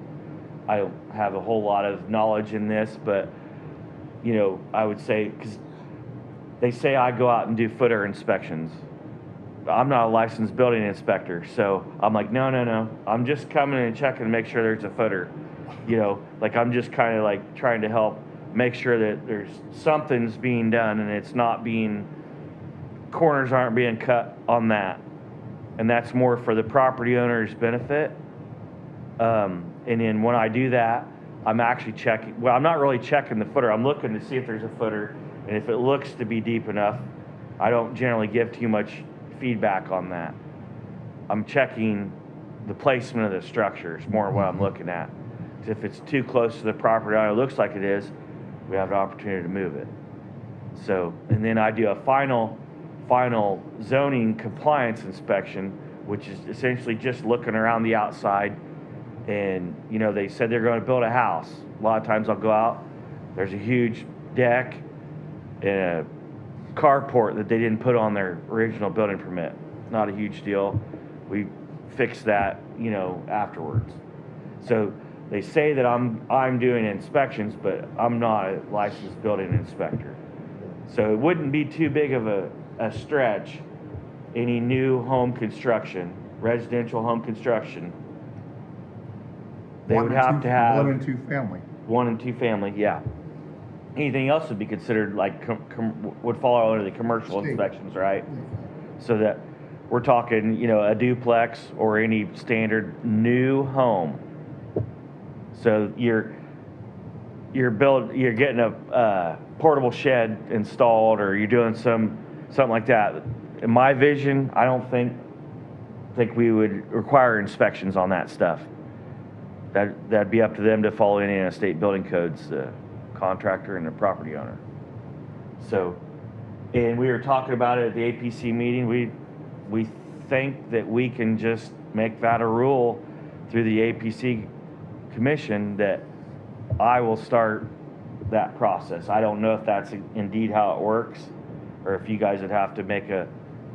I don't have a whole lot of knowledge in this, but, you know, I would say, because they say I go out and do footer inspections. I'm not a licensed building inspector, so I'm like, no. I'm just coming and checking to make sure there's a footer. You know, like I'm just kind of like trying to help make sure that there's something's being done and it's not being, corners aren't being cut on that. And that's more for the property owner's benefit. And then when I do that, I'm actually checking, well, I'm not really checking the footer. I'm looking to see if there's a footer. And if it looks to be deep enough, I don't generally give too much feedback on that. I'm checking the placement of the structures, more what I'm looking at. If it's too close to the property owner, it looks like it is, we have an opportunity to move it. So, and then I do a final zoning compliance inspection, which is essentially just looking around the outside. And, you know, they said they're going to build a house. A lot of times I'll go out, there's a huge deck and a carport that they didn't put on their original building permit. Not a huge deal. We fix that, you know, afterwards. So they say that I'm doing inspections, but I'm not a licensed building inspector. So it wouldn't be too big of a stretch. Any new home construction, residential home construction, they would have to have 1 and 2 family. 1 and 2 family, yeah. Anything else would be considered like would fall under the commercial inspections, right? So that we're talking, you know, a duplex or any standard new home. So you're getting a portable shed installed, or you're doing something like that. In my vision, I don't think we would require inspections on that stuff. That'd be up to them to follow any state building codes, the contractor and the property owner. So, and we were talking about it at the APC meeting. We think that we can just make that a rule through the APC commission that I will start that process. I don't know if that's indeed how it works, or if you guys would have to make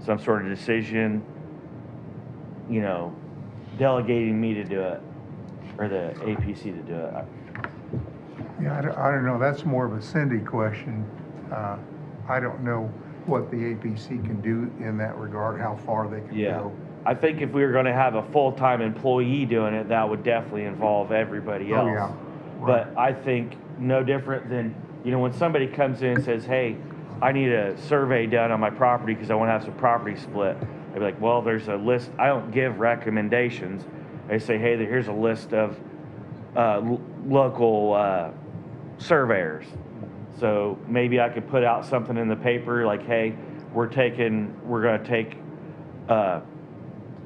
some sort of decision, you know, delegating me to do it, or the APC to do it. Yeah, I don't know, that's more of a Cindy question. I don't know what the APC can do in that regard, how far they can go. I think if we were gonna have a full-time employee doing it, that would definitely involve everybody else. Oh, yeah. But I think no different than, you know, when somebody comes in and says, hey, I need a survey done on my property because I want to have some property split. I'd be like, well, there's a list. I don't give recommendations. I say, hey, here's a list of local surveyors. So maybe I could put out something in the paper like, hey, we're going to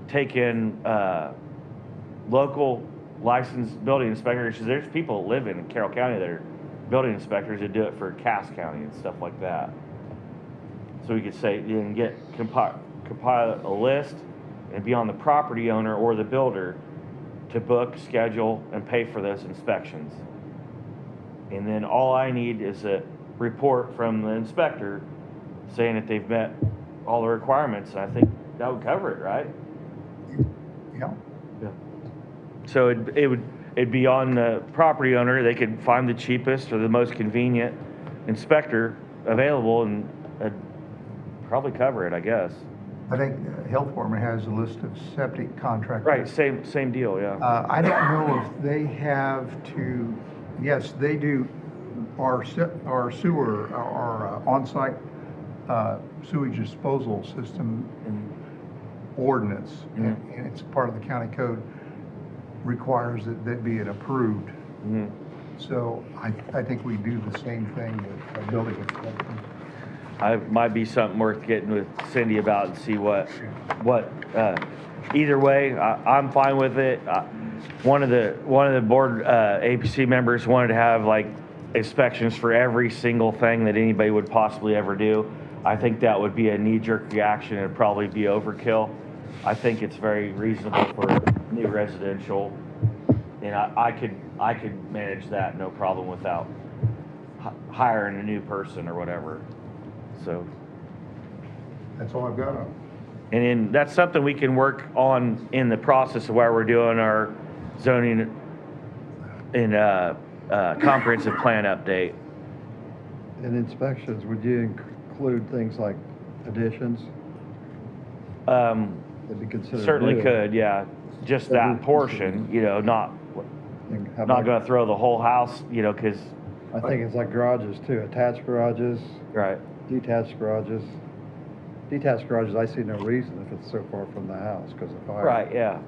take in local licensed building inspectors. There's people that live in Carroll County that are building inspectors that do it for Cass County and stuff like that. So we could say, you can compile a list and be on the property owner or the builder to book, schedule, and pay for those inspections. And then all I need is a report from the inspector saying that they've met all the requirements. And I think that would cover it, right? Yeah. So it'd be on the property owner. They could find the cheapest or the most convenient inspector available and probably cover it, I guess. I think the health department has a list of septic contractors. Right, same deal, yeah. I don't know if they have to, yes, they do, our sewer, our on-site sewage disposal system ordinance, and it's part of the county code, requires that be an approved. So I think we do the same thing with building inspection. It might be something worth getting with Cindy about and see what either way, I'm fine with it. One of the board APC members wanted to have like inspections for every single thing that anybody would possibly ever do. I think that would be a knee-jerk reaction and probably be overkill. I think it's very reasonable for new residential, and I could manage that no problem without hiring a new person or whatever. So that's all I've got on. And then that's something we can work on in the process of while we're doing our zoning and comprehensive plan update. In inspections, would you include things like additions? That'd be considered Certainly new. could, yeah. Just that portion, you know, not going to throw the whole house, you know, because I think it's like garages too, attached garages. Right. Detached garages. Detached garages, I see no reason if it's so far from the house because of fire. Right, yeah.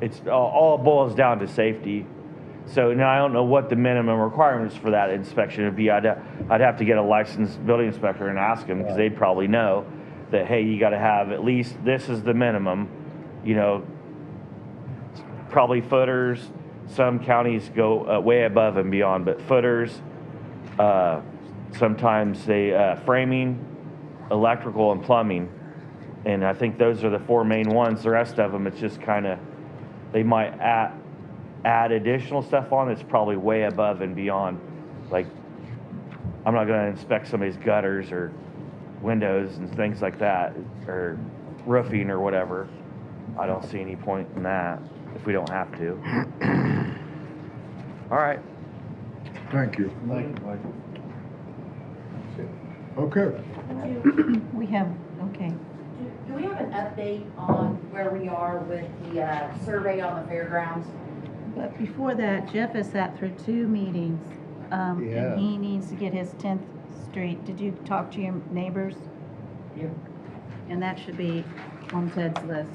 It's all boils down to safety. So now I don't know what the minimum requirements for that inspection would be. I'd have to get a licensed building inspector and ask them because they'd probably know that, hey, you got to have at least, this is the minimum, you know, probably footers. Some counties go way above and beyond, but footers, sometimes they framing, electrical, and plumbing. And I think those are the four main ones. The rest of them, it's just kind of, they might add additional stuff on. It's probably way above and beyond. Like, I'm not going to inspect somebody's gutters or windows and things like that, or roofing or whatever. I don't see any point in that if we don't have to. All right. Thank you. Thank you, Mike. Okay. We have, okay. Do we have an update on where we are with the survey on the fairgrounds? But before that, Jeff has sat through 2 meetings, and he needs to get his 10th Street. Did you talk to your neighbors? Yeah. And that should be on Ted's list.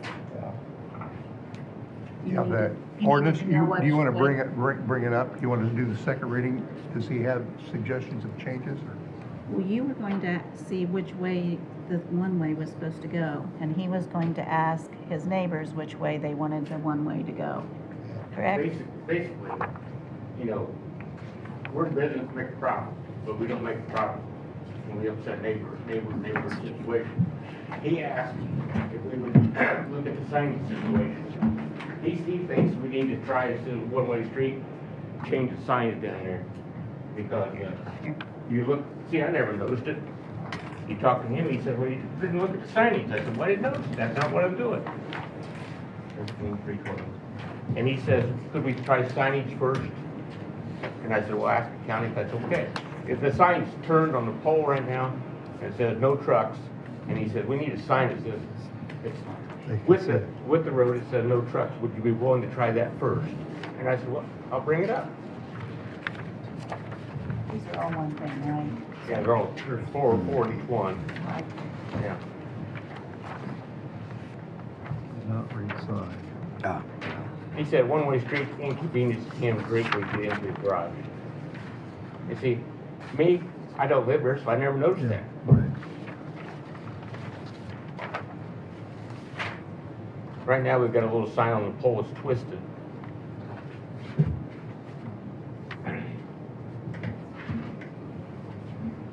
Yeah, the ordinance, do you want to bring it up? You want to do the second reading? Does he have suggestions of changes? Well, you were going to see which way the one-way was supposed to go, and he was going to ask his neighbors which way they wanted the one-way to go. Correct? Basically, you know, we're in business to make a profit, but we don't make a profit and we upset neighbor situation. He asked if we would look at the signage situation. He thinks we need to try, instead of one-way street, change the signage down there. Because you look, see, I never noticed it. You talk to him, he said, well, you didn't look at the signage. I said, well, I didn't notice it. That's not what I'm doing. And he says, could we try signage first? And I said, well, ask the county if that's okay. If the sign's turned on the pole right now, and it says no trucks, and he said, we need a sign that says, it's with the road, it says no trucks. Would you be willing to try that first? And I said, well, I'll bring it up. These are all one thing, right? Yeah, there's four in each one. Right. Yeah. Not re-signed. Ah. He said one-way street inconveniences him greatly to get into his garage. You see, me, I don't live there, so I never noticed that. Right. Right now, we've got a little sign on the pole that's twisted.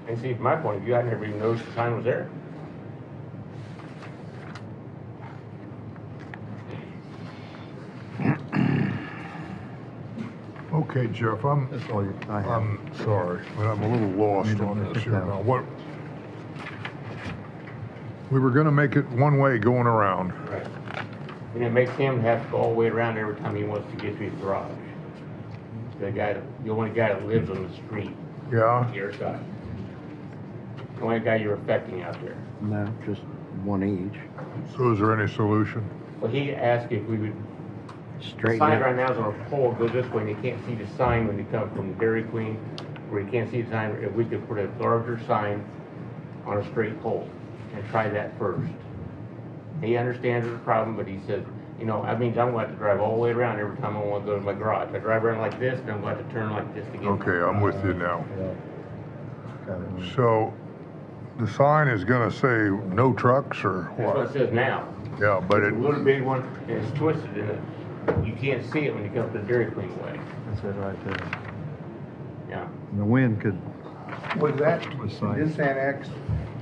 And see, from my point of view, I never even noticed the sign was there. Okay, Jeff, I'm sorry, but I'm a little lost on this here now. What? We were gonna make it one way going around. Right. And it makes him have to go all the way around every time he wants to get to his garage. The only guy that lives on the street. Yeah? Your side. The only guy you're affecting out there. No, just one each. So is there any solution? Well, he asked if we would, the Straighten sign it. right now is on a pole, goes this way, and you can't see the sign when you come from Dairy Queen, where you can't see the sign, if we could put a larger sign on a straight pole and try that first. He understands the problem, but he said, you know, that means I'm going to have to drive all the way around every time I want to go to my garage. I drive around like this, and I'm going to have to turn like this to get. Okay, I'm with you now. So the sign is gonna say no trucks or That's what it what? says now. Yeah, but It's it, a little big one, and it's twisted in it. You can't see it when you come up the Dairy Queen way. That's it right there. Yeah. And the wind could, Was that, Was signed. this annexed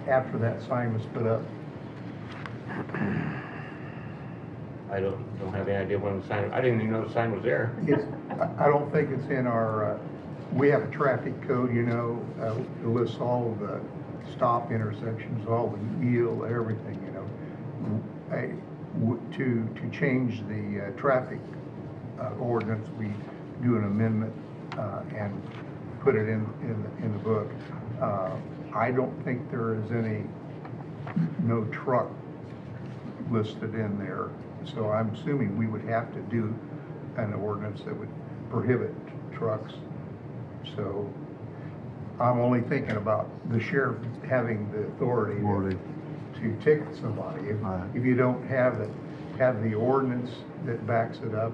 after that sign was put up? I don't have any idea when the sign, I didn't even know the sign was there. It's, I don't think it's in our, we have a traffic code, you know, it lists all of the stop intersections, all the yield, everything, you know. To change the traffic ordinance, we do an amendment and put it in the book. I don't think there is any no truck listed in there. So I'm assuming we would have to do an ordinance that would prohibit trucks. So I'm only thinking about the sheriff having the authority to ticket somebody. If you don't have the ordinance that backs it up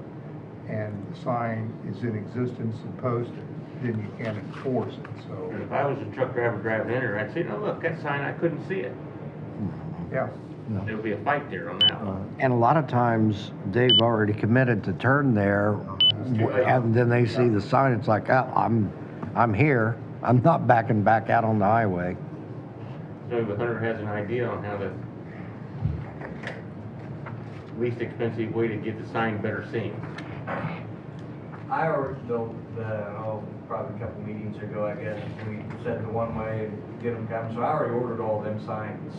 and the sign is in existence and posted, then you can't enforce it, so. If I was a truck driver driving in there, I'd say, no, look, that sign, I couldn't see it. Yeah. There would be a fight there on that one. And a lot of times, they've already committed to turn there, and then they see the sign, it's like, oh, I'm here, I'm not backing back out on the highway. So the hunter has an idea on how the least expensive way to get the sign better seen. I already built probably a couple meetings ago, I guess, we said the one way and get them coming, so I already ordered all them signs.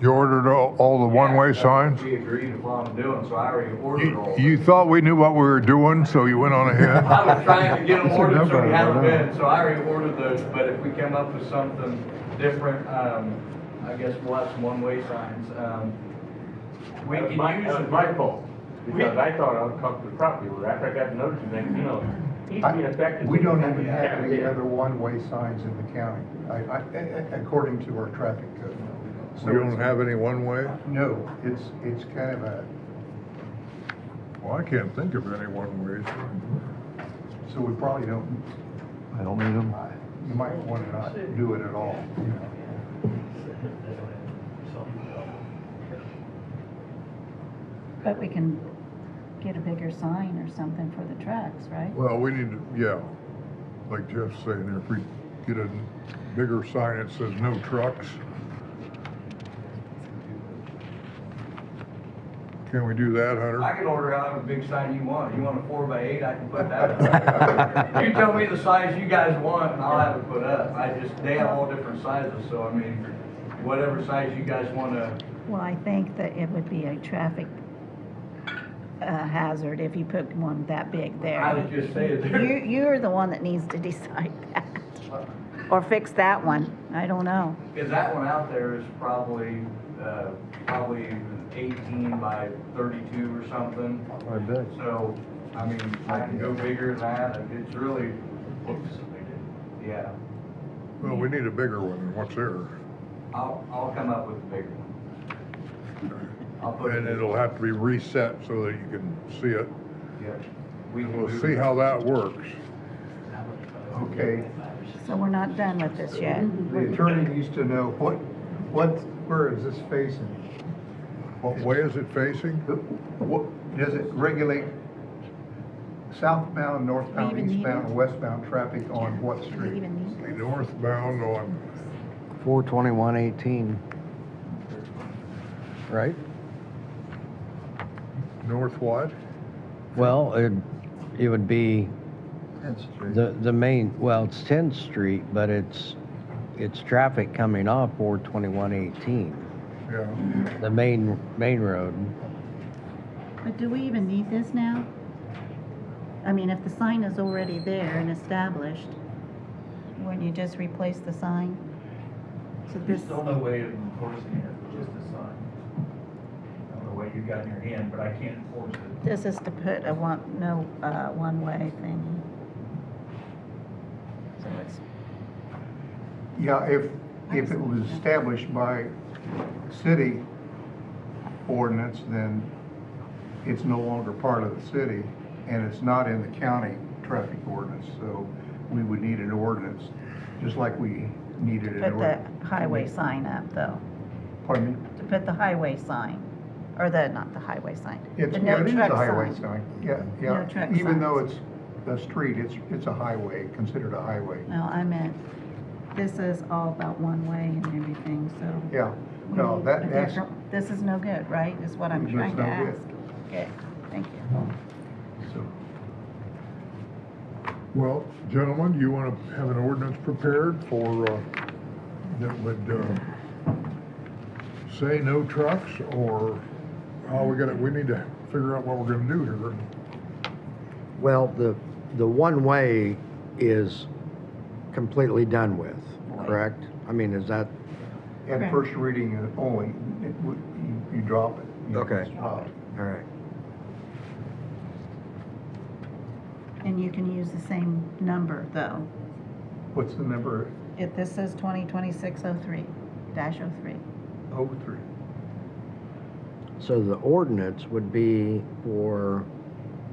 you ordered all the one-way signs? We agreed upon doing, so I already ordered all. You thought we knew what we were doing, so you went on ahead? I was trying to get them ordered, so we haven't been, so I already ordered those, but if we come up with something different, I guess we'll have some one-way signs. We can use. That was my fault, because I thought I would talk to the property owner, after I got to notice things, you know, he's being affected. We don't even have any other one-way signs in the county, according to our traffic code. So We don't have any one-way? No, it's kind of a, Well, I can't think of any one-ways. so we probably don't, I don't need them. you might want to not do it at all, you know. But we can get a bigger sign or something for the trucks, right? Well, we need to, yeah, like Jeff's saying, if we get a bigger sign that says no trucks. Can we do that, Hunter? I can order however big sign you want. You want a 4x8, I can put that up. You tell me the size you guys want and I'll have it put up. They have all different sizes, so I mean, whatever size you guys want to. Well, I think that it would be a traffic hazard if you put one that big there. I was just saying. You're the one that needs to decide that. Or fix that one. I don't know. Because that one out there is probably 18 by 32 or something. I bet. So, I mean, I can go bigger than that. It's really, yeah. Well, we need a bigger one than what's there. I'll come up with a bigger one. I'll put And it'll have to be reset so that you can see it. Yeah. We'll see how that works. Okay, So we're not done with this yet. the attorney needs to know where is this facing? What way is it facing? Does it regulate southbound, northbound, even need eastbound, it? and westbound traffic on what Do we street? even need Be northbound on 42118, right? north what? Well, it would be 10th Street. the main, well, it's 10th Street, but it's traffic coming off 42118, Yeah. the main road. But do we even need this now? I mean, if the sign is already there and established, wouldn't you just replace the sign? So There's this, still no way of enforcing it, just a sign. I don't know what you got in your hand, but I can't enforce it. this is to put a one-way thingy. So it's, Yeah, if it was established by city ordinance, then it's no longer part of the city, and it's not in the county traffic ordinance, so we would need an ordinance, just like we needed an put ordinance. the highway sign up though, Pardon me? to put the highway sign, or not the highway sign. It's, the yeah, no it is truck a highway sign, yeah, No yeah. truck Even though signs. it's a street, it's a highway, considered a highway. No, I meant, this is all about one way and everything, so. Yeah, we no, need that's, a different- This is no good, right? Is what I'm It's trying to no ask. good. Okay, thank you. so. Well, gentlemen, you want to have an ordinance prepared for, that would say no trucks, or how we need to figure out what we're gonna do here. Well, the one-way is completely done with, correct? I mean, is that, At Correct. first reading only, you drop it. You Okay. stop. all right. And you can use the same number though. What's the number? This says 2026-03, -03. 03. So the ordinance would be for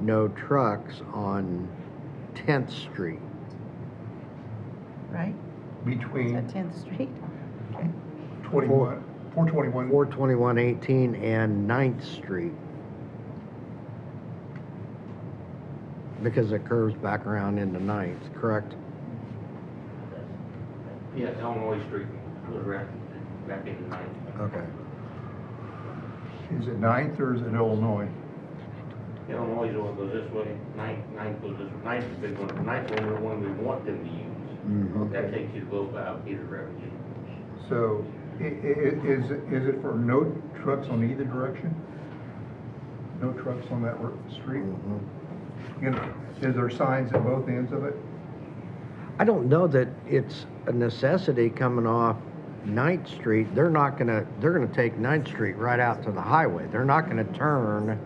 no trucks on 10th Street. Right? Is Between that 10th Street? Okay. 421. 42118 and 9th Street. Because it curves back around into 9th, correct? Yeah, Illinois Street goes around back into 9th. Okay. Is it 9th or is it Illinois? Illinois is the one that goes this way, 9th goes this way. 9th is the big one. 9th one, the one we want them to use. Mhm. That takes you to go about Peter Revenue. So is it for no trucks on either direction? No trucks on that street? Mhm. You know, is there signs at both ends of it? I don't know that it's a necessity coming off 9th Street. They're gonna take 9th Street right out to the highway. They're not gonna turn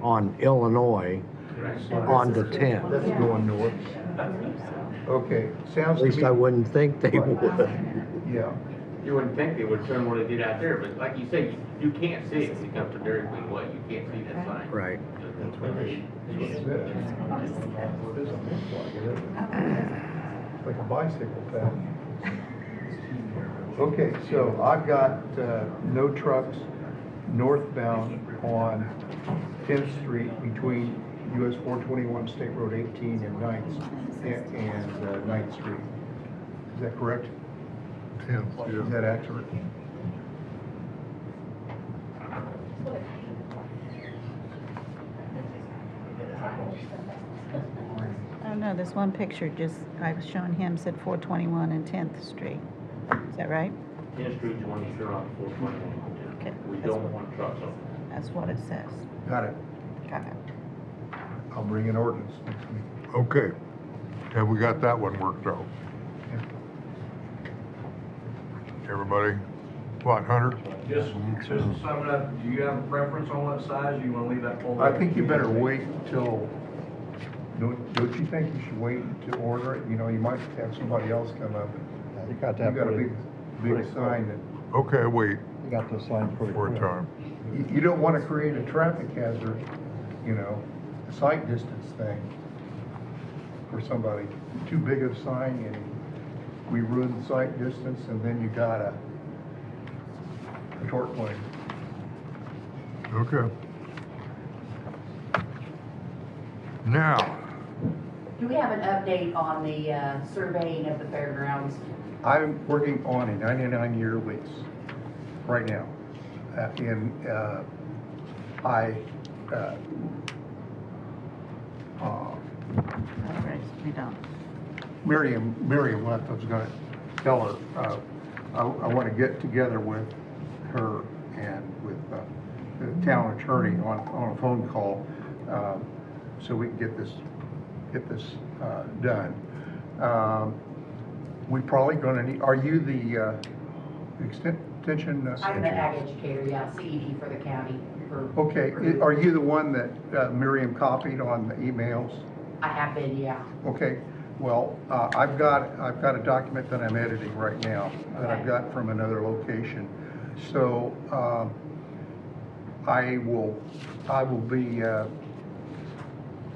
on Illinois onto 10th. That's going north. Okay, sounds At to least me. I wouldn't think they would. Yeah, You wouldn't think they would turn what they did out there, but like you say, you can't see it when you come to Dairy Queen Way. You can't see that sign. Right. that's what it is. Like a bicycle path. Okay, so I've got no trucks northbound on 10th Street between US 421 State Road 18 and 9th Street. Is that correct? 10th, Is yeah. that accurate? Oh, no, this one picture just, I was showing him, said 421 and 10th Street. Is that right? 10th Street's the one you turn on 421. Okay. We don't want trucks on. That's what it says. Got it. Got it. I'll bring an ordinance next week. Okay. Have we got that one worked out? Everybody? What, Hunter? Just to sum it up, do you have a preference on what size, or you wanna leave that poll? I think you better wait until, don't you think you should wait to order it? You know, you might have somebody else come up. You got You that got a pretty, big sign that, Okay, wait you got those signs pretty for a quick. time. you don't want to create a traffic hazard, you know, a sight distance thing for somebody. Too big of a sign and we ruin the sight distance and then you got a tort claim. Okay. Now, Do we have an update on the surveying of the fairgrounds? I'm working on a 99-year lease right now. We don't. Miriam left, I was gonna tell her, I want to get together with her and with the town attorney on a phone call, so we can get this done. We probably gonna need, are you the extension? I'm the ag educator, yeah, CED for the county. Okay, are you the one that Miriam copied on the emails? I have been, yeah. Okay, well, I've got a document that I'm editing right now that I've got from another location. So, I will be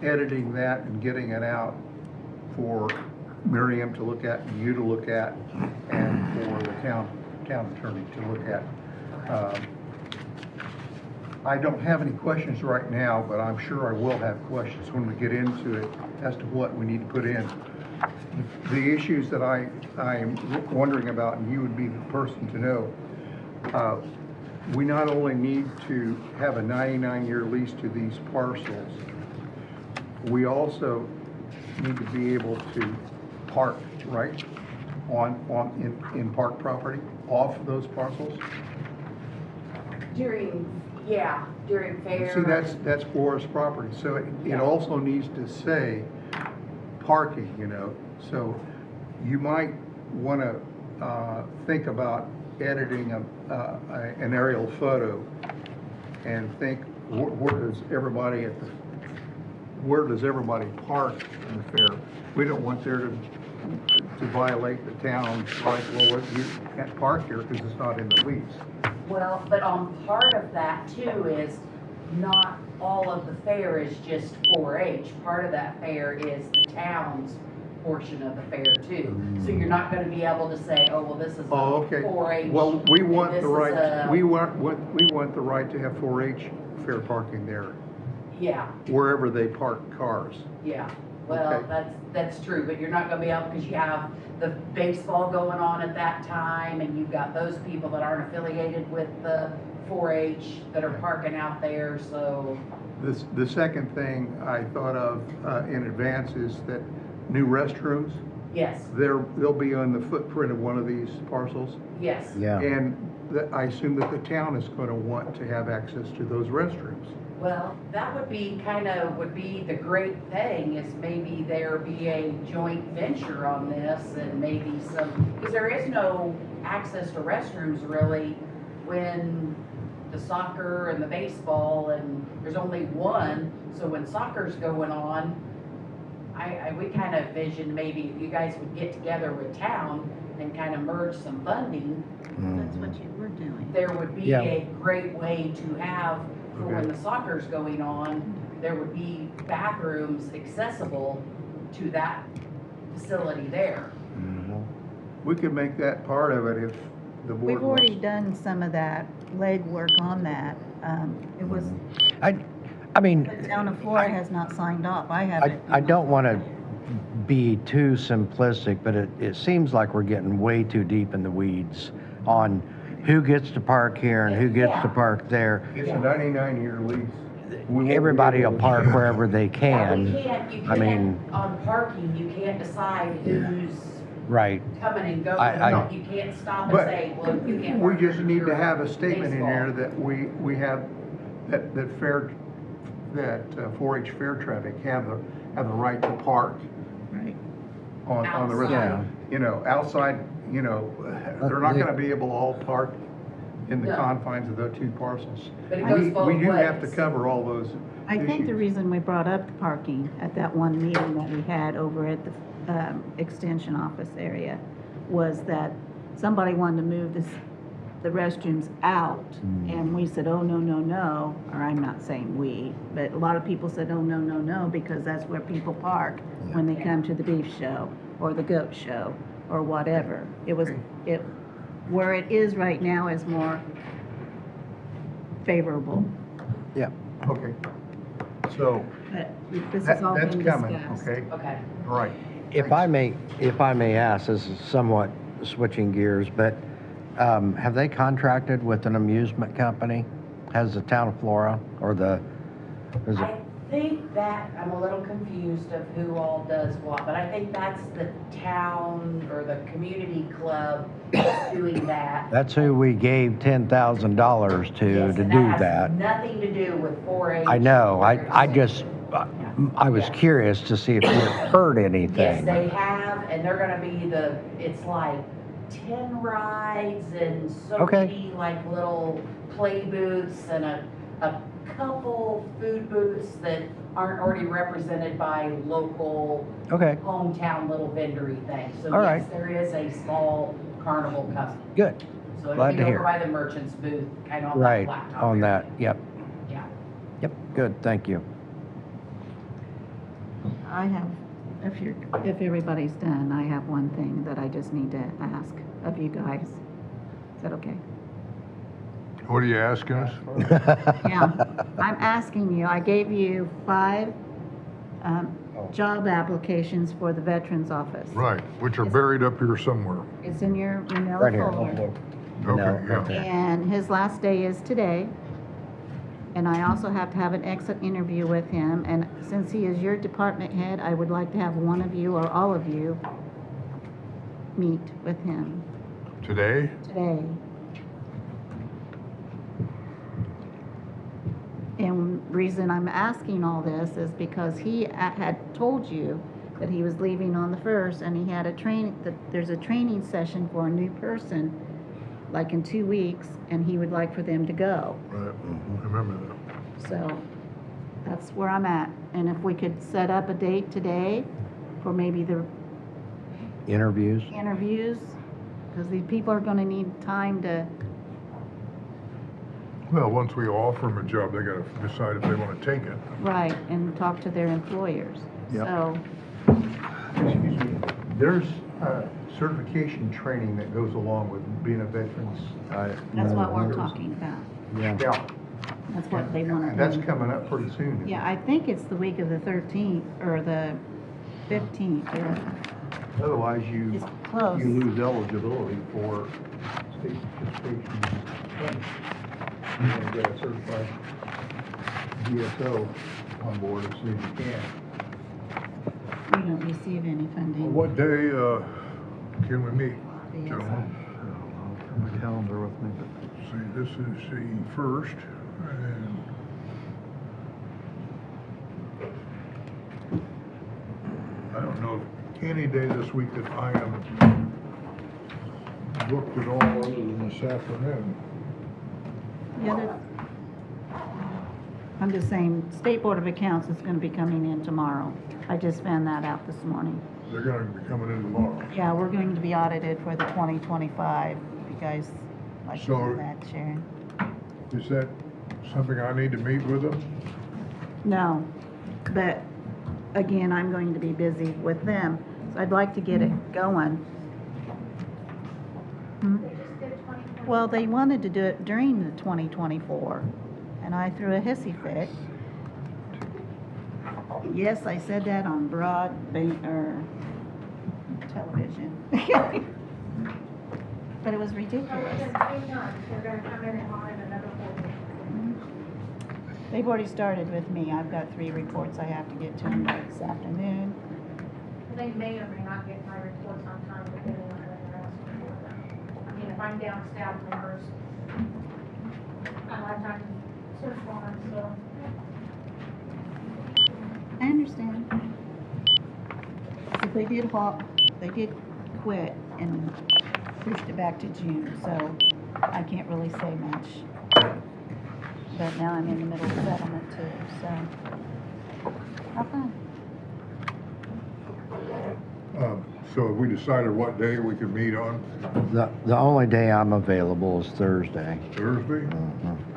editing that and getting it out for Miriam to look at, and you to look at, and for the town attorney to look at. I don't have any questions right now, but I'm sure I will have questions when we get into it as to what we need to put in. The issues that I am wondering about, and you would be the person to know, we not only need to have a 99-year lease to these parcels, we also need to be able to park, right, in park property off those parcels. During fair. See, that's forest property, so it also needs to say parking, you know. So you might want to think about editing an aerial photo and think, where does everybody park in the fair? We don't want there to violate the town's right. Well, you can't park here because it's not in the lease. Well, but on part of that too is not all of the fair is just 4-H. Part of that fair is the town's portion of the fair too. So you're not going to be able to say, oh, well, this is a 4-H. Well, we want and the this is right. a- We want the right to have 4-H fair parking there, Yeah, wherever they park cars. yeah. Well, Okay. that's true, but you're not going to be able, because you have the baseball going on at that time, and you've got those people that aren't affiliated with the 4-H that are parking out there, so. The second thing I thought of in advance is that new restrooms. Yes. They'll be on the footprint of one of these parcels. Yes. Yeah. And I assume that the town is going to want to have access to those restrooms. Well, that would be the great thing, is maybe there be a joint venture on this, and maybe because there is no access to restrooms really when the soccer and the baseball, and there's only one, so when soccer's going on, we kind of vision maybe if you guys would get together with town and kind of merge some funding. That's what you were doing. There would be a great way to have, for when the soccer's going on, there would be bathrooms accessible to that facility there. We could make that part of it if the board We've already done some of that legwork on that. It was, I mean, the town of Florida has not signed off. I haven't. I don't want to be too simplistic, but it seems like we're getting way too deep in the weeds on who gets to park here and who gets to park there. It's a 99-year lease. We won't be Everybody able will to- park wherever they You can. can't, I mean, on parking, you can't decide who's right. coming and going. I- You can't stop and But say, well, you can't we park just here, need to you're have a statement in baseball. there that we have, that 4-H fair traffic have the right to park. Right. On the rest, Outside. you know, outside, you know, they're not gonna be able to all park in the No. confines of the two parcels. But it goes both We do have to ways. cover all those I think the issues. reason we brought up the parking at that one meeting that we had over at the extension office area was that somebody wanted to move the restrooms out, and we said, oh, no, no, no, or I'm not saying we, but a lot of people said, oh, no, no, no, because that's where people park when they come to the beef show or the goat show or whatever. Where it is right now is more favorable. Yeah. Okay. So, But this has all that's been coming, discussed. okay? Okay. All right. If I may ask, this is somewhat switching gears, but have they contracted with an amusement company? Has the town of Flora or is it? I think that, I'm a little confused of who all does what, but I think that's the town or the community club that's doing that. That's who we gave $10,000 to Yes, do and that. has nothing to do with 4-H. I know, I was curious to see if you had heard Yes, anything. they have, and they're gonna be it's like 10 rides and so Okay. many like little play booths and a couple food booths that aren't already represented by local Okay, hometown little vendory things. So All yes, right. there is a small carnival coming. good. So it'll Glad be to over hear. by the merchant's booth, kind of on Right, that blacktop. on that, area. yep, Yeah. yep, good, thank you. I have, if everybody's done, I have one thing that I just need to ask of you guys. Is that okay? What are you asking us? Yeah, I'm asking you, I gave you 5 job applications for the Veterans Office. Right, which are buried up here somewhere. It's in your manila Right here. folder. Okay, yeah. And his last day is today. And I also have to have an exit interview with him. And since he is your department head, I would like to have one of you or all of you meet with him Today? today. And reason I'm asking all this is because he had told you that he was leaving on the 1st, and he had there's a training session for a new person, like in 2 weeks, and he would like for them to go. Right, I remember that. So that's where I'm at. And if we could set up a date today for maybe the Interviews? interviews, because these people are gonna need time to, Well, once we offer them a job, they gotta decide if they wanna take it. right, and talk to their employers. Yep. So, Excuse me. There's certification training that goes along with being a veterans. that's what we're talking about. Yeah. Yeah, That's what they want to do. that's coming up pretty soon. Yeah, I think it's the week of the 13th or the 15th. Yeah. Otherwise, you It's close. lose eligibility for state participation. You want to get a certified DSO on board as soon as you can. We don't receive any funding. What day, can we meet, gentlemen? My calendar with me, but See, this is the 1st, and I don't know if any day this week that I am booked at all other than this afternoon. The other, I'm just saying, State Board of Accounts is going to be coming in tomorrow. I just found that out this morning. They're gonna be coming in tomorrow. Yeah, we're going to be audited for the 2025. You guys like to So- know that, Sharon? Is that something I need to meet with them? No, but again, I'm going to be busy with them, so I'd like to get it going. Hmm? Well, they wanted to do it during the 2024, and I threw a hissy fit. Yes, I said that on or television. But it was Well, ridiculous. within 2 months, they're gonna come in and audit another 4 days. They've already started with me. I've got 3 reports I have to get to them by this afternoon. They may or may not get my reports on time, depending on when they're asking for them. I mean, if I'm down staff members, I have time to respond, so. I understand. But they did quit and pushed it back to June, so I can't really say much. But now I'm in the middle of settlement too, so. How fun. So have we decided what day we can meet on? The only day I'm available is Thursday. Thursday?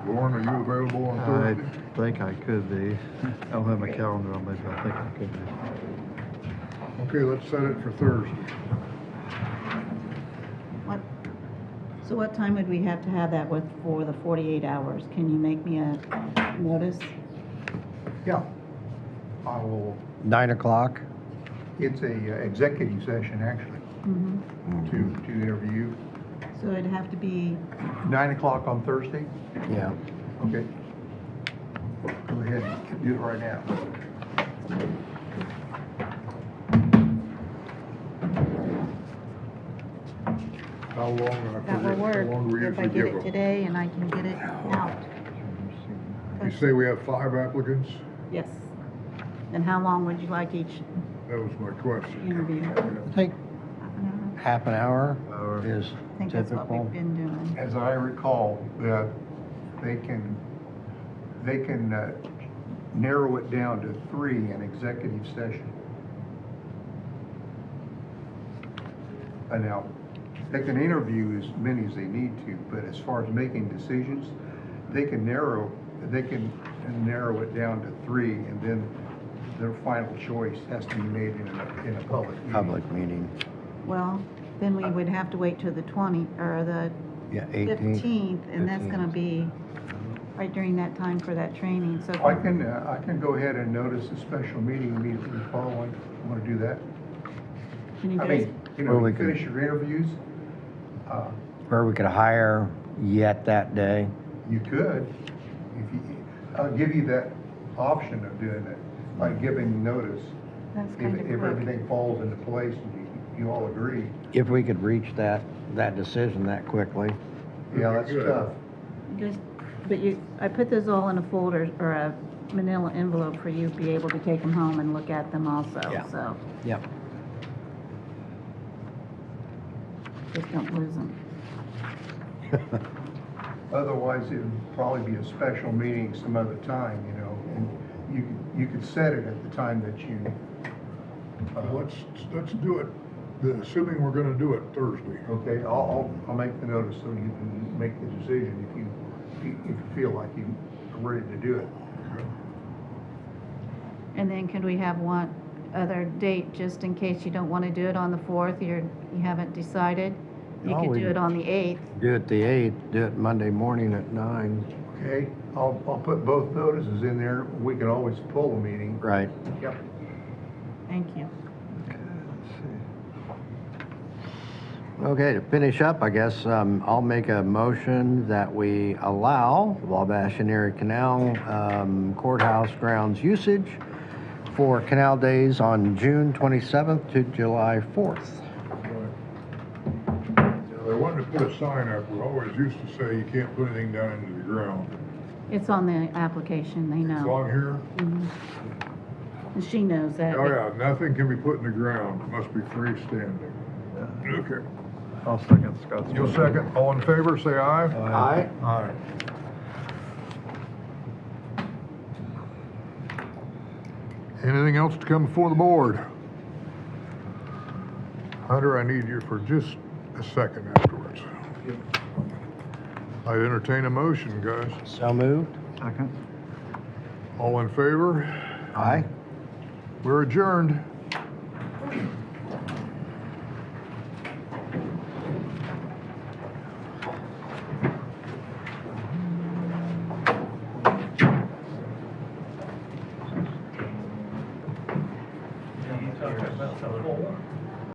Lauren, are you available on I Thursday? think I could be. I don't have my calendar on me, but I think I could be. Okay, let's set it for Thursday. So what time would we have to have that for the 48 hours? Can you make me a notice? Yeah. I will, 9 o'clock? it's a executive session, actually, to interview. So it'd have to be, 9 o'clock on Thursday? Yeah. Okay. Go ahead and do it right now. How long, that will work how long do we if I usually get give it them? today and I can get it out. You say we have 5 applicants? Yes. And how long would you like each That was my question. interview? I think half an hour is I think that's what typical. we've been doing. As I recall, that they can narrow it down to 3 in executive session. And now, they can interview as many as they need to, but as far as making decisions, they can narrow it down to 3, and then their final choice has to be made in a public meeting. Public meeting. Well, then we would have to wait till the 18th. 15th, and that's gonna be right during that time for that training, so. I can go ahead and notice a special meeting immediately following. Want to do that? Can you I guys, mean, Or we you could- finish your interviews, Or we could hire yet that day. you could. I'll give you that option of doing it by giving notice. that's If kind of if quick. everything falls into place and you all agree. If we could reach that decision that quickly. Yeah, that's Good. tough. But I put those all in a folder or a manila envelope for you to be able to take them home and look at them also, Yeah. so Yep. just don't lose them. Otherwise, it would probably be a special meeting some other time, and you could set it at the time that you, Let's do it, assuming we're gonna do it Thursday. okay, I'll make the notice so you can make the decision if you feel like you're ready to do it. And then could we have one other date, just in case you don't want to do it on the 4th, you haven't decided? You Oh, could we- do it on the 8th. Do it the 8th, do it Monday morning at 9. Okay, I'll put both notices in there. We can always pull a meeting. Right. Yep. Thank you. Okay, to finish up, I guess, I'll make a motion that we allow Wabash and Erie Canal courthouse grounds usage for Canal Days on June 27th to July 4th. They wanted to put a sign up, we always used to say you can't put anything down into the ground. It's on the application, they It's know. on here? And she knows that. Oh, yeah, nothing can be put in the ground, it must be freestanding. Okay. I'll second Scott's. You'll second, all in favor, say aye. Aye. Aye. Anything else to come before the board? Hunter, I need you for just a second afterwards. I entertain a motion, guys. So moved. Second. All in favor? Aye. We're adjourned. talking about the pole?